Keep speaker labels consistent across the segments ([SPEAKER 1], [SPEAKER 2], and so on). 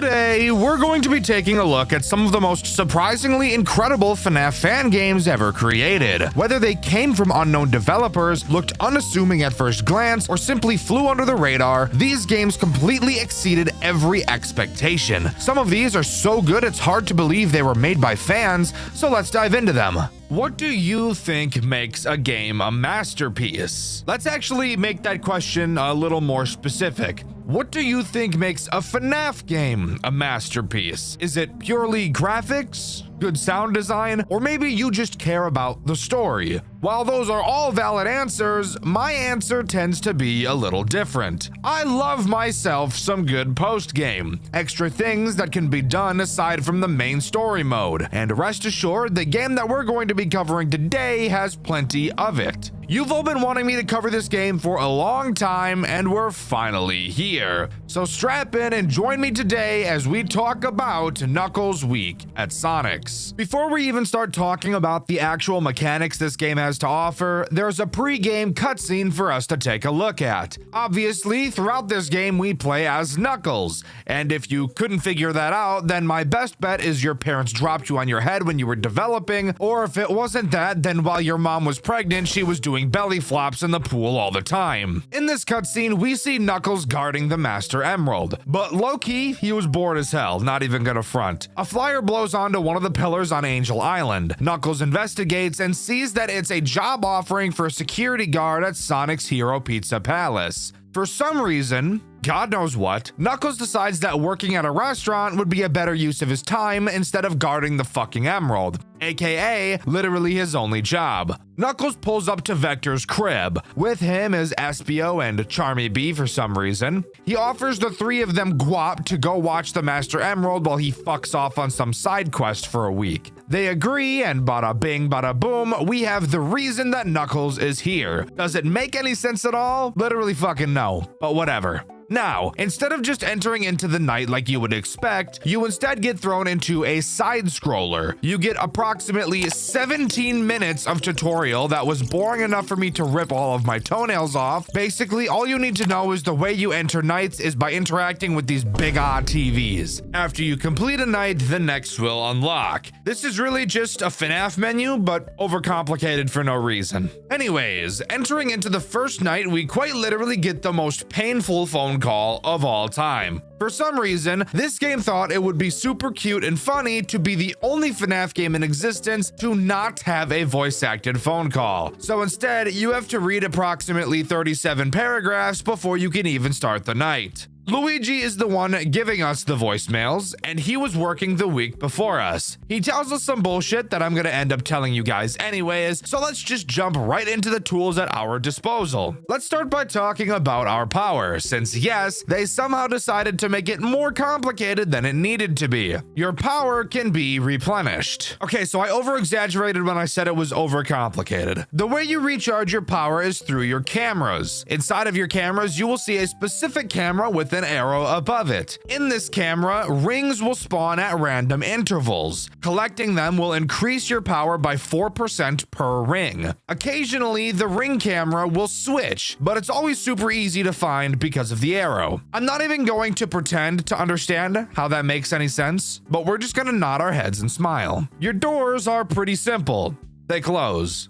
[SPEAKER 1] Today, we're going to be taking a look at some of the most surprisingly incredible FNAF fan games ever created. Whether they came from unknown developers, looked unassuming at first glance, or simply flew under the radar, these games completely exceeded every expectation. Some of these are so good it's hard to believe they were made by fans, so let's dive into them. What do you think makes a game a masterpiece? Let's actually make that question a little more specific. What do you think makes a FNAF game a masterpiece? Is it purely graphics, good sound design, or maybe you just care about the story? While those are all valid answers, my answer tends to be a little different. I love myself some good post-game, extra things that can be done aside from the main story mode, and rest assured the game that we're going to be covering today has plenty of it. You've all been wanting me to cover this game for a long time, and we're finally here. So strap in and join me today as we talk about Knuckles Week at Sonic's. Before we even start talking about the actual mechanics this game has to offer, there's a pre-game cutscene for us to take a look at. Obviously, throughout this game we play as Knuckles, and if you couldn't figure that out, then my best bet is your parents dropped you on your head when you were developing, or if it wasn't that, then while your mom was pregnant, she was doing belly flops in the pool all the time. In this cutscene, we see Knuckles guarding the Master Emerald, but low-key, he was bored as hell, not even gonna front. A flyer blows onto one of the pillars on Angel Island. Knuckles investigates and sees that it's a job offering for a security guard at Sonic's Hero Pizza Palace. For some reason, God knows what, Knuckles decides that working at a restaurant would be a better use of his time instead of guarding the fucking emerald, aka literally his only job. Knuckles pulls up to Vector's crib. With him is Espio and Charmy B for some reason. He offers the three of them guap to go watch the Master Emerald while he fucks off on some side quest for a week. They agree, and bada bing bada boom, we have the reason that Knuckles is here. Does it make any sense at all? Literally fucking no, but whatever. Now, instead of just entering into the night like you would expect, you instead get thrown into a side-scroller. You get approximately 17 minutes of tutorial that was boring enough for me to rip all of my toenails off. Basically, all you need to know is the way you enter nights is by interacting with these big-odd TVs. After you complete a night, the next will unlock. This is really just a FNAF menu, but overcomplicated for no reason. Anyways, entering into the first night, we quite literally get the most painful phone call of all time. For some reason, this game thought it would be super cute and funny to be the only FNAF game in existence to not have a voice-acted phone call. So instead, you have to read approximately 37 paragraphs before you can even start the night. Luigi is the one giving us the voicemails, and he was working the week before us. He tells us some bullshit that I'm gonna end up telling you guys anyways, so let's just jump right into the tools at our disposal. Let's start by talking about our power, since yes, they somehow decided to make it more complicated than it needed to be. Your power can be replenished. Okay, so I over-exaggerated when I said it was overcomplicated. The way you recharge your power is through your cameras. Inside of your cameras, you will see a specific camera with an arrow above it. In this camera, rings will spawn at random intervals. Collecting them will increase your power by 4% per ring. Occasionally, the ring camera will switch, but it's always super easy to find because of the arrow. I'm not even going to pretend to understand how that makes any sense, but we're just gonna nod our heads and smile. Your doors are pretty simple. They close.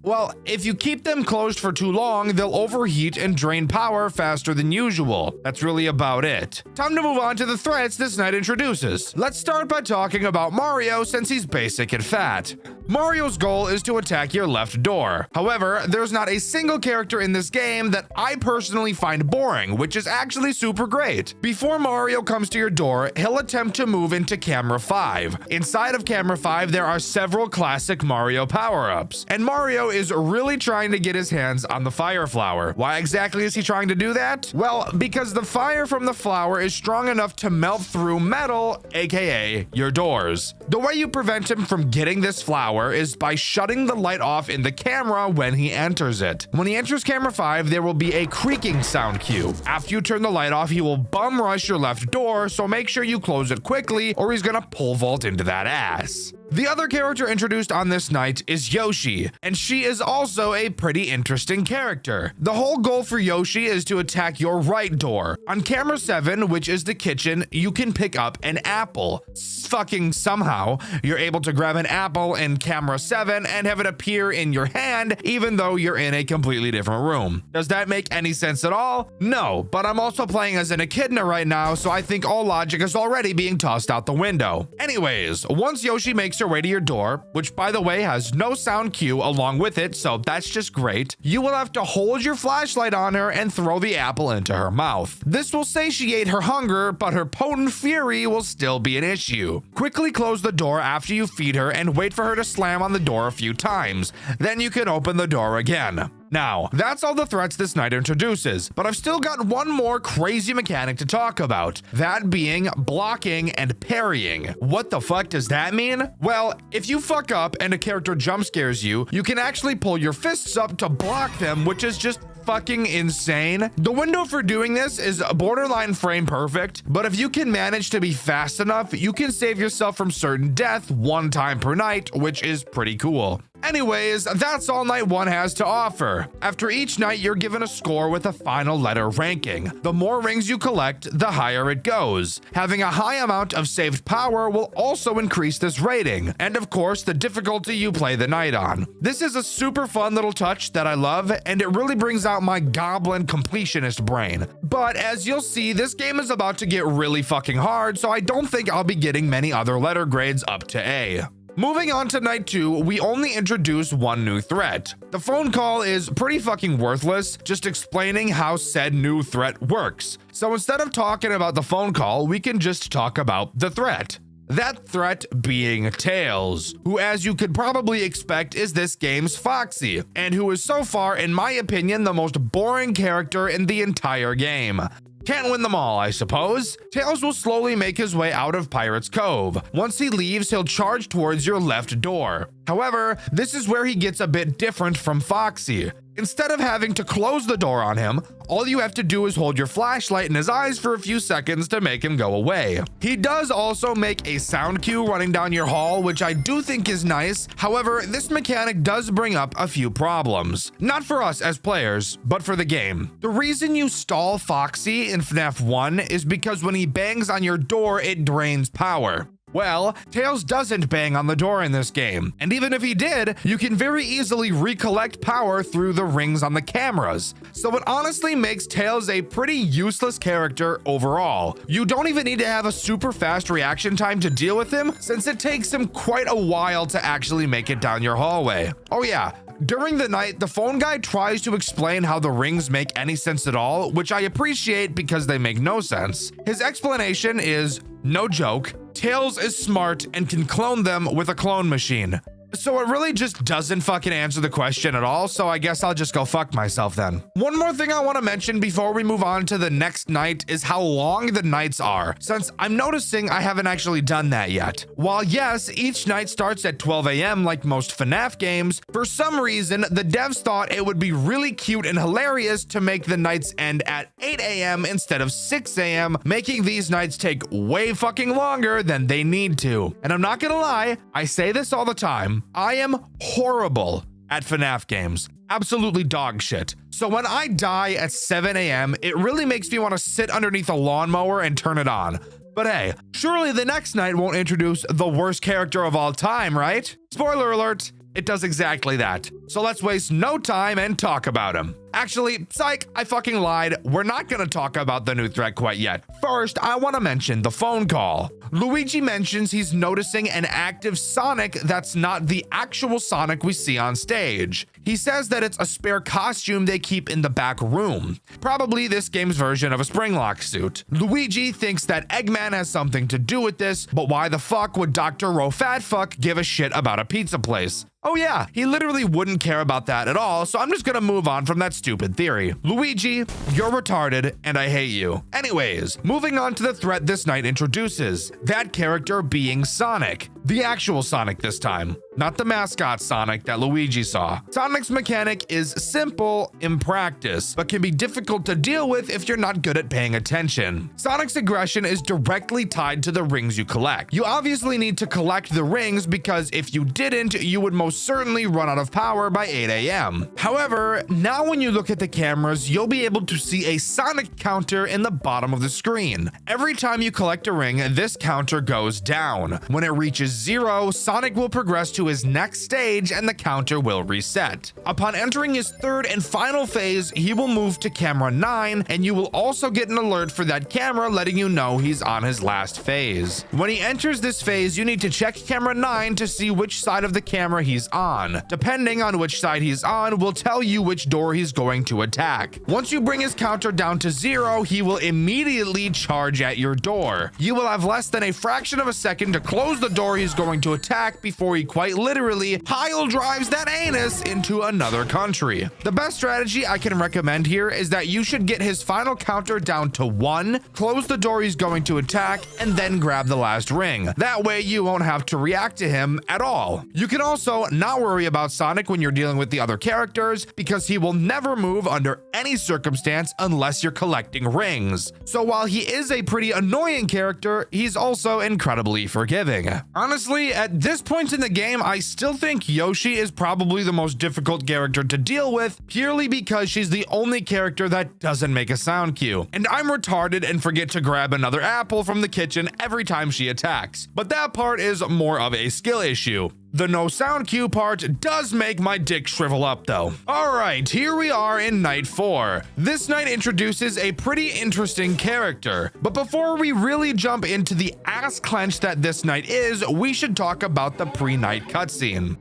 [SPEAKER 1] Well, if you keep them closed for too long, they'll overheat and drain power faster than usual. That's really about it. Time to move on to the threats this night introduces. Let's start by talking about Mario since he's basic and fat. Mario's goal is to attack your left door. However, there's not a single character in this game that I personally find boring, which is actually super great. Before Mario comes to your door, he'll attempt to move into Camera 5. Inside of Camera 5, there are several classic Mario power-ups, and Mario is really trying to get his hands on the fire flower. Why exactly is he trying to do that? Well, because the fire from the flower is strong enough to melt through metal, aka your doors. The way you prevent him from getting this flower is by shutting the light off in the camera when he enters it. When he enters Camera 5, there will be a creaking sound cue. After you turn the light off, he will bum rush your left door, so make sure you close it quickly or he's gonna pole vault into that ass. The other character introduced on this night is Yoshi, and she is also a pretty interesting character. The whole goal for Yoshi is to attack your right door. On camera 7, which is the kitchen, you can pick up an apple. Fucking somehow, you're able to grab an apple in camera 7 and have it appear in your hand, even though you're in a completely different room. Does that make any sense at all? No, but I'm also playing as an echidna right now, so I think all logic is already being tossed out the window. Anyways, once Yoshi makes her way to your door, which by the way has no sound cue along with it, so that's just great, you will have to hold your flashlight on her and throw the apple into her mouth. This will satiate her hunger, but her potent fury will still be an issue. Quickly close the door after you feed her and wait for her to slam on the door a few times. Then you can open the door again. Now, that's all the threats this night introduces, but I've still got one more crazy mechanic to talk about, that being blocking and parrying. What the fuck does that mean? Well, if you fuck up and a character jump scares you, you can actually pull your fists up to block them, which is just fucking insane. The window for doing this is borderline frame perfect, but if you can manage to be fast enough, you can save yourself from certain death one time per night, which is pretty cool. Anyways, that's all night 1 has to offer. After each night, you're given a score with a final letter ranking. The more rings you collect, the higher it goes. Having a high amount of saved power will also increase this rating, and of course, the difficulty you play the night on. This is a super fun little touch that I love, and it really brings out my goblin completionist brain. But as you'll see, this game is about to get really fucking hard, so I don't think I'll be getting many other letter grades up to A. Moving on to night 2, we only introduce one new threat. The phone call is pretty fucking worthless, just explaining how said new threat works. So instead of talking about the phone call, we can just talk about the threat. That threat being Tails, who as you could probably expect is this game's Foxy, and who is so far, in my opinion, the most boring character in the entire game. Can't win them all, I suppose. Tails will slowly make his way out of Pirate's Cove. Once he leaves, he'll charge towards your left door. However, this is where he gets a bit different from Foxy. Instead of having to close the door on him, all you have to do is hold your flashlight in his eyes for a few seconds to make him go away. He does also make a sound cue running down your hall, which I do think is nice. However, this mechanic does bring up a few problems. Not for us as players, but for the game. The reason you stall Foxy in FNAF 1 is because when he bangs on your door, it drains power. Well, Tails doesn't bang on the door in this game, and even if he did, you can very easily recollect power through the rings on the cameras. So it honestly makes Tails a pretty useless character overall. You don't even need to have a super fast reaction time to deal with him, since it takes him quite a while to actually make it down your hallway. Oh yeah, during the night, the phone guy tries to explain how the rings make any sense at all, which I appreciate because they make no sense. His explanation is, no joke, Tails is smart and can clone them with a clone machine. So it really just doesn't fucking answer the question at all, so I guess I'll just go fuck myself then. One more thing I want to mention before we move on to the next night is how long the nights are, since I'm noticing I haven't actually done that yet. While yes, each night starts at 12 a.m. like most FNAF games, for some reason, the devs thought it would be really cute and hilarious to make the nights end at 8 a.m. instead of 6 a.m., making these nights take way fucking longer than they need to. And I'm not gonna lie, I say this all the time, I am horrible at FNAF games. Absolutely dog shit. So when I die at 7 a.m., it really makes me want to sit underneath a lawnmower and turn it on. But hey, surely the next night won't introduce the worst character of all time, right? Spoiler alert, it does exactly that. So let's waste no time and talk about him. Actually, psych, I fucking lied. We're not gonna talk about the new threat quite yet. First, I wanna mention the phone call. Luigi mentions he's noticing an active Sonic that's not the actual Sonic we see on stage. He says that it's a spare costume they keep in the back room. Probably this game's version of a Springlock suit. Luigi thinks that Eggman has something to do with this, but why the fuck would Dr. Rofatfuck give a shit about a pizza place? Oh yeah, he literally wouldn't care about that at all, so I'm just gonna move on from that stupid theory. Luigi, you're retarded, and I hate you. Anyways, moving on to the threat this night introduces, that character being Sonic. The actual Sonic this time, not the mascot Sonic that Luigi saw. Sonic's mechanic is simple in practice, but can be difficult to deal with if you're not good at paying attention. Sonic's aggression is directly tied to the rings you collect. You obviously need to collect the rings because if you didn't, you would most certainly run out of power by 8 a.m. However, now when you look at the cameras, you'll be able to see a Sonic counter in the bottom of the screen. Every time you collect a ring, this counter goes down. When it reaches 0, Sonic will progress to his next stage and the counter will reset. Upon entering his third and final phase, he will move to camera 9, and you will also get an alert for that camera letting you know he's on his last phase. When he enters this phase, you need to check camera 9 to see which side of the camera he's on. Depending on which side he's on will tell you which door he's going to attack. Once you bring his counter down to 0, he will immediately charge at your door. You will have less than a fraction of a second to close the door he's going to attack before he quite literally pile drives that anus into another country. The best strategy I can recommend here is that you should get his final counter down to 1, close the door he's going to attack, and then grab the last ring. That way you won't have to react to him at all. You can also not worry about Sonic when you're dealing with the other characters because he will never move under any circumstance unless you're collecting rings. So while he is a pretty annoying character, he's also incredibly forgiving. Honestly, at this point in the game, I still think Yoshi is probably the most difficult character to deal with purely because she's the only character that doesn't make a sound cue. And I'm retarded and forget to grab another apple from the kitchen every time she attacks. But that part is more of a skill issue. The no sound cue part does make my dick shrivel up though. Alright, here we are in night 4. This night introduces a pretty interesting character. But before we really jump into the ass clench that this night is, we should talk about the pre-night cutscene.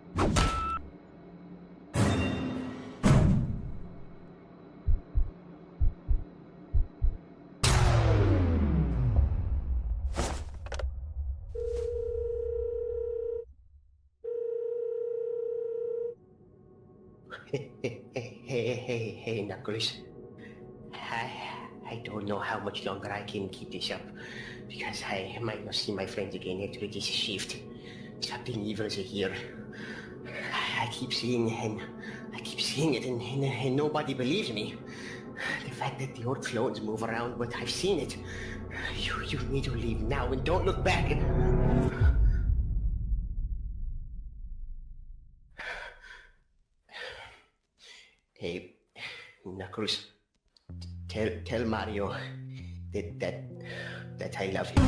[SPEAKER 2] Hey, Knuckles. I don't know how much longer I can keep this up, because I might not see my friends again after this shift. Something evil is here. I keep seeing it, and nobody believes me. The fact that the old clones move around, but I've seen it. You need to leave now and don't look back. Hey, Knuckles, tell Mario that I love him.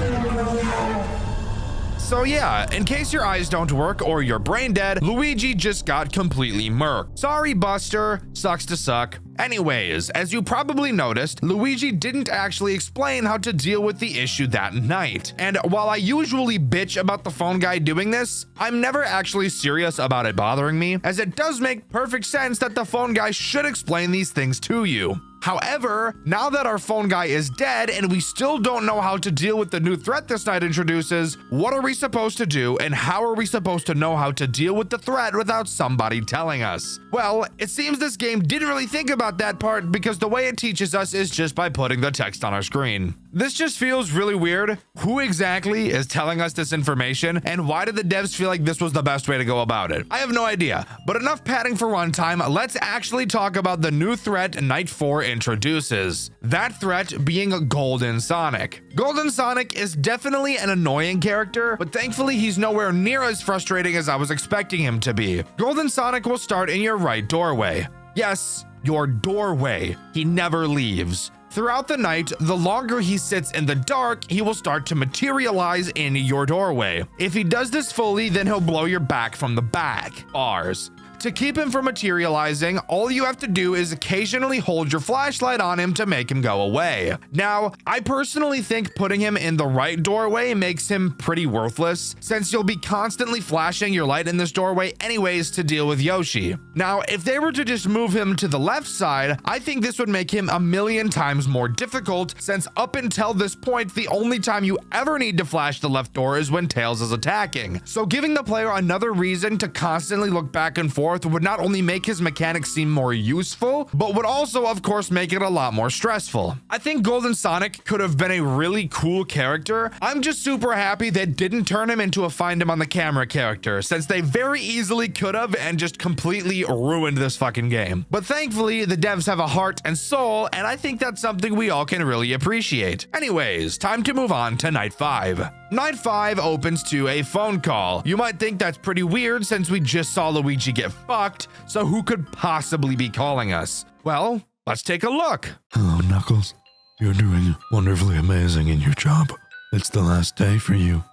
[SPEAKER 1] So yeah, in case your eyes don't work or you're brain dead, Luigi just got completely murked. Sorry, Buster. Sucks to suck. Anyways, as you probably noticed, Luigi didn't actually explain how to deal with the issue that night. And while I usually bitch about the phone guy doing this, I'm never actually serious about it bothering me, as it does make perfect sense that the phone guy should explain these things to you. However, now that our phone guy is dead and we still don't know how to deal with the new threat this night introduces, what are we supposed to do and how are we supposed to know how to deal with the threat without somebody telling us? Well, it seems this game didn't really think about that part because the way it teaches us is just by putting the text on our screen. This just feels really weird. Who exactly is telling us this information, and why did the devs feel like this was the best way to go about it? I have no idea, but enough padding for runtime. Let's actually talk about the new threat Night 4 introduces. That threat being Golden Sonic. Golden Sonic is definitely an annoying character, but thankfully he's nowhere near as frustrating as I was expecting him to be. Golden Sonic will start in your right doorway. Yes, your doorway. He never leaves. Throughout the night, the longer he sits in the dark, he will start to materialize in your doorway. If he does this fully, then he'll blow your back from the back. Bars. To keep him from materializing, all you have to do is occasionally hold your flashlight on him to make him go away. Now, I personally think putting him in the right doorway makes him pretty worthless, since you'll be constantly flashing your light in this doorway anyways to deal with Yoshi. Now, if they were to just move him to the left side, I think this would make him a million times more difficult, since up until this point, the only time you ever need to flash the left door is when Tails is attacking. So giving the player another reason to constantly look back and forth forth would not only make his mechanics seem more useful, but would also, of course, make it a lot more stressful. I think Golden Sonic could have been a really cool character. I'm just super happy they didn't turn him into a find him on the camera character, since they very easily could have and just completely ruined this fucking game. But thankfully, the devs have a heart and soul, and I think that's something we all can really appreciate. Anyways, time to move on to Night 5. Night 5 opens to a phone call. You might think that's pretty weird since we just saw Luigi get fucked, so who could possibly be calling us? Well, let's take a look.
[SPEAKER 3] Hello, Knuckles. You're doing wonderfully amazing in your job. It's the last day for you.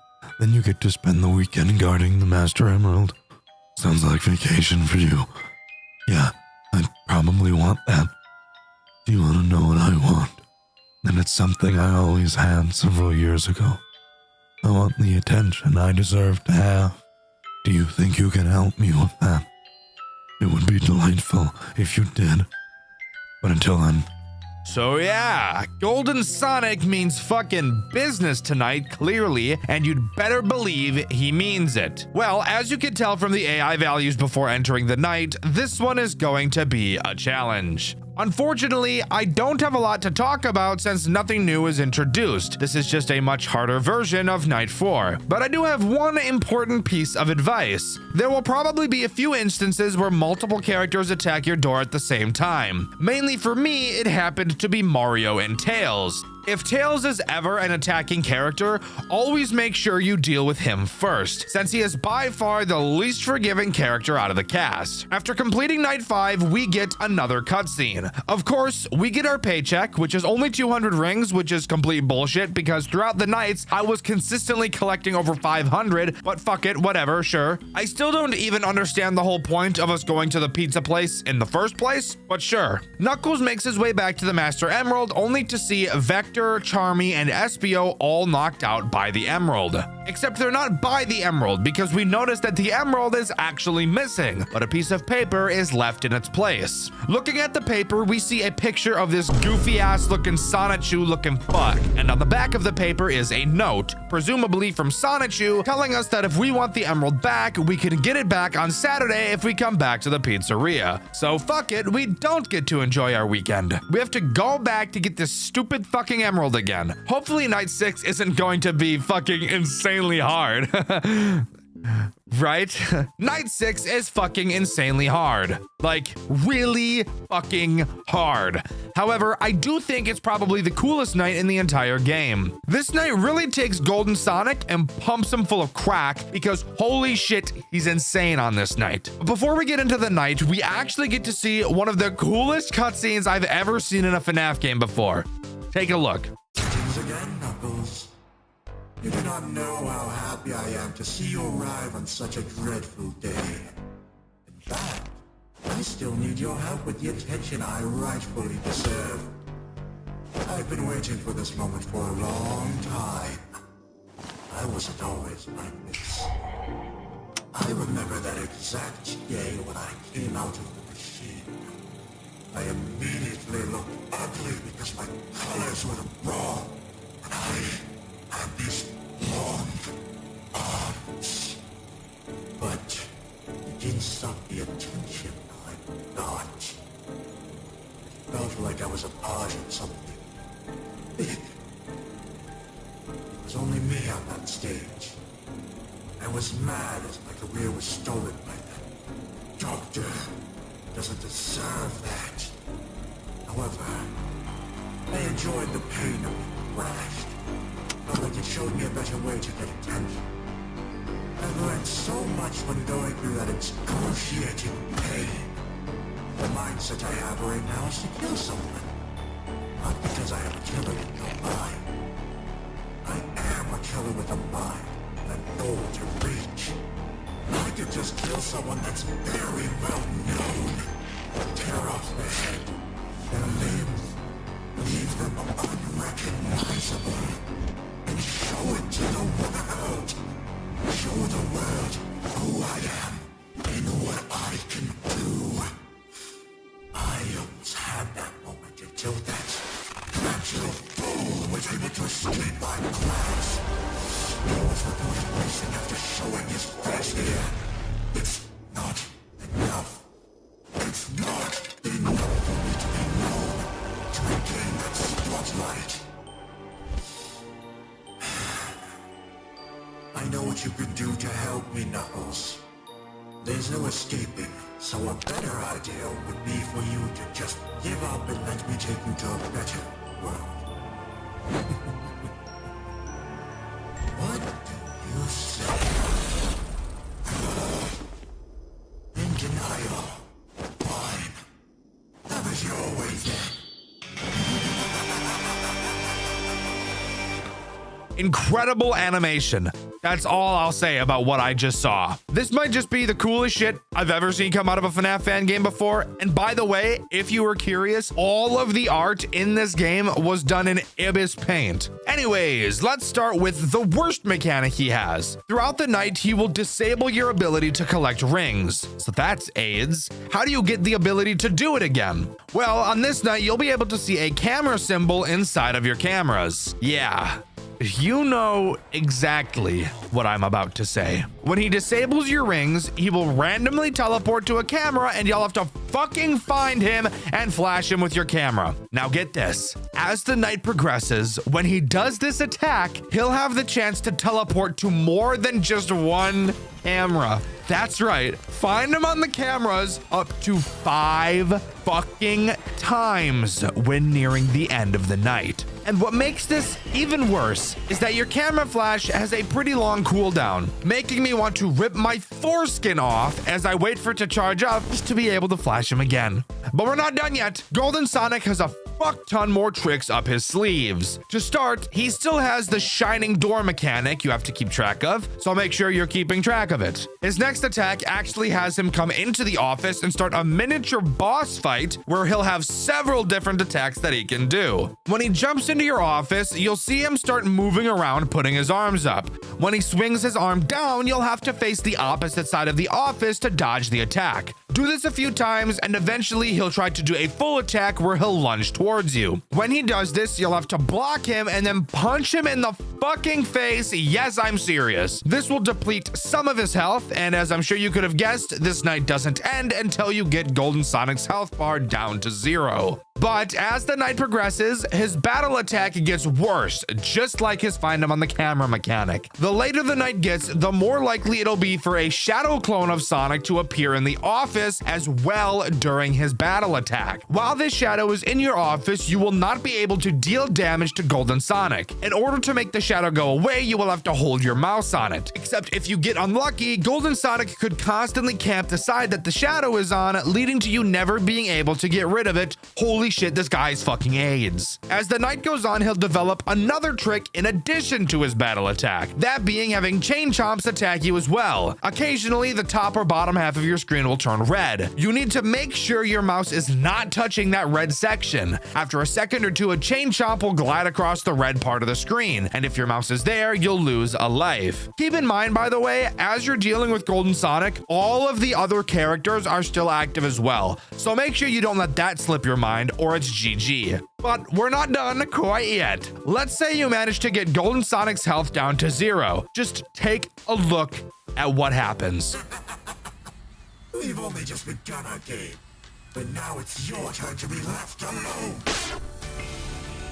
[SPEAKER 3] Then you get to spend the weekend guarding the Master Emerald. Sounds like vacation for you. Yeah, I'd probably want that. Do you want to know what I want? And it's something I always had several years ago. I want the attention I deserve to have. Do you think you can help me with that? It would be delightful if you did. But until then,
[SPEAKER 1] So yeah, Golden Sonic means fucking business tonight, clearly, and you'd better believe he means it. Well, as you can tell from the AI values before entering the night, this one is going to be a challenge. Unfortunately, I don't have a lot to talk about since nothing new is introduced. This is just a much harder version of Night 4. But I do have one important piece of advice. There will probably be a few instances where multiple characters attack your door at the same time. Mainly for me, it happened to be Mario and Tails. If Tails is ever an attacking character, always make sure you deal with him first, since he is by far the least forgiving character out of the cast. After completing Night 5, we get another cutscene. Of course, we get our paycheck, which is only 200 rings, which is complete bullshit because throughout the nights, I was consistently collecting over 500, but fuck it, whatever, sure. I still don't even understand the whole point of us going to the pizza place in the first place, but sure. Knuckles makes his way back to the Master Emerald only to see Vector, Charmy, and Espio all knocked out by the emerald. Except they're not by the emerald because we noticed that the emerald is actually missing, but a piece of paper is left in its place. Looking at the paper, we see a picture of this goofy ass looking Sonichu looking fuck, and on the back of the paper is a note, presumably from Sonichu, telling us that if we want the emerald back, we can get it back on Saturday if we come back to the pizzeria. So fuck it, we don't get to enjoy our weekend. We have to go back to get this stupid fucking emerald again. Hopefully Night 6 isn't going to be fucking insanely hard. Right? Night 6 is fucking insanely hard. Like, really fucking hard. However, I do think it's probably the coolest night in the entire game. This night really takes Golden Sonic and pumps him full of crack because holy shit, he's insane on this night. Before we get into the night, we actually get to see one of the coolest cutscenes I've ever seen in a FNAF game before. Take a look.
[SPEAKER 4] Greetings again, Knuckles. You do not know how happy I am to see you arrive on such a dreadful day. In fact, I still need your help with the attention I rightfully deserve. I've been waiting for this moment for a long time. I wasn't always like this. I remember that exact day when I came out of the machine. I immediately looked ugly because my colors were wrong, and I had these long arms. But it didn't stop the attention I got. It felt like I was a part of something big. It was only me on that stage. I was mad as my career was stolen by that doctor. Doesn't deserve that. However, I enjoyed the pain of being thrashed. Felt like it showed me a better way to get attention. I learned so much when going through that excruciating pain. The mindset I have right now is to kill someone. Not because I have a killer with no mind. I am a killer with a mind and a goal to reach. I could just kill someone that's very well known, tear off their head, their limbs, leave them unrecognizable, and show it to the world. Show the world who I am and what I can do. I almost had that moment until that little fool was able to escape my class. No one's reported racing after showing his face here. It's not enough. I know what you can do to help me, Knuckles. There's no escaping, so a better idea would be for you to just give up and let me take you to a better world. What do you say? In denial. Fine. That was your way then.
[SPEAKER 1] Incredible animation. That's all I'll say about what I just saw. This might just be the coolest shit I've ever seen come out of a FNAF fan game before. And by the way, if you were curious, all of the art in this game was done in Ibis Paint. Anyways, let's start with the worst mechanic he has. Throughout the night, he will disable your ability to collect rings. So that's AIDS. How do you get the ability to do it again? Well, on this night, you'll be able to see a camera symbol inside of your cameras. Yeah. You know exactly what I'm about to say. When he disables your rings, he will randomly teleport to a camera and you'll have to fucking find him and flash him with your camera. Now get this. As the night progresses, when he does this attack, he'll have the chance to teleport to more than just one camera. That's right. Find him on the cameras up to 5 fucking times when nearing the end of the night. And what makes this even worse is that your camera flash has a pretty long cooldown, making me want to rip my foreskin off as I wait for it to charge up just to be able to flash him again. But we're not done yet. Golden Sonic has a fuck ton more tricks up his sleeves. To start, he still has the shining door mechanic you have to keep track of, so make sure you're keeping track of it. His next attack actually has him come into the office and start a miniature boss fight where he'll have several different attacks that he can do. When he jumps into your office, you'll see him start moving around, putting his arms up. When he swings his arm down, you'll have to face the opposite side of the office to dodge the attack. Do this a few times and eventually he'll try to do a full attack where he'll lunge towards you. When he does this, you'll have to block him and then punch him in the fucking face. Yes, I'm serious. This will deplete some of his health, and as I'm sure you could have guessed, this night doesn't end until you get Golden Sonic's health bar down to 0. But as the night progresses, his battle attack gets worse, just like his find him on the camera mechanic. The later the night gets, the more likely it'll be for a shadow clone of Sonic to appear in the office as well during his battle attack. While this shadow is in your office, you will not be able to deal damage to Golden Sonic. In order to make the shadow go away, you will have to hold your mouse on it. Except if you get unlucky, Golden Sonic could constantly camp the side that the shadow is on, leading to you never being able to get rid of it. Holy shit, this guy's fucking AIDS. As the night goes on, he'll develop another trick in addition to his battle attack, that being having Chain Chomps attack you as well. Occasionally, the top or bottom half of your screen will turn red. You need to make sure your mouse is not touching that red section. After a second or two, a Chain Chomp will glide across the red part of the screen, and if your mouse is there, you'll lose a life. Keep in mind, by the way, as you're dealing with Golden Sonic, all of the other characters are still active as well, so make sure you don't let that slip your mind or it's GG. But we're not done quite yet. Let's say you manage to get Golden Sonic's health down to 0. Just take a look at what happens.
[SPEAKER 4] We've only just begun our game, but now it's your turn to be left alone.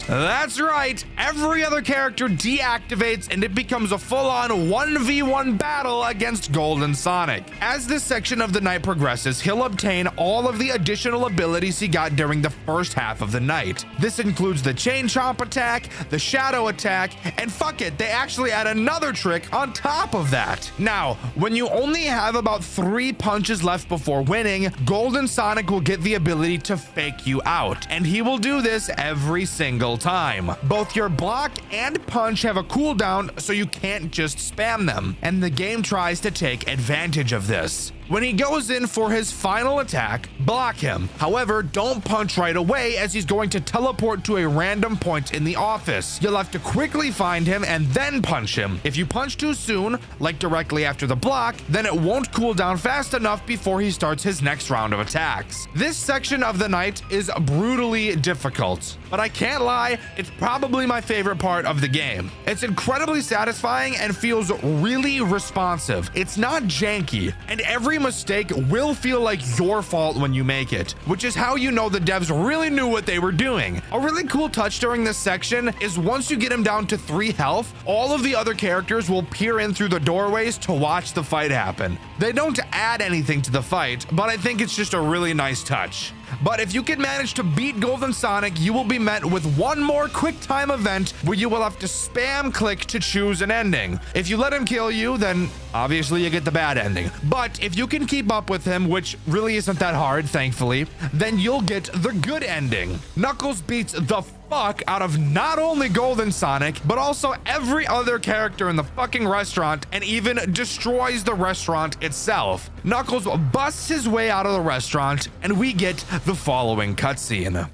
[SPEAKER 1] That's right, every other character deactivates and it becomes a full-on 1v1 battle against Golden Sonic. As this section of the night progresses, he'll obtain all of the additional abilities he got during the first half of the night. This includes the Chain Chomp attack, the Shadow attack, and fuck it, they actually add another trick on top of that. Now, when you only have about 3 punches left before winning, Golden Sonic will get the ability to fake you out, and he will do this every single time. Both your block and punch have a cooldown, so you can't just spam them, and the game tries to take advantage of this. When he goes in for his final attack, block him. However, don't punch right away as he's going to teleport to a random point in the office. You'll have to quickly find him and then punch him. If you punch too soon, like directly after the block, then it won't cool down fast enough before he starts his next round of attacks. This section of the night is brutally difficult, but I can't lie, it's probably my favorite part of the game. It's incredibly satisfying and feels really responsive. It's not janky, and every mistake will feel like your fault when you make it, which is how you know the devs really knew what they were doing. A really cool touch during this section is once you get him down to 3 health, all of the other characters will peer in through the doorways to watch the fight happen. They don't add anything to the fight, but I think it's just a really nice touch. But if you can manage to beat Golden Sonic, you will be met with one more quick time event where you will have to spam click to choose an ending. If you let him kill you, then obviously you get the bad ending. But if you can keep up with him, which really isn't that hard, thankfully, then you'll get the good ending. Knuckles beats the fuck out of not only Golden Sonic, but also every other character in the fucking restaurant and even destroys the restaurant itself. Knuckles busts his way out of the restaurant and we get the following cutscene.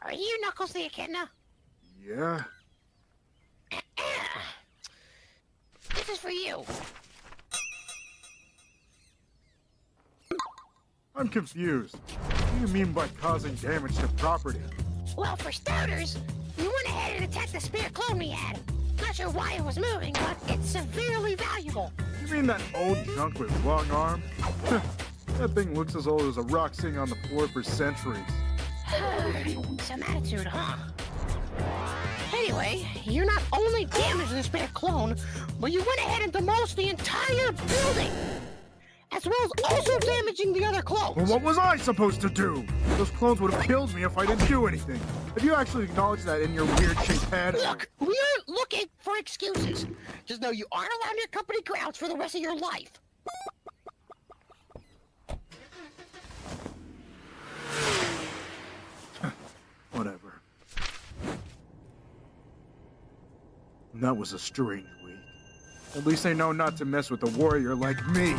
[SPEAKER 2] Are you Knuckles the Echidna?
[SPEAKER 4] Yeah?
[SPEAKER 2] This is for you.
[SPEAKER 4] I'm confused. What do you mean by causing damage to property?
[SPEAKER 2] Well, for starters, we went ahead and attacked the spare clone we had. Not sure why it was moving, but it's severely valuable.
[SPEAKER 4] You mean that old junk with long arm? That thing looks as old as a rock sitting on the floor for centuries.
[SPEAKER 2] Some attitude, huh? Anyway, you not only damaged the spare clone, but you went ahead and demolished the entire building, as well as also damaging the other clones.
[SPEAKER 4] Well, what was I supposed to do? Those clones would have killed me if I didn't do anything. Have you actually acknowledged that in your weird-shaped head?
[SPEAKER 2] Look, we aren't looking for excuses. Just know you aren't allowed near company grounds for the rest of your life.
[SPEAKER 4] Whatever. That was a strange week. At least they know not to mess with a warrior like me.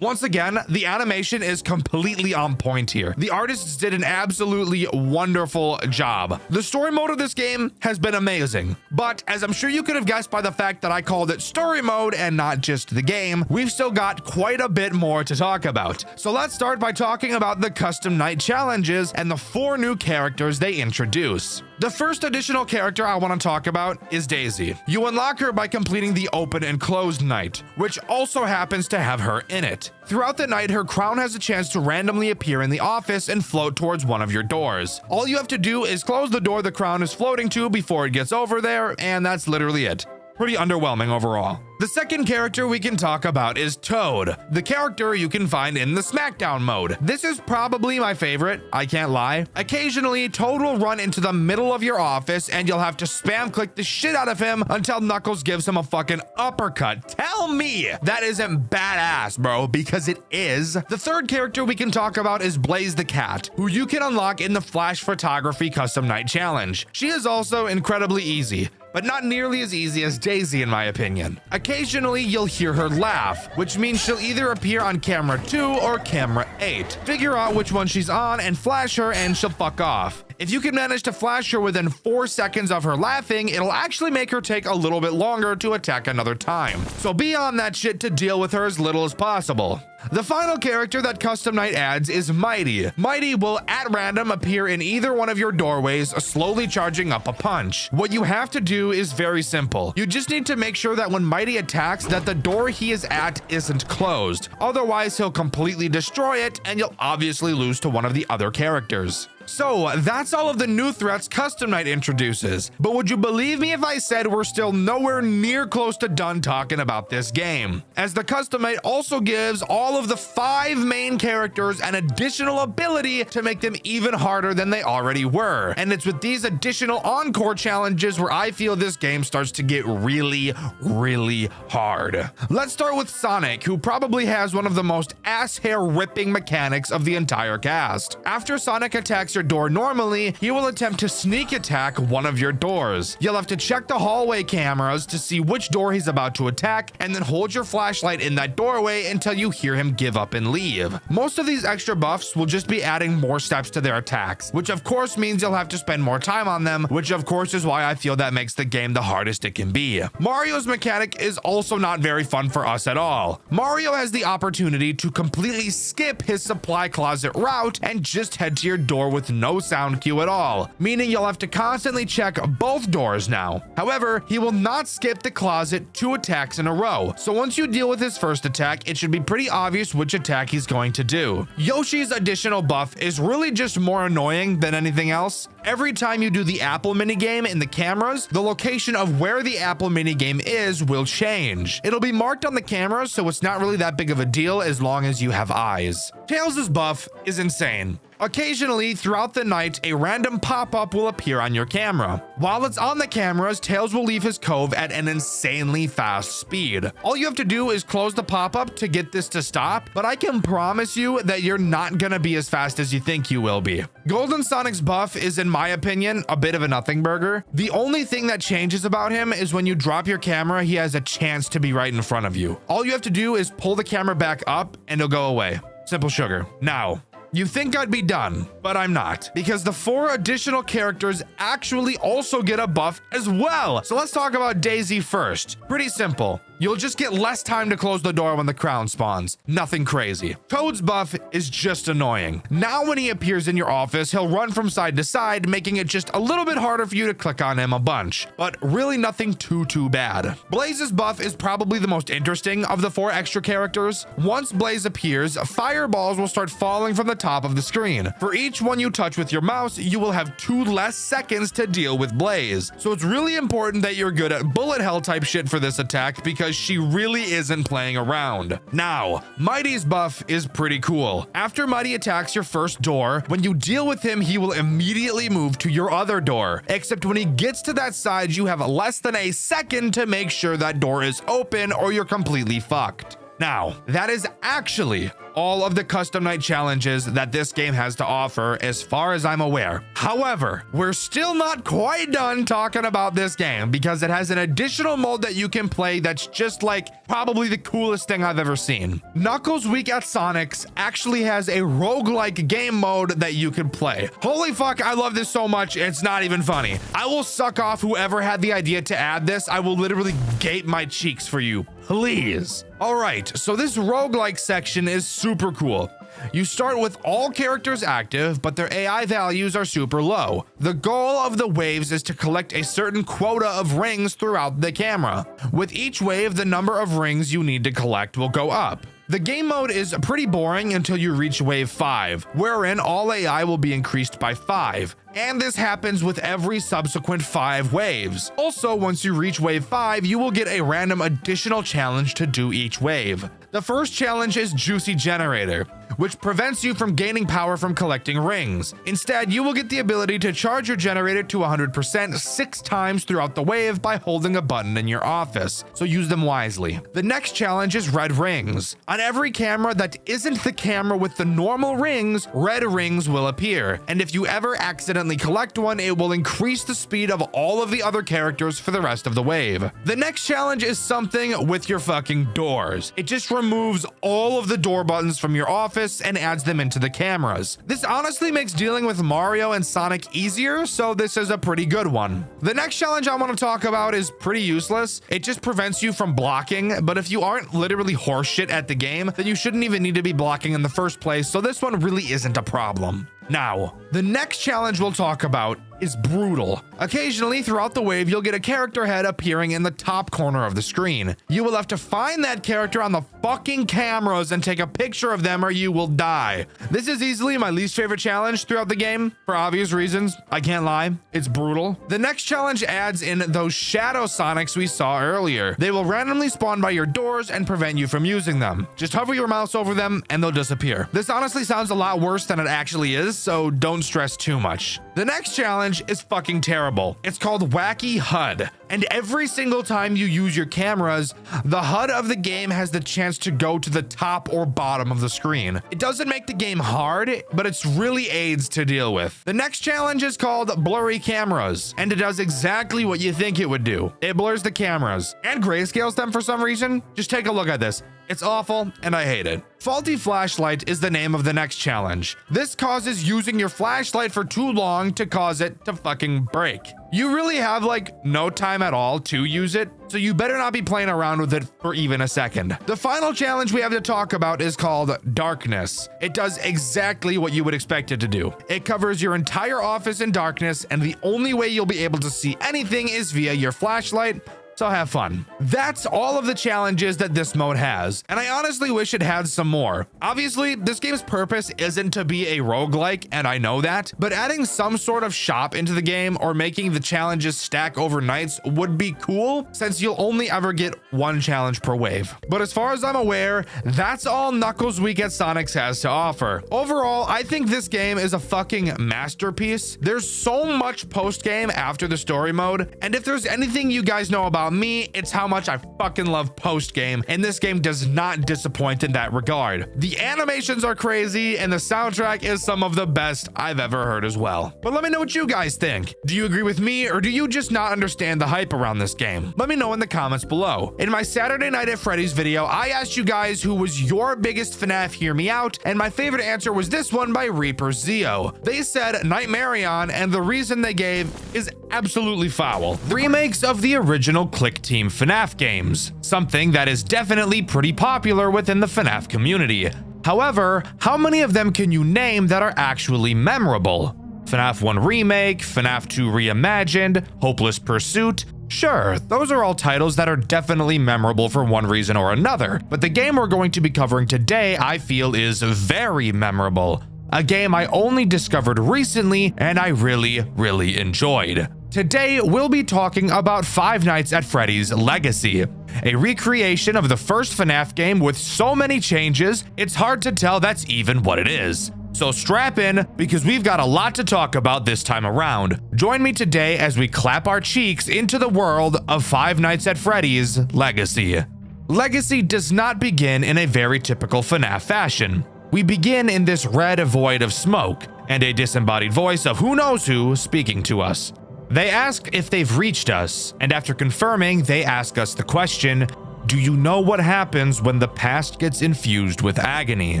[SPEAKER 1] Once again, the animation is completely on point here. The artists did an absolutely wonderful job. The story mode of this game has been amazing, but as I'm sure you could have guessed by the fact that I called it story mode and not just the game, we've still got quite a bit more to talk about. So let's start by talking about the custom night challenges and the 4 new characters they introduce. The first additional character I want to talk about is Daisy. You unlock her by completing the open and closed night, which also happens to have her in it. Throughout the night, her crown has a chance to randomly appear in the office and float towards one of your doors. All you have to do is close the door the crown is floating to before it gets over there, and that's literally it. Pretty underwhelming overall. The second character we can talk about is Toad, the character you can find in the SmackDown mode. This is probably my favorite, I can't lie. Occasionally, Toad will run into the middle of your office and you'll have to spam click the shit out of him until Knuckles gives him a fucking uppercut. Tell me that isn't badass, bro, because it is. The third character we can talk about is Blaze the Cat, who you can unlock in the Flash Photography Custom Night Challenge. She is also incredibly easy, but not nearly as easy as Daisy in my opinion. Occasionally, you'll hear her laugh, which means she'll either appear on camera 2 or camera 8. Figure out which one she's on and flash her and she'll fuck off. If you can manage to flash her within 4 seconds of her laughing, it'll actually make her take a little bit longer to attack another time. So be on that shit to deal with her as little as possible. The final character that Custom Night adds is Mighty. Mighty will at random appear in either one of your doorways, slowly charging up a punch. What you have to do is very simple. You just need to make sure that when Mighty attacks that the door he is at isn't closed. Otherwise, he'll completely destroy it and you'll obviously lose to one of the other characters. So that's all of the new threats Custom Night introduces, but would you believe me if I said we're still nowhere near close to done talking about this game, as the Custom Night also gives all of the 5 main characters an additional ability to make them even harder than they already were. And it's with these additional encore challenges where I feel this game starts to get really, really hard. Let's start with Sonic, who probably has one of the most ass hair ripping mechanics of the entire cast. After Sonic attacks attacks your door normally, he will attempt to sneak attack one of your doors. You'll have to check the hallway cameras to see which door he's about to attack, and then hold your flashlight in that doorway until you hear him give up and leave. Most of these extra buffs will just be adding more steps to their attacks, which of course means you'll have to spend more time on them, which of course is why I feel that makes the game the hardest it can be. Mario's mechanic is also not very fun for us at all. Mario has the opportunity to completely skip his supply closet route and just head to your door with no sound cue at all, meaning you'll have to constantly check both doors now. However, he will not skip the closet 2 attacks in a row, so once you deal with his first attack, it should be pretty obvious which attack he's going to do. Yoshi's additional buff is really just more annoying than anything else. Every time you do the apple minigame in the cameras, the location of where the apple minigame is will change. It'll be marked on the cameras, so it's not really that big of a deal as long as you have eyes. Tails' buff is insane. Occasionally, throughout the night, a random pop-up will appear on your camera. While it's on the cameras, Tails will leave his cove at an insanely fast speed. All you have to do is close the pop-up to get this to stop, but I can promise you that you're not gonna be as fast as you think you will be. Golden Sonic's buff is, in my opinion, a bit of a nothing burger. The only thing that changes about him is when you drop your camera, he has a chance to be right in front of you. All you have to do is pull the camera back up and it'll go away. Simple sugar. Now, you think I'd be done, but I'm not, because the 4 additional characters actually also get a buff as well. So let's talk about Daisy first. Pretty simple. You'll just get less time to close the door when the crown spawns. Nothing crazy. Toad's buff is just annoying. Now when he appears in your office, he'll run from side to side, making it just a little bit harder for you to click on him a bunch, but really nothing too bad. Blaze's buff is probably the most interesting of the 4 extra characters. Once Blaze appears, fireballs will start falling from the top of the screen. For each one you touch with your mouse, you will have 2 less seconds to deal with Blaze. So it's really important that you're good at bullet hell type shit for this attack, because she really isn't playing around. Now, Mighty's buff is pretty cool. After Mighty attacks your first door, when you deal with him, he will immediately move to your other door. Except when he gets to that side, you have less than a second to make sure that door is open or you're completely fucked. Now, that is actually all of the custom night challenges that this game has to offer as far as I'm aware. However, we're still not quite done talking about this game because it has an additional mode that you can play that's just like probably the coolest thing I've ever seen. Knuckles Week at Sonic's actually has a roguelike game mode that you can play. Holy fuck, I love this so much, it's not even funny. I will suck off whoever had the idea to add this. I will literally gape my cheeks for you. Please. All right, so this roguelike section is super cool. You start with all characters active, but their AI values are super low. The goal of the waves is to collect a certain quota of rings throughout the camera. With each wave, the number of rings you need to collect will go up. The game mode is pretty boring until you reach wave 5, wherein all AI will be increased by 5. And this happens with every subsequent 5 waves. Also, once you reach wave 5, you will get a random additional challenge to do each wave. The first challenge is Juicy Generator, which prevents you from gaining power from collecting rings. Instead, you will get the ability to charge your generator to 100% 6 times throughout the wave by holding a button in your office, so use them wisely. The next challenge is Red Rings. On every camera that isn't the camera with the normal rings, red rings will appear, and if you ever accidentally collect one, it will increase the speed of all of the other characters for the rest of the wave. The next challenge is something with your fucking doors. It just removes all of the door buttons from your office and adds them into the cameras. This honestly makes dealing with Mario and Sonic easier, so this is a pretty good one. The next challenge I want to talk about is pretty useless. It just prevents you from blocking, but if you aren't literally horseshit at the game, then you shouldn't even need to be blocking in the first place, so this one really isn't a problem. Now, the next challenge we'll talk about is brutal. Occasionally throughout the wave, you'll get a character head appearing in the top corner of the screen. You will have to find that character on the fucking cameras and take a picture of them or you will die. This is easily my least favorite challenge throughout the game, for obvious reasons. I can't lie, it's brutal. The next challenge adds in those shadow Sonics we saw earlier. They will randomly spawn by your doors and prevent you from using them. Just hover your mouse over them and they'll disappear. This honestly sounds a lot worse than it actually is, so don't stress too much. The next challenge is fucking terrible. It's called Wacky HUD, and every single time you use your cameras, the HUD of the game has the chance to go to the top or bottom of the screen. It doesn't make the game hard, but it's really aids to deal with. The next challenge is called Blurry Cameras, and it does exactly what you think it would do. It blurs the cameras and grayscales them for some reason. Just take a look at this. It's awful, and I hate it. Faulty Flashlight is the name of the next challenge. This causes using your flashlight for too long to cause it to fucking break. You really have like no time at all to use it, so you better not be playing around with it for even a second. The final challenge we have to talk about is called Darkness. It does exactly what you would expect it to do. It covers your entire office in darkness, and the only way you'll be able to see anything is via your flashlight. So have fun. That's all of the challenges that this mode has, and I honestly wish it had some more. Obviously, this game's purpose isn't to be a roguelike, and I know that, but adding some sort of shop into the game or making the challenges stack over nights would be cool, since you'll only ever get one challenge per wave. But as far as I'm aware, that's all Knuckles Week at Sonic's has to offer. Overall, I think this game is a fucking masterpiece. There's so much post-game after the story mode, and if there's anything you guys know about me, it's how much I fucking love post game, and this game does not disappoint in that regard. The animations are crazy, and the soundtrack is some of the best I've ever heard as well. But let me know what you guys think. Do you agree with me, or do you just not understand the hype around this game? Let me know in the comments below. In my Saturday Night at Freddy's video, I asked you guys who was your biggest FNAF Hear Me Out, and my favorite answer was this one by Reaper Zio. They said Nightmarion, and the reason they gave is absolutely foul. Remakes of the original Click Team FNAF games, something that is definitely pretty popular within the FNAF community. However, how many of them can you name that are actually memorable? FNAF 1 Remake, FNAF 2 Reimagined, Hopeless Pursuit. Sure, those are all titles that are definitely memorable for one reason or another, but the game we're going to be covering today I feel is very memorable. A game I only discovered recently and I really enjoyed. Today, we'll be talking about Five Nights at Freddy's Legacy, a recreation of the first FNAF game with so many changes, it's hard to tell that's even what it is. So strap in, because we've got a lot to talk about this time around. Join me today as we clap our cheeks into the world of Five Nights at Freddy's Legacy. Legacy does not begin in a very typical FNAF fashion. We begin in this red void of smoke, and a disembodied voice of who knows who speaking to us. They ask if they've reached us, and after confirming, they ask us the question, do you know what happens when the past gets infused with agony?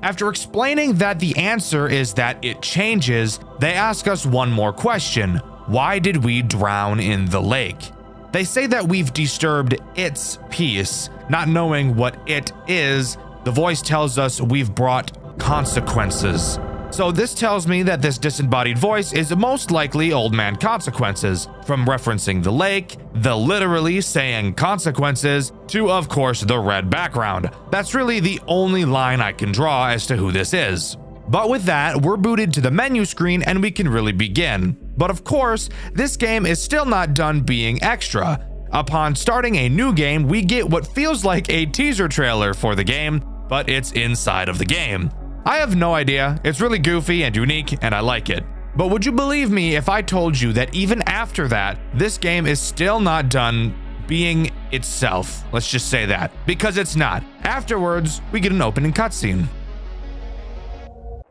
[SPEAKER 1] After explaining that the answer is that it changes, they ask us one more question. Why did we drown in the lake? They say that we've disturbed its peace. Not knowing what it is, the voice tells us we've brought consequences. So this tells me that this disembodied voice is most likely Old Man Consequences, from referencing the lake, the literally saying consequences, to of course the red background. That's really the only line I can draw as to who this is. But with that, we're booted to the menu screen and we can really begin. But of course, this game is still not done being extra. Upon starting a new game, we get what feels like a teaser trailer for the game, but it's inside of the game. I have no idea, it's really goofy and unique and I like it. But would you believe me if I told you that even after that, this game is still not done being itself? Let's just say that, because it's not. Afterwards, we get an opening cutscene.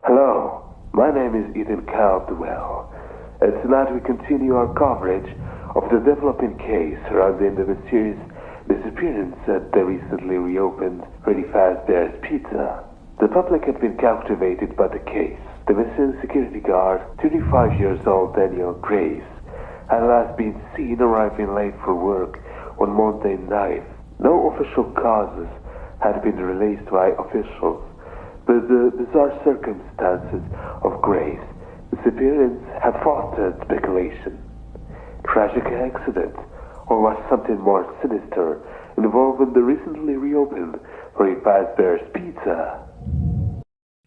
[SPEAKER 5] Hello, my name is Ethan Caldwell, and tonight we continue our coverage of the developing case surrounding the mysterious disappearance at the recently reopened Freddy Fazbear's Pizza. The public had been captivated by the case. The missing security guard, 25 years old Daniel Grace, had last been seen arriving late for work on Monday night. No official causes had been released by officials, but the bizarre circumstances of Grace's disappearance have fostered speculation. Tragic accident, or was something more sinister involving the recently reopened Freddy Fazbear's Pizza?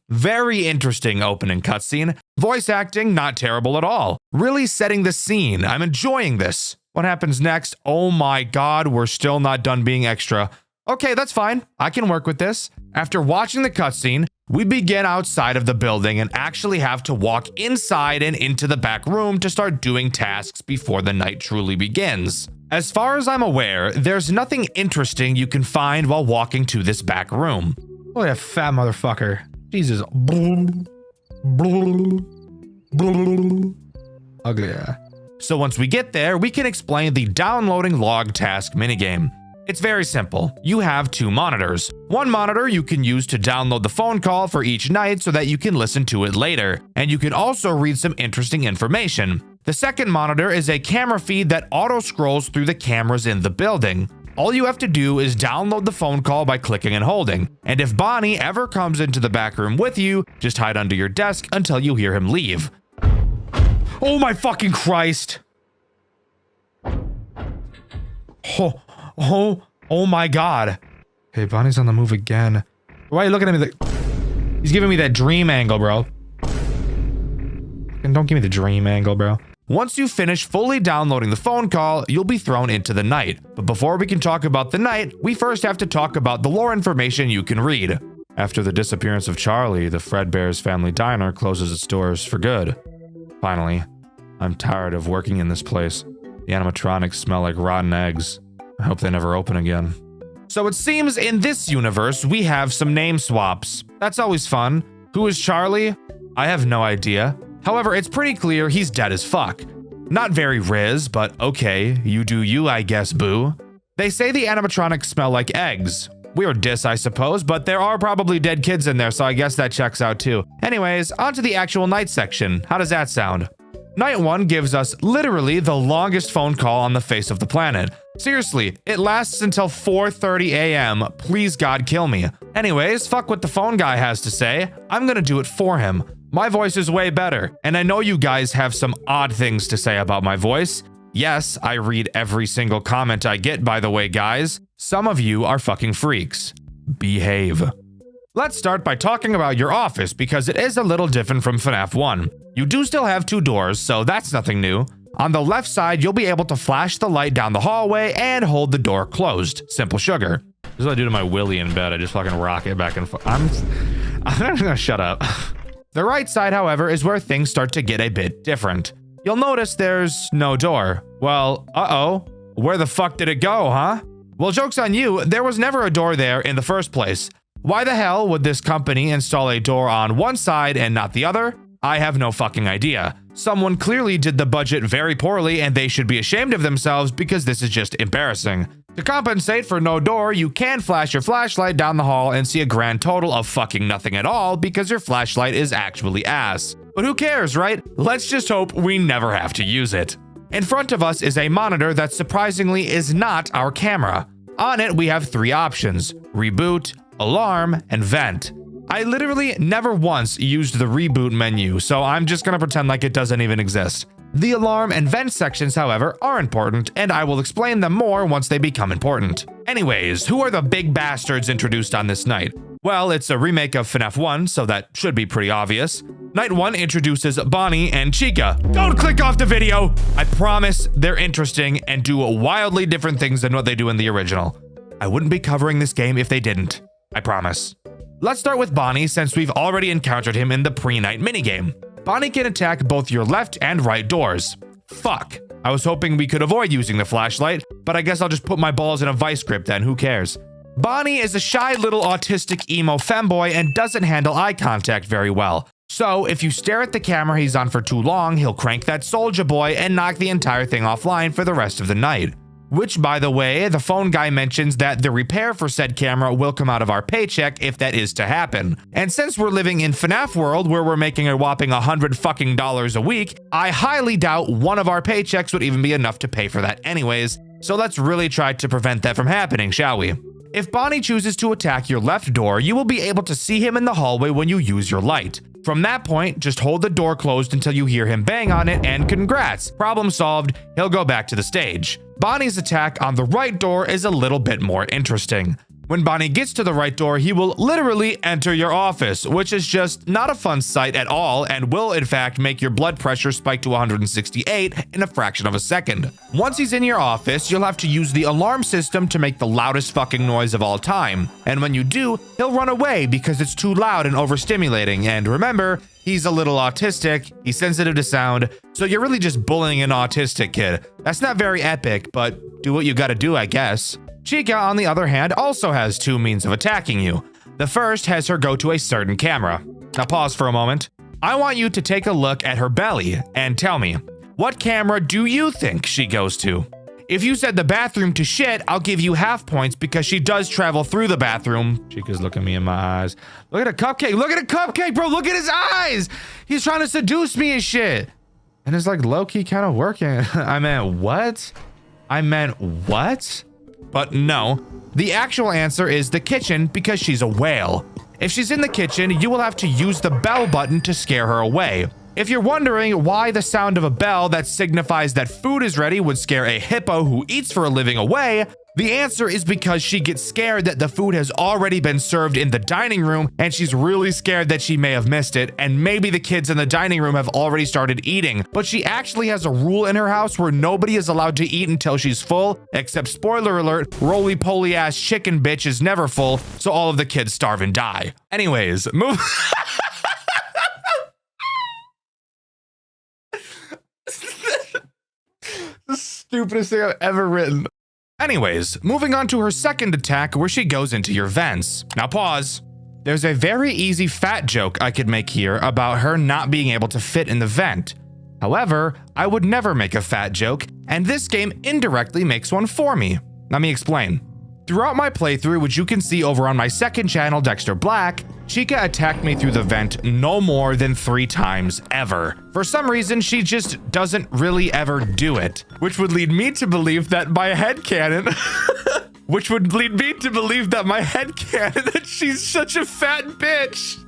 [SPEAKER 1] Very interesting opening cutscene. Voice acting, not terrible at all. Really setting the scene. I'm enjoying this. What happens next? Oh my god, we're still not done being extra. Okay, that's fine. I can work with this. After watching the cutscene, We begin outside of the building and actually have to walk inside and into the back room to start doing tasks before the night truly begins. As far as I'm aware, there's nothing interesting you can find while walking to this back room. Oh, that fat motherfucker. Jesus. Ugly. So once we get there, we can explain the downloading log task minigame. It's very simple. You have 2 monitors. One monitor you can use to download the phone call for each night so that you can listen to it later, and you can also read some interesting information. The second monitor is a camera feed that auto-scrolls through the cameras in the building. All you have to do is download the phone call by clicking and holding, and if Bonnie ever comes into the back room with you, just hide under your desk until you hear him leave. Oh my fucking Christ! Oh my God. Hey, Bonnie's on the move again. Why are you looking at me he's giving me that dream angle, bro. And don't give me the dream angle, bro. Once you finish fully downloading the phone call, you'll be thrown into the night. But before we can talk about the night, we first have to talk about the lore information you can read. After the disappearance of Charlie, the Fredbear's Family Diner closes its doors for good. Finally, I'm tired of working in this place. The animatronics smell like rotten eggs. I hope they never open again. So it seems in this universe, we have some name swaps. That's always fun. Who is Charlie? I have no idea. However, it's pretty clear he's dead as fuck. Not very Riz, but okay, you do you, I guess, boo. They say the animatronics smell like eggs. Weird diss, I suppose, but there are probably dead kids in there, so I guess that checks out too. Anyways, onto the actual night section. How does that sound? Night 1 gives us literally the longest phone call on the face of the planet. Seriously, it lasts until 4:30 a.m. Please God kill me. Anyways, fuck what the phone guy has to say. I'm gonna do it for him. My voice is way better, and I know you guys have some odd things to say about my voice. Yes, I read every single comment I get, by the way, guys. Some of you are fucking freaks. Behave. Let's start by talking about your office because it is a little different from FNAF 1. You do still have 2 doors, so that's nothing new. On the left side, you'll be able to flash the light down the hallway and hold the door closed. Simple sugar. This is what I do to my Willy in bed. I just fucking rock it back and forth. I'm gonna shut up. The right side, however, is where things start to get a bit different. You'll notice there's no door. Well, uh-oh. Where the fuck did it go, huh? Well, joke's on you, there was never a door there in the first place. Why the hell would this company install a door on one side and not the other? I have no fucking idea. Someone clearly did the budget very poorly and they should be ashamed of themselves because this is just embarrassing. To compensate for no door, you can flash your flashlight down the hall and see a grand total of fucking nothing at all because your flashlight is actually ass. But who cares, right? Let's just hope we never have to use it. In front of us is a monitor that surprisingly is not our camera. On it, we have 3 options: reboot, alarm, and vent. I literally never once used the reboot menu, so I'm just gonna pretend like it doesn't even exist. The alarm and vent sections, however, are important, and I will explain them more once they become important. Anyways, who are the big bastards introduced on this night? Well, it's a remake of FNAF 1, so that should be pretty obvious. Night 1 introduces Bonnie and Chica. Don't click off the video! I promise they're interesting and do wildly different things than what they do in the original. I wouldn't be covering this game if they didn't. I promise. Let's start with Bonnie since we've already encountered him in the pre-night minigame. Bonnie can attack both your left and right doors. Fuck. I was hoping we could avoid using the flashlight, but I guess I'll just put my balls in a vice grip then, who cares? Bonnie is a shy little autistic emo femboy and doesn't handle eye contact very well. So if you stare at the camera he's on for too long, he'll crank that Soulja Boy and knock the entire thing offline for the rest of the night. Which, by the way, the phone guy mentions that the repair for said camera will come out of our paycheck if that is to happen. And since we're living in FNAF world where we're making a whopping $100 fucking a week, I highly doubt one of our paychecks would even be enough to pay for that anyways. So let's really try to prevent that from happening, shall we? If Bonnie chooses to attack your left door, you will be able to see him in the hallway when you use your light. From that point, just hold the door closed until you hear him bang on it and congrats, problem solved, he'll go back to the stage. Bonnie's attack on the right door is a little bit more interesting. When Bonnie gets to the right door, he will literally enter your office, which is just not a fun sight at all and will in fact make your blood pressure spike to 168 in a fraction of a second. Once he's in your office, you'll have to use the alarm system to make the loudest fucking noise of all time. And when you do, he'll run away because it's too loud and overstimulating. And remember, he's a little autistic, he's sensitive to sound, so you're really just bullying an autistic kid. That's not very epic, but do what you gotta do, I guess. Chica, on the other hand, also has two means of attacking you. The first has her go to a certain camera. Now pause for a moment. I want you to take a look at her belly and tell me, what camera do you think she goes to? If you said the bathroom to shit, I'll give you half points because she does travel through the bathroom. Chica's looking me in my eyes. Look at a cupcake. Look at a cupcake, bro. Look at his eyes. He's trying to seduce me and shit. And it's like low-key kind of working. I meant what? But no, the actual answer is the kitchen because she's a whale. If she's in the kitchen, you will have to use the bell button to scare her away. If you're wondering why the sound of a bell that signifies that food is ready would scare a hippo who eats for a living away, the answer is because she gets scared that the food has already been served in the dining room and she's really scared that she may have missed it and maybe the kids in the dining room have already started eating, but she actually has a rule in her house where nobody is allowed to eat until she's full, except spoiler alert, roly-poly ass chicken bitch is never full, so all of the kids starve and die. Anyways, move. The stupidest thing I've ever written. Anyways, moving on to her second attack where she goes into your vents. Now pause. There's a very easy fat joke I could make here about her not being able to fit in the vent. However, I would never make a fat joke, and this game indirectly makes one for me. Let me explain. Throughout my playthrough, which you can see over on my second channel, Dxtr Black, Chica attacked me through the vent no more than 3 times ever. For some reason, she just doesn't really ever do it, which would lead me to believe that my headcanon that she's such a fat bitch.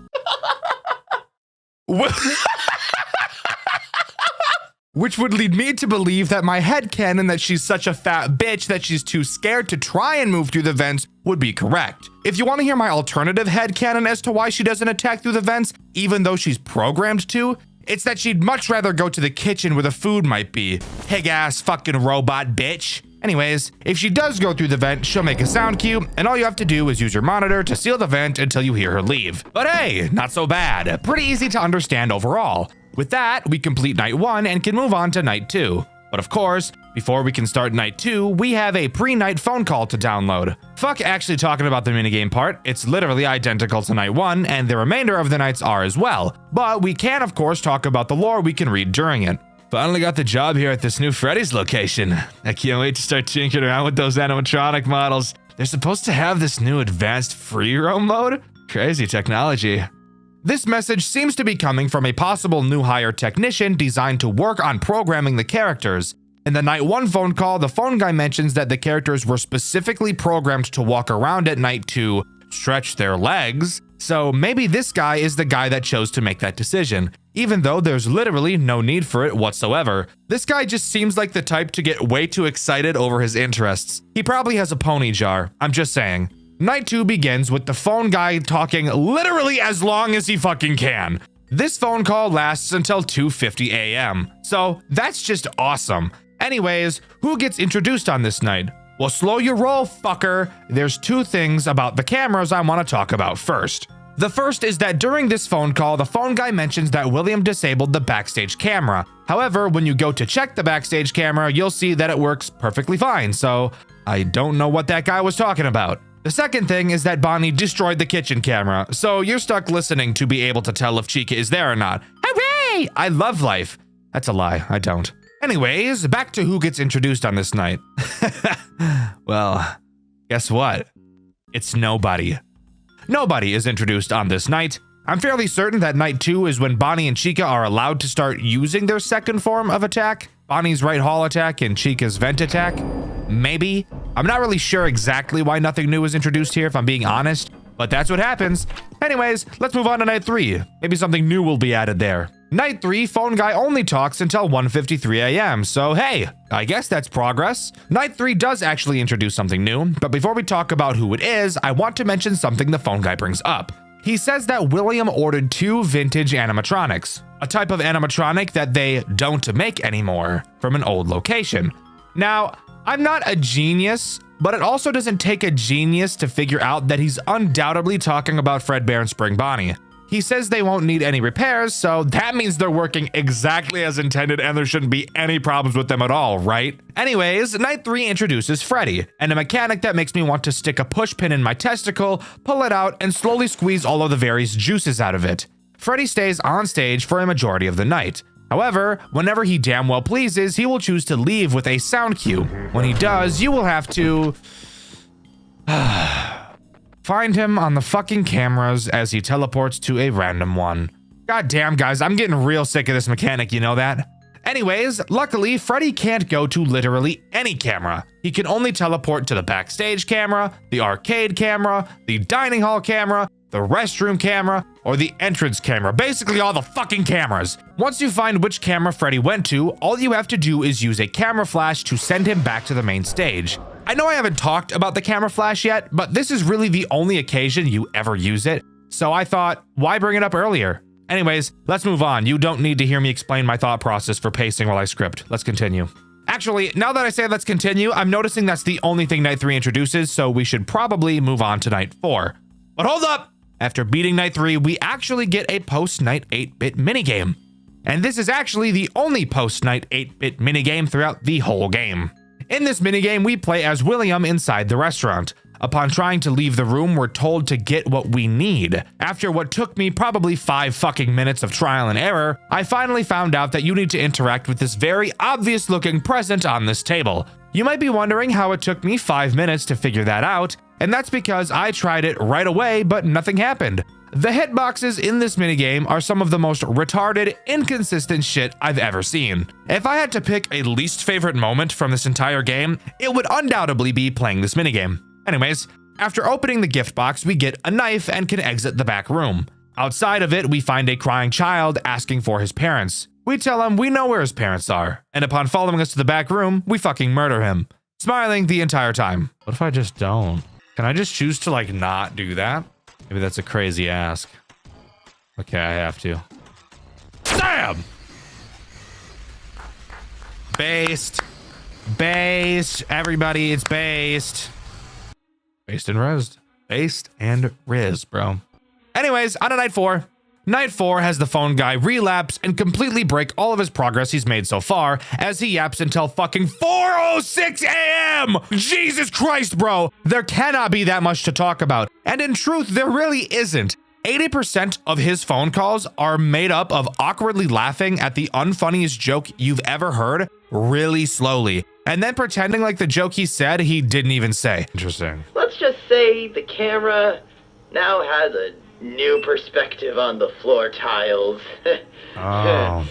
[SPEAKER 1] Which would lead me to believe that my headcanon that she's such a fat bitch that she's too scared to try and move through the vents would be correct. If you want to hear my alternative headcanon as to why she doesn't attack through the vents, even though she's programmed to, it's that she'd much rather go to the kitchen where the food might be. Pig ass fucking robot bitch. Anyways, if she does go through the vent, she'll make a sound cue, and all you have to do is use your monitor to seal the vent until you hear her leave. But hey, not so bad. Pretty easy to understand overall. With that, we complete night 1 and can move on to night 2. But of course, before we can start night 2, we have a pre-night phone call to download. Fuck actually talking about the minigame part, it's literally identical to night 1, and the remainder of the nights are as well. But we can of course talk about the lore we can read during it. Finally got the job here at this new Freddy's location. I can't wait to start tinkering around with those animatronic models. They're supposed to have this new advanced free roam mode? Crazy technology. This message seems to be coming from a possible new hire technician designed to work on programming the characters. In the night 1 phone call, the phone guy mentions that the characters were specifically programmed to walk around at night to stretch their legs. So maybe this guy is the guy that chose to make that decision, even though there's literally no need for it whatsoever. This guy just seems like the type to get way too excited over his interests. He probably has a pony jar, I'm just saying. Night 2 begins with the phone guy talking literally as long as he fucking can. This phone call lasts until 2:50 a.m. So that's just awesome. Anyways, who gets introduced on this night? Well, slow your roll, fucker. There's 2 things about the cameras I want to talk about first. The first is that during this phone call, the phone guy mentions that William disabled the backstage camera. However, when you go to check the backstage camera, you'll see that it works perfectly fine. So I don't know what that guy was talking about. The second thing is that Bonnie destroyed the kitchen camera, so you're stuck listening to be able to tell if Chica is there or not. Hooray! I love life. That's a lie, I don't. Anyways, back to who gets introduced on this night. Well, guess what? It's nobody. Nobody is introduced on this night. I'm fairly certain that night 2 is when Bonnie and Chica are allowed to start using their second form of attack. Bonnie's right hall attack and Chica's vent attack. Maybe. I'm not really sure exactly why nothing new is introduced here if I'm being honest, but that's what happens. Anyways, let's move on to night 3. Maybe something new will be added there. Night 3, phone guy only talks until 1:53 a.m. So hey, I guess that's progress. Night 3 does actually introduce something new, but before we talk about who it is, I want to mention something the phone guy brings up. He says that William ordered 2 vintage animatronics, a type of animatronic that they don't make anymore, from an old location. Now, I'm not a genius, but it also doesn't take a genius to figure out that he's undoubtedly talking about Fredbear and Spring Bonnie. He says they won't need any repairs, so that means they're working exactly as intended and there shouldn't be any problems with them at all, right? Anyways, Night 3 introduces Freddy, and a mechanic that makes me want to stick a push pin in my testicle, pull it out, and slowly squeeze all of the various juices out of it. Freddy stays on stage for a majority of the night. However, whenever he damn well pleases, he will choose to leave with a sound cue. When he does, you will have to find him on the fucking cameras as he teleports to a random one. God damn, guys, I'm getting real sick of this mechanic, you know that? Anyways, luckily, Freddy can't go to literally any camera. He can only teleport to the backstage camera, the arcade camera, the dining hall camera, the restroom camera, or the entrance camera. Basically all the fucking cameras. Once you find which camera Freddy went to, all you have to do is use a camera flash to send him back to the main stage. I know I haven't talked about the camera flash yet, but this is really the only occasion you ever use it. So I thought, why bring it up earlier? Anyways, let's move on. You don't need to hear me explain my thought process for pacing while I script. Let's continue. Actually, now that I say let's continue, I'm noticing that's the only thing Night 3 introduces, so we should probably move on to Night 4. But hold up! After beating Night 3, we actually get a post-Night 8-bit minigame. And this is actually the only post-Night 8-bit minigame throughout the whole game. In this minigame, we play as William inside the restaurant. Upon trying to leave the room, we're told to get what we need. After what took me probably 5 fucking minutes of trial and error, I finally found out that you need to interact with this very obvious looking present on this table. You might be wondering how it took me 5 minutes to figure that out, and that's because I tried it right away, but nothing happened. The hitboxes in this minigame are some of the most retarded, inconsistent shit I've ever seen. If I had to pick a least favorite moment from this entire game, it would undoubtedly be playing this minigame. Anyways, after opening the gift box, we get a knife and can exit the back room. Outside of it, we find a crying child asking for his parents. We tell him we know where his parents are, and upon following us to the back room, we fucking murder him, smiling the entire time. What if I just don't? Can I just choose to like not do that? Maybe that's a crazy ask. Okay, I have to. Damn! Based. Based. Everybody, it's based. Based and Riz. Based and Riz, bro. Anyways, on to Night 4. Night 4 has the phone guy relapse and completely break all of his progress he's made so far as he yaps until fucking 4:06 a.m. Jesus Christ, bro. There cannot be that much to talk about. And in truth, there really isn't. 80% of his phone calls are made up of awkwardly laughing at the unfunniest joke you've ever heard really slowly, and then pretending like the joke he said he didn't even say. Interesting.
[SPEAKER 6] Let's just say the camera now has a new perspective on the floor tiles.
[SPEAKER 1] Oh.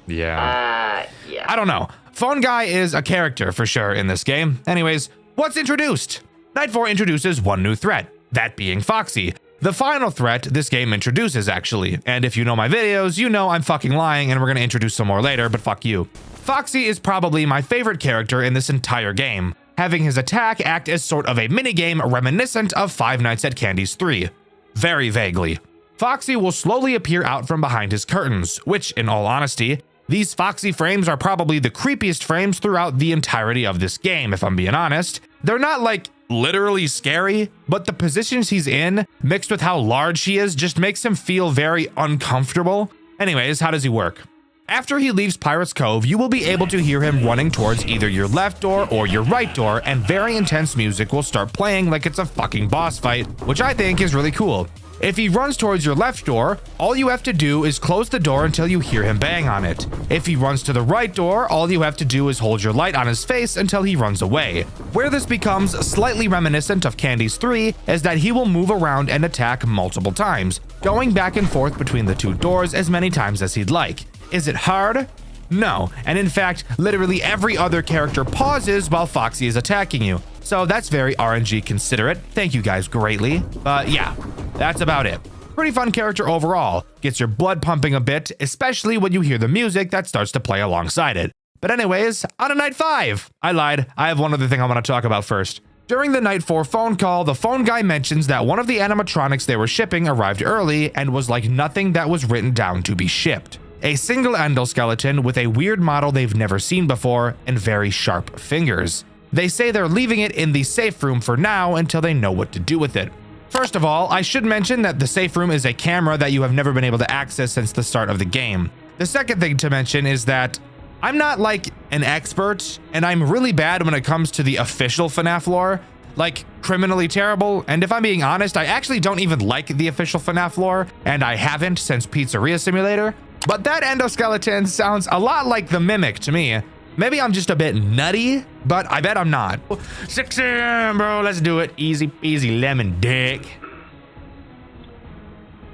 [SPEAKER 1] Yeah.
[SPEAKER 6] Yeah.
[SPEAKER 1] I don't know. Phone guy is a character for sure in this game. Anyways, what's introduced? Night 4 introduces one new threat, that being Foxy. The final threat this game introduces, actually. And if you know my videos, you know I'm fucking lying and we're gonna introduce some more later, but fuck you. Foxy is probably my favorite character in this entire game, having his attack act as sort of a minigame reminiscent of Five Nights at Candy's 3. Very vaguely. Foxy will slowly appear out from behind his curtains, which, in all honesty, these Foxy frames are probably the creepiest frames throughout the entirety of this game, if I'm being honest. They're not like literally scary, but the positions he's in, mixed with how large he is, just makes him feel very uncomfortable. Anyways, how does he work? After he leaves Pirate's Cove, you will be able to hear him running towards either your left door or your right door, and very intense music will start playing like it's a fucking boss fight, which I think is really cool. If he runs towards your left door, all you have to do is close the door until you hear him bang on it. If he runs to the right door, all you have to do is hold your light on his face until he runs away. Where this becomes slightly reminiscent of Candy's 3 is that he will move around and attack multiple times, going back and forth between the two doors as many times as he'd like. Is it hard? No, and in fact, literally every other character pauses while Foxy is attacking you. So that's very RNG considerate. Thank you guys greatly. But yeah, that's about it. Pretty fun character overall. Gets your blood pumping a bit, especially when you hear the music that starts to play alongside it. But anyways, on to night 5. I lied. I have one other thing I want to talk about first. During the night 4 phone call, the phone guy mentions that one of the animatronics they were shipping arrived early and was like nothing that was written down to be shipped. A single endoskeleton with a weird model they've never seen before and very sharp fingers. They say they're leaving it in the safe room for now until they know what to do with it. First of all, I should mention that the safe room is a camera that you have never been able to access since the start of the game. The second thing to mention is that I'm not like an expert, and I'm really bad when it comes to the official FNAF lore, like criminally terrible, and if I'm being honest, I actually don't even like the official FNAF lore, and I haven't since Pizzeria Simulator, but that endoskeleton sounds a lot like the Mimic to me. Maybe I'm just a bit nutty, but I bet I'm not. 6 a.m., bro, let's do it. Easy peasy lemon dick.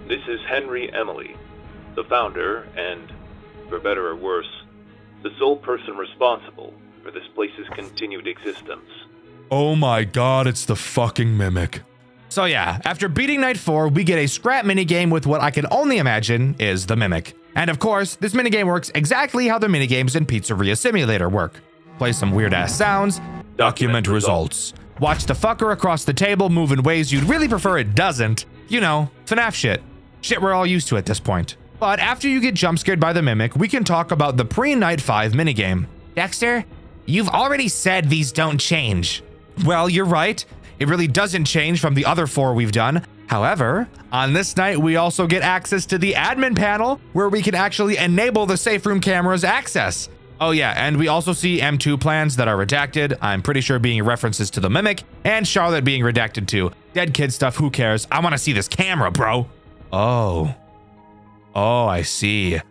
[SPEAKER 7] This is Henry Emily, the founder and, for better or worse, the sole person responsible for this place's continued existence.
[SPEAKER 3] Oh my god, it's the fucking Mimic.
[SPEAKER 1] So yeah, after beating night 4, we get a scrap minigame with what I can only imagine is the Mimic. And of course, this minigame works exactly how the minigames in Pizzeria Simulator work. Play some weird ass sounds, document results. Watch the fucker across the table move in ways you'd really prefer it doesn't. You know, FNAF shit. Shit we're all used to at this point. But after you get jump scared by the Mimic, we can talk about the pre-night 5 minigame. Dexter, you've already said these don't change. Well, you're right. It really doesn't change from the other 4 we've done. However, on this night, we also get access to the admin panel where we can actually enable the safe room camera's access. Oh yeah, and we also see M2 plans that are redacted, I'm pretty sure being references to the Mimic, and Charlotte being redacted too. Dead kid stuff, who cares? I want to see this camera, bro. Oh, I see. Yeah,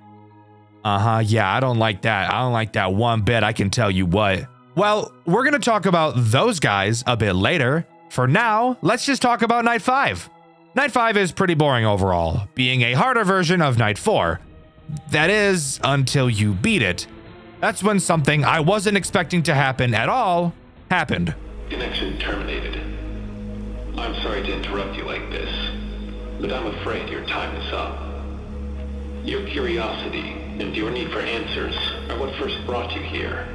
[SPEAKER 1] I don't like that. I don't like that one bit, I can tell you what. Well, we're gonna talk about those guys a bit later. For now, let's just talk about night 5. Night 5 is pretty boring overall, being a harder version of night 4. That is, until you beat it. That's when something I wasn't expecting to happen at all happened.
[SPEAKER 8] Connection terminated. I'm sorry to interrupt you like this, but I'm afraid your time is up. Your curiosity and your need for answers are what first brought you here.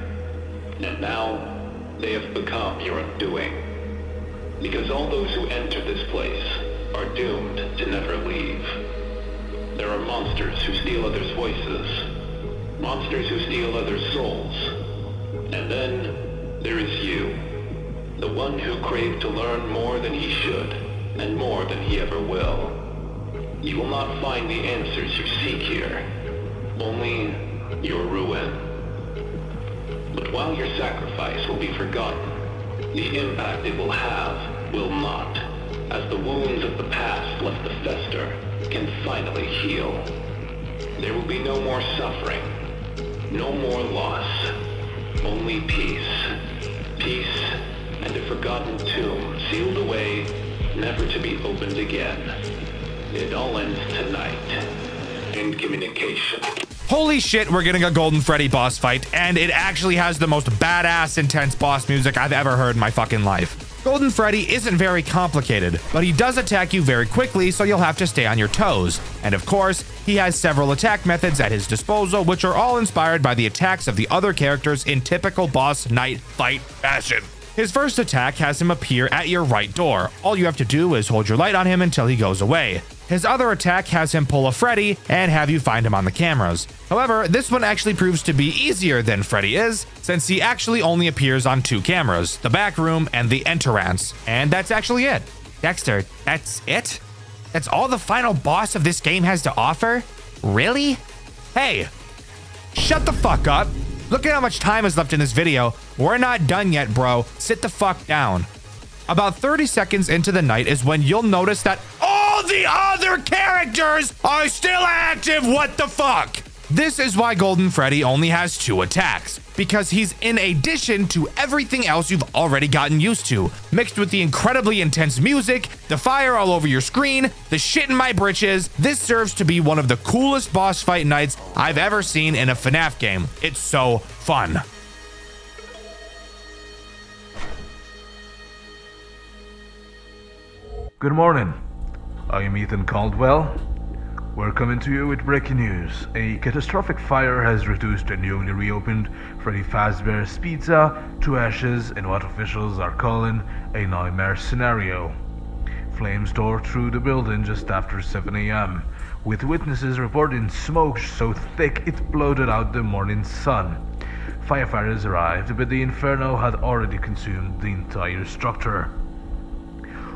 [SPEAKER 8] And now, they have become your undoing. Because all those who enter this place are doomed to never leave. There are monsters who steal others' voices, monsters who steal others' souls, and then there is you, the one who craved to learn more than he should, and more than he ever will. You will not find the answers you seek here, only your ruin. But while your sacrifice will be forgotten, the impact it will have will not, as the wounds of the past left to fester can finally heal. There will be no more suffering, no more loss, only peace. Peace and a forgotten tomb sealed away, never to be opened again. It all ends tonight. End communication.
[SPEAKER 1] Holy shit, we're getting a Golden Freddy boss fight, and it actually has the most badass intense boss music I've ever heard in my fucking life. Golden Freddy isn't very complicated, but he does attack you very quickly, so you'll have to stay on your toes. And of course, he has several attack methods at his disposal, which are all inspired by the attacks of the other characters in typical boss night fight fashion. His first attack has him appear at your right door. All you have to do is hold your light on him until he goes away. His other attack has him pull a Freddy and have you find him on the cameras. However, this one actually proves to be easier than Freddy is, since he actually only appears on 2 cameras, the back room and the entrance. And that's actually it. Dexter, that's it? That's all the final boss of this game has to offer? Really? Hey, shut the fuck up. Look at how much time is left in this video. We're not done yet, bro. Sit the fuck down. About 30 seconds into the night is when you'll notice that all the other characters are still active. What the fuck? This is why Golden Freddy only has 2 attacks, because he's in addition to everything else you've already gotten used to, mixed with the incredibly intense music, the fire all over your screen, the shit in my britches. This serves to be one of the coolest boss fight nights I've ever seen in a FNAF game. It's so fun.
[SPEAKER 9] Good morning. I am Ethan Caldwell. We're coming to you with breaking news. A catastrophic fire has reduced a newly reopened Freddy Fazbear's Pizza to ashes in what officials are calling a nightmare scenario. Flames tore through the building just after 7 a.m., with witnesses reporting smoke so thick it blotted out the morning sun. Firefighters arrived, but the inferno had already consumed the entire structure.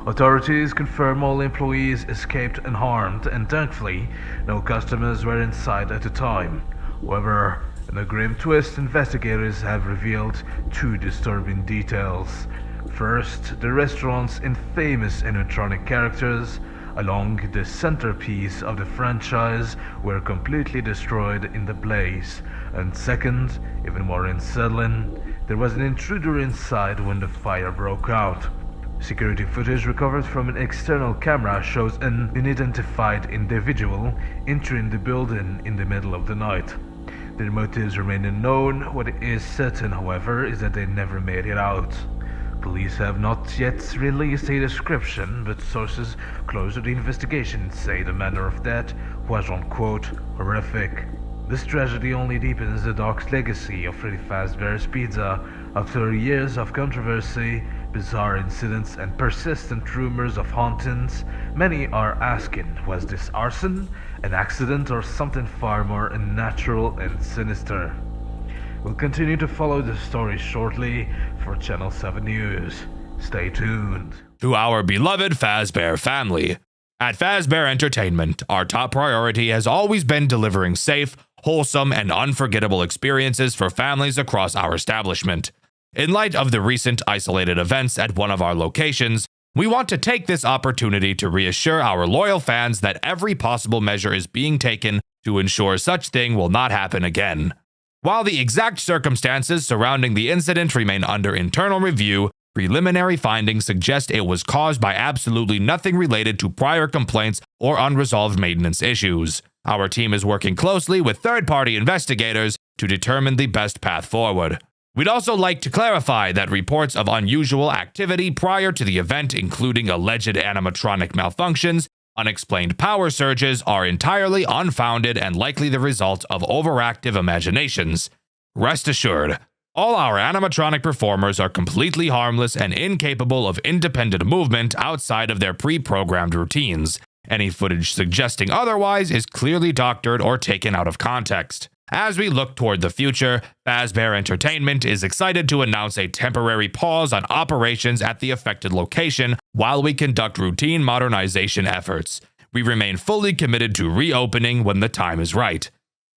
[SPEAKER 9] Authorities confirm all employees escaped unharmed, and thankfully, no customers were inside at the time. However, in a grim twist, investigators have revealed two disturbing details. First, the restaurant's infamous animatronic characters, along the centerpiece of the franchise, were completely destroyed in the blaze. And second, even more unsettling, there was an intruder inside when the fire broke out. Security footage recovered from an external camera shows an unidentified individual entering the building in the middle of the night. Their motives remain unknown. What is certain, however, is that they never made it out. Police have not yet released a description, but sources close to the investigation say the manner of death was, unquote, horrific. This tragedy only deepens the dark legacy of Freddy Fazbear's Pizza. After years of controversy, bizarre incidents, and persistent rumors of hauntings, many are asking, was this arson, an accident, or something far more unnatural and sinister? We'll continue to follow the story shortly for Channel 7 News. Stay tuned.
[SPEAKER 1] To our beloved Fazbear family. At Fazbear Entertainment, our top priority has always been delivering safe, wholesome, and unforgettable experiences for families across our establishment. In light of the recent isolated events at one of our locations, we want to take this opportunity to reassure our loyal fans that every possible measure is being taken to ensure such thing will not happen again. While the exact circumstances surrounding the incident remain under internal review, preliminary findings suggest it was caused by absolutely nothing related to prior complaints or unresolved maintenance issues. Our team is working closely with third-party investigators to determine the best path forward. We'd also like to clarify that reports of unusual activity prior to the event, including alleged animatronic malfunctions, unexplained power surges, are entirely unfounded and likely the result of overactive imaginations. Rest assured, all our animatronic performers are completely harmless and incapable of independent movement outside of their pre-programmed routines. Any footage suggesting otherwise is clearly doctored or taken out of context. As we look toward the future, Fazbear Entertainment is excited to announce a temporary pause on operations at the affected location while we conduct routine modernization efforts. We remain fully committed to reopening when the time is right.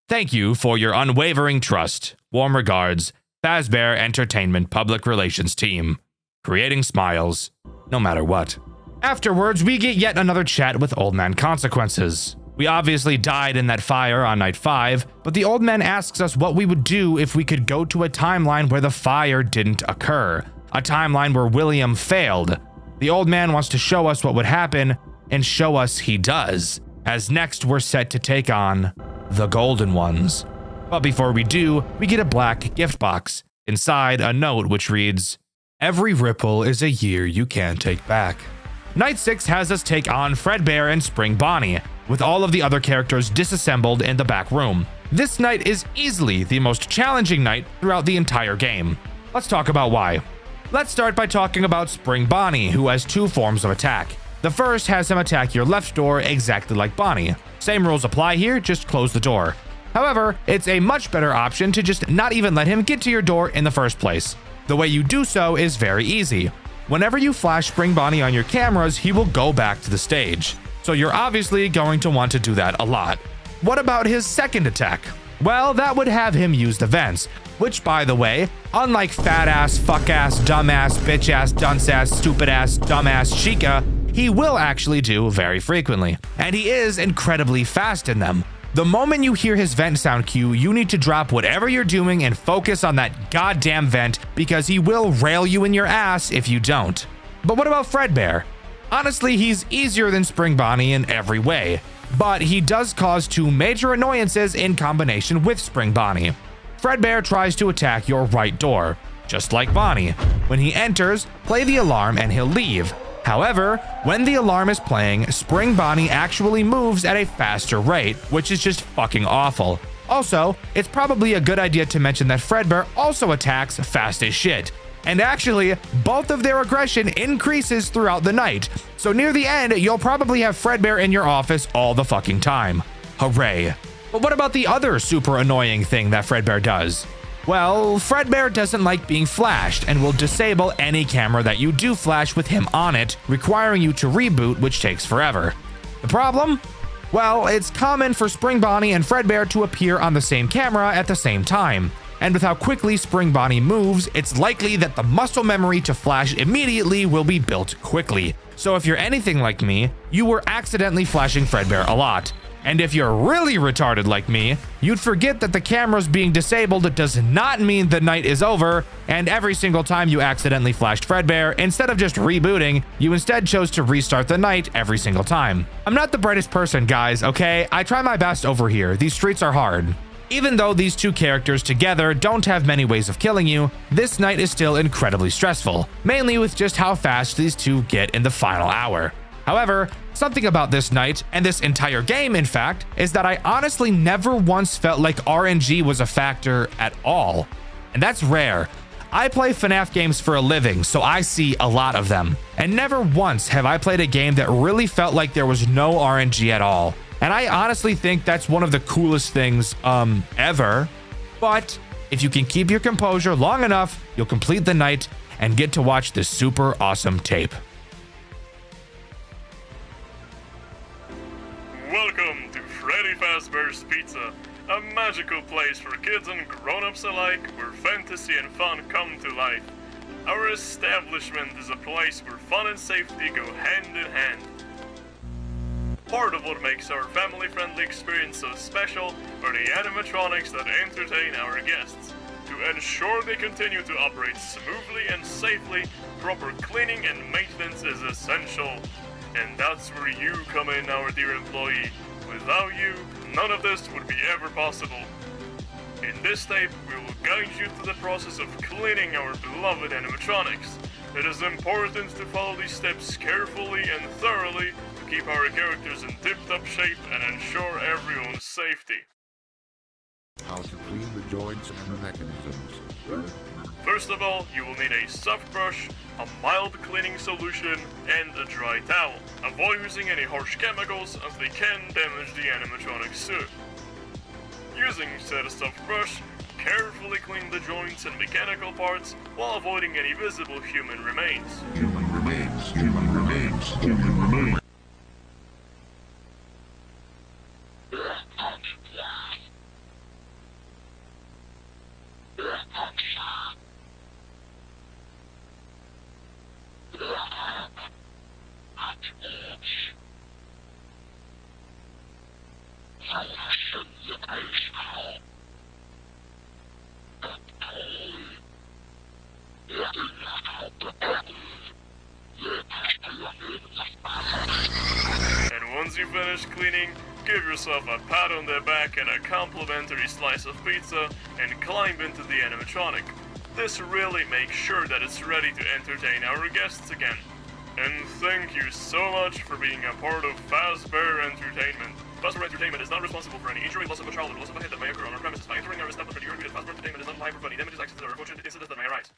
[SPEAKER 1] Thank you for your unwavering trust. Warm regards, Fazbear Entertainment Public Relations Team. Creating smiles, no matter what. Afterwards, we get yet another chat with Old Man Consequences. We obviously died in that fire on night 5, but the old man asks us what we would do if we could go to a timeline where the fire didn't occur, a timeline where William failed. The old man wants to show us what would happen, and show us he does, as next we're set to take on the Golden Ones. But before we do, we get a black gift box. Inside, a note which reads, "Every ripple is a year you can't take back." Night 6 has us take on Fredbear and Spring Bonnie, with all of the other characters disassembled in the back room. This night is easily the most challenging night throughout the entire game. Let's talk about why. Let's start by talking about Spring Bonnie, who has two forms of attack. The first has him attack your left door exactly like Bonnie. Same rules apply here, just close the door. However, it's a much better option to just not even let him get to your door in the first place. The way you do so is very easy. Whenever you flash Spring Bonnie on your cameras, he will go back to the stage. So you're obviously going to want to do that a lot. What about his second attack? Well, that would have him use the vents, which, by the way, unlike fat ass, fuck ass, dumb ass, bitch ass, dunce ass, stupid ass, dumb ass Chica, he will actually do very frequently, and he is incredibly fast in them. The moment you hear his vent sound cue, you need to drop whatever you're doing and focus on that goddamn vent, because he will rail you in your ass if you don't. But what about Fredbear? Honestly, he's easier than Spring Bonnie in every way, but he does cause two major annoyances in combination with Spring Bonnie. Fredbear tries to attack your right door, just like Bonnie. When he enters, play the alarm and he'll leave. However, when the alarm is playing, Spring Bonnie actually moves at a faster rate, which is just fucking awful. Also, it's probably a good idea to mention that Fredbear also attacks fast as shit. And actually, both of their aggression increases throughout the night. So near the end, you'll probably have Fredbear in your office all the fucking time. Hooray. But what about the other super annoying thing that Fredbear does? Well, Fredbear doesn't like being flashed and will disable any camera that you do flash with him on it, requiring you to reboot, which takes forever. The problem? Well, it's common for Spring Bonnie and Fredbear to appear on the same camera at the same time. And with how quickly Spring Bonnie moves, it's likely that the muscle memory to flash immediately will be built quickly. So if you're anything like me, you were accidentally flashing Fredbear a lot. And if you're really retarded like me, you'd forget that the camera's being disabled does not mean the night is over, and every single time you accidentally flashed Fredbear, instead of just rebooting, you instead chose to restart the night every single time. I'm not the brightest person, guys, okay? I try my best over here. These streets are hard. Even though these two characters together don't have many ways of killing you, this night is still incredibly stressful, mainly with just how fast these two get in the final hour. However, something about this night, and this entire game in fact, is that I honestly never once felt like RNG was a factor at all. And that's rare. I play FNAF games for a living, so I see a lot of them. And never once have I played a game that really felt like there was no RNG at all. And I honestly think that's one of the coolest things, ever. But if you can keep your composure long enough, you'll complete the night and get to watch this super awesome tape.
[SPEAKER 10] Welcome to Freddy Fazbear's Pizza, a magical place for kids and grown-ups alike where fantasy and fun come to life. Our establishment is a place where fun and safety go hand in hand. Part of what makes our family-friendly experience so special are the animatronics that entertain our guests. To ensure they continue to operate smoothly and safely, proper cleaning and maintenance is essential. And that's where you come in, our dear employee. Without you, none of this would be ever possible. In this tape, we will guide you through the process of cleaning our beloved animatronics. It is important to follow these steps carefully and thoroughly to keep our characters in tip-top shape and ensure everyone's safety.
[SPEAKER 4] How to clean the joints and mechanisms.
[SPEAKER 10] First of all, you will need a soft brush, a mild cleaning solution, and a dry towel. Avoid using any harsh chemicals as they can damage the animatronic suit. Using said soft brush, carefully clean the joints and mechanical parts while avoiding any visible human remains.
[SPEAKER 4] Human remains, human remains, human remains.
[SPEAKER 10] And once you finish cleaning, give yourself a pat on the back and a complimentary slice of pizza and climb into the animatronic. This really makes sure that it's ready to entertain our guests again. And thank you so much for being a part of Fazbear Entertainment. Fazbear Entertainment is not responsible for any injury, loss of a child, or loss of a head that may occur on our premises. By entering our establishment, you agree that Fazbear Entertainment is not liable for any damages, accidents, or unfortunate incidents that may arise.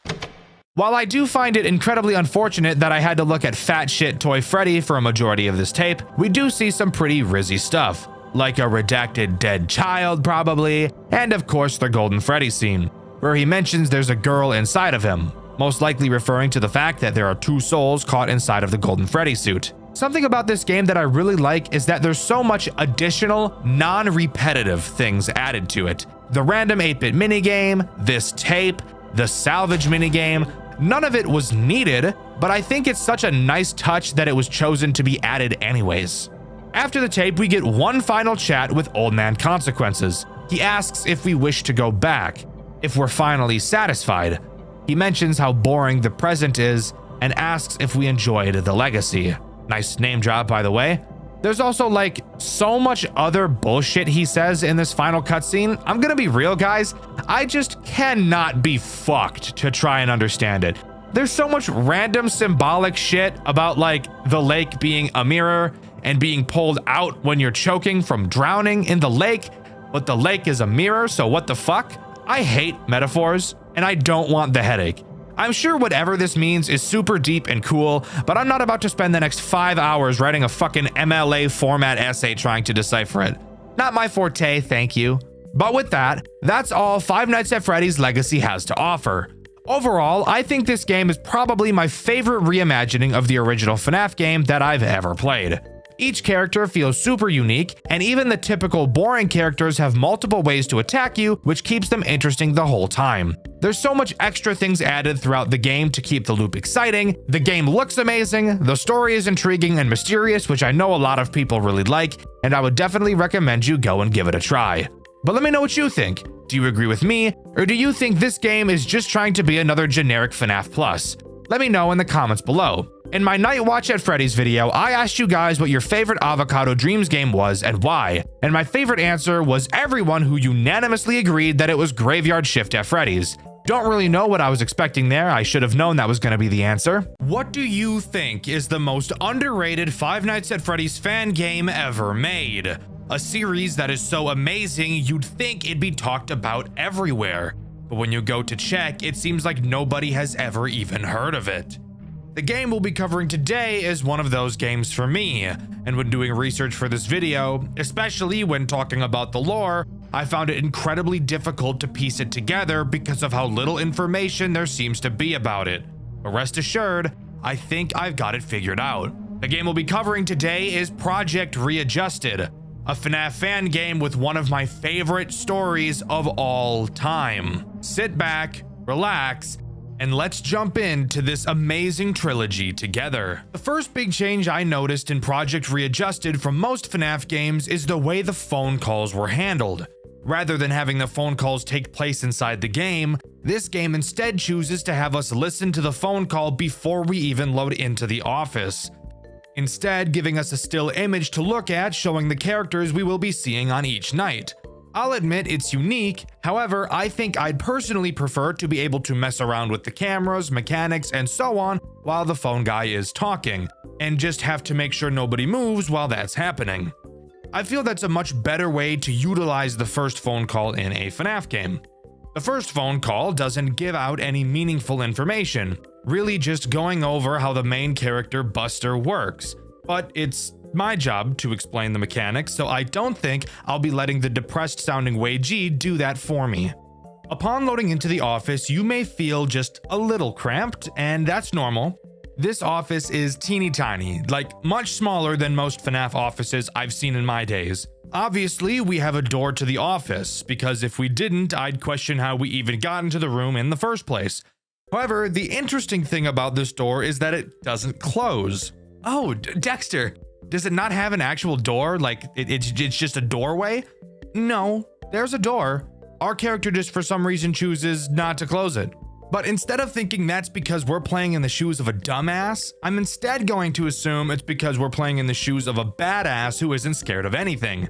[SPEAKER 1] While I do find it incredibly unfortunate that I had to look at Fat Shit Toy Freddy for a majority of this tape, we do see some pretty rizzy stuff. Like a redacted dead child, probably, and of course the Golden Freddy scene, where he mentions there's a girl inside of him, most likely referring to the fact that there are two souls caught inside of the Golden Freddy suit. Something about this game that I really like is that there's so much additional, non-repetitive things added to it. The random 8-bit minigame, this tape, the salvage minigame, none of it was needed, but I think it's such a nice touch that it was chosen to be added anyways. After the tape, we get one final chat with Old Man Consequences. He asks if we wish to go back, if we're finally satisfied. He mentions how boring the present is and asks if we enjoyed the legacy. Nice name drop, by the way. There's also like so much other bullshit he says in this final cutscene. I'm gonna be real, guys. I just cannot be fucked to try and understand it. There's so much random symbolic shit about like the lake being a mirror and being pulled out when you're choking from drowning in the lake, but the lake is a mirror, so what the fuck? I hate metaphors, and I don't want the headache. I'm sure whatever this means is super deep and cool, but I'm not about to spend the next 5 hours writing a fucking MLA format essay trying to decipher it. Not my forte, thank you. But with that, that's all Five Nights at Freddy's Legacy has to offer. Overall, I think this game is probably my favorite reimagining of the original FNAF game that I've ever played. Each character feels super unique, and even the typical boring characters have multiple ways to attack you, which keeps them interesting the whole time. There's so much extra things added throughout the game to keep the loop exciting. The game looks amazing, the story is intriguing and mysterious, which I know a lot of people really like, and I would definitely recommend you go and give it a try. But let me know what you think. Do you agree with me, or do you think this game is just trying to be another generic FNAF Plus? Let me know in the comments below. In my Night Watch at Freddy's video, I asked you guys what your favorite Avocado Dreams game was and why, and my favorite answer was everyone who unanimously agreed that it was Graveyard Shift at Freddy's. Don't really know what I was expecting there, I should have known that was going to be the answer. What do you think is the most underrated Five Nights at Freddy's fan game ever made? A series that is so amazing you'd think it'd be talked about everywhere, but when you go to check, it seems like nobody has ever even heard of it. The game we'll be covering today is one of those games for me, and when doing research for this video, especially when talking about the lore, I found it incredibly difficult to piece it together because of how little information there seems to be about it. But rest assured, I think I've got it figured out. The game we'll be covering today is Project Readjusted, a FNAF fan game with one of my favorite stories of all time. Sit back, relax, and let's jump into this amazing trilogy together. The first big change I noticed in Project Readjusted from most FNAF games is the way the phone calls were handled. Rather than having the phone calls take place inside the game, this game instead chooses to have us listen to the phone call before we even load into the office, instead giving us a still image to look at showing the characters we will be seeing on each night. I'll admit it's unique, however, I think I'd personally prefer to be able to mess around with the cameras, mechanics, and so on while the phone guy is talking, and just have to make sure nobody moves while that's happening. I feel that's a much better way to utilize the first phone call in a FNAF game. The first phone call doesn't give out any meaningful information, really just going over how the main character Buster works, but it's my job to explain the mechanics, so I don't think I'll be letting the depressed sounding Wei Ji do that for me. Upon loading into the office, you may feel just a little cramped, and that's normal. This office is teeny tiny, like much smaller than most FNAF offices I've seen in my days. Obviously, we have a door to the office, because if we didn't, I'd question how we even got into the room in the first place. However, the interesting thing about this door is that it doesn't close. Oh, Dexter, does it not have an actual door? Like, it's just a doorway? No, there's a door. Our character just for some reason chooses not to close it. But instead of thinking that's because we're playing in the shoes of a dumbass, I'm instead going to assume it's because we're playing in the shoes of a badass who isn't scared of anything.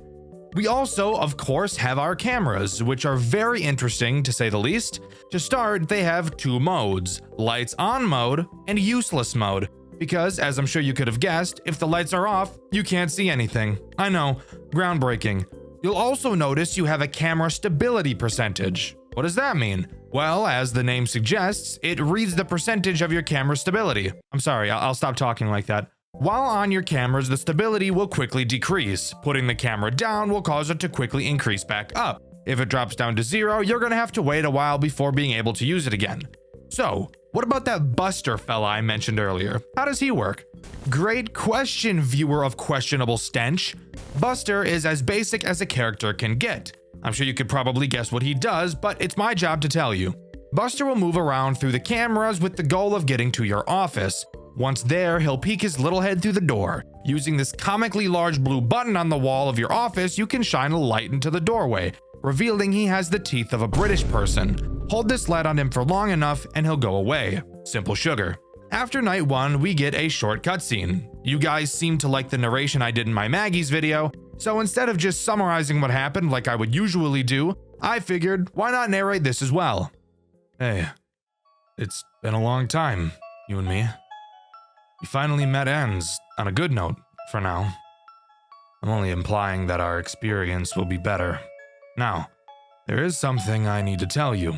[SPEAKER 1] We also, of course, have our cameras, which are very interesting to say the least. To start, they have two modes, lights on mode and useless mode. Because, as I'm sure you could have guessed, if the lights are off, you can't see anything. I know, groundbreaking. You'll also notice you have a camera stability percentage. What does that mean? Well, as the name suggests, it reads the percentage of your camera stability. I'm sorry, I'll stop talking like that. While on your cameras, the stability will quickly decrease. Putting the camera down will cause it to quickly increase back up. If it drops down to 0, you're gonna have to wait a while before being able to use it again. So, what about that Buster fella I mentioned earlier? How does he work? Great question, viewer of questionable stench. Buster is as basic as a character can get. I'm sure you could probably guess what he does, but it's my job to tell you. Buster will move around through the cameras with the goal of getting to your office. Once there, he'll peek his little head through the door. Using this comically large blue button on the wall of your office, you can shine a light into the doorway, revealing he has the teeth of a British person. Hold this light on him for long enough and he'll go away. Simple sugar. After night 1, we get a short cutscene. You guys seem to like the narration I did in my Maggie's video, so instead of just summarizing what happened like I would usually do, I figured, why not narrate this as well? Hey, It's been a long time, you and me. We finally met ends on a good note, for now. I'm only implying that our experience will be better. Now, there is something I need to tell you.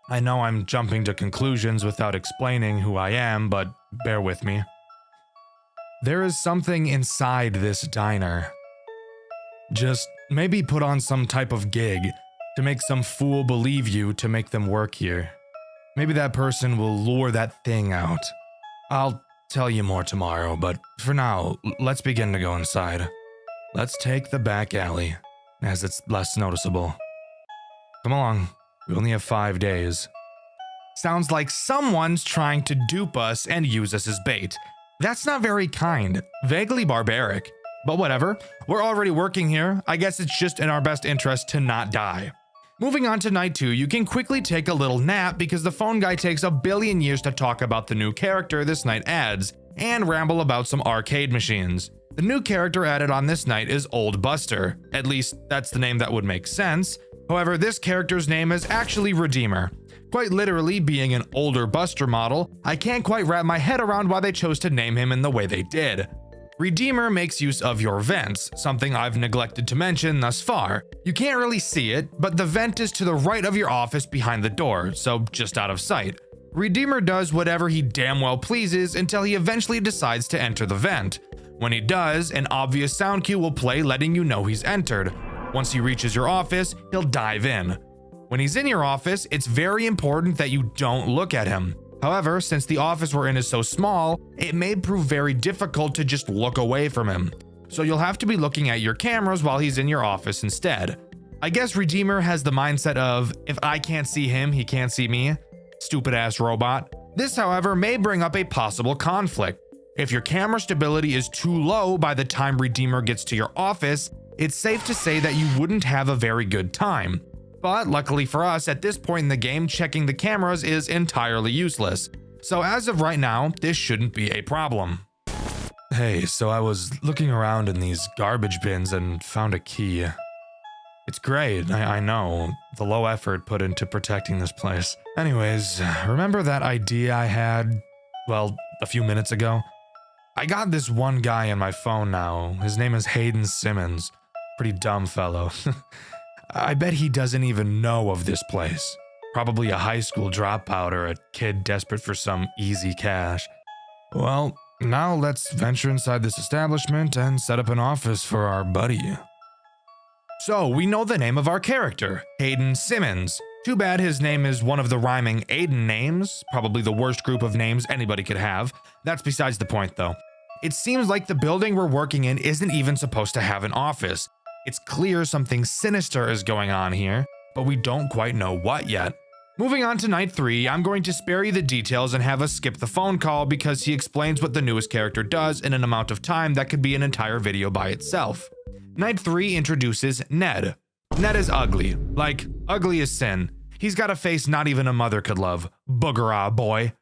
[SPEAKER 1] I know I'm jumping to conclusions without explaining who I am, but bear with me. There is something inside this diner. Just maybe put on some type of gig to make some fool believe you to make them work here. Maybe that person will lure that thing out. I'll tell you more tomorrow, but for now, let's begin to go inside. Let's take the back alley, as it's less noticeable. Come along, we only have 5 days. Sounds like someone's trying to dupe us and use us as bait. That's not very kind, vaguely barbaric. But whatever, we're already working here. I guess it's just in our best interest to not die. Moving on to night 2, you can quickly take a little nap because the phone guy takes a billion years to talk about the new character this night adds, and ramble about some arcade machines. The new character added on this night is Old Buster. At least, that's the name that would make sense. However, this character's name is actually Redeemer. Quite literally, being an older Buster model, I can't quite wrap my head around why they chose to name him in the way they did. Redeemer makes use of your vents, something I've neglected to mention thus far. You can't really see it, but the vent is to the right of your office behind the door, so just out of sight. Redeemer does whatever he damn well pleases until he eventually decides to enter the vent. When he does, an obvious sound cue will play letting you know he's entered. Once he reaches your office, he'll dive in. When he's in your office, it's very important that you don't look at him. However, since the office we're in is so small, it may prove very difficult to just look away from him. So you'll have to be looking at your cameras while he's in your office instead. I guess Redeemer has the mindset of, if I can't see him, he can't see me. Stupid ass robot. This, however, may bring up a possible conflict. If your camera stability is too low by the time Redeemer gets to your office, it's safe to say that you wouldn't have a very good time. But luckily for us, at this point in the game, checking the cameras is entirely useless. So as of right now, this shouldn't be a problem. Hey, so I was looking around in these garbage bins and found a key. It's great, I know, the low effort put into protecting this place. Anyways, remember that idea I had, well, a few minutes ago? I got this one guy on my phone now. His name is Hayden Simmons. Pretty dumb fellow. I bet he doesn't even know of this place. Probably a high school dropout or a kid desperate for some easy cash. Well, now let's venture inside this establishment and set up an office for our buddy. So, we know the name of our character, Hayden Simmons. Too bad his name is one of the rhyming Aiden names, probably the worst group of names anybody could have. That's besides the point though. It seems like the building we're working in isn't even supposed to have an office. It's clear something sinister is going on here, but we don't quite know what yet. Moving on to night 3, I'm going to spare you the details and have us skip the phone call because he explains what the newest character does in an amount of time that could be an entire video by itself. Night 3 introduces Ned. Ned is ugly, like ugly as sin. He's got a face not even a mother could love. Booger-ah, boy.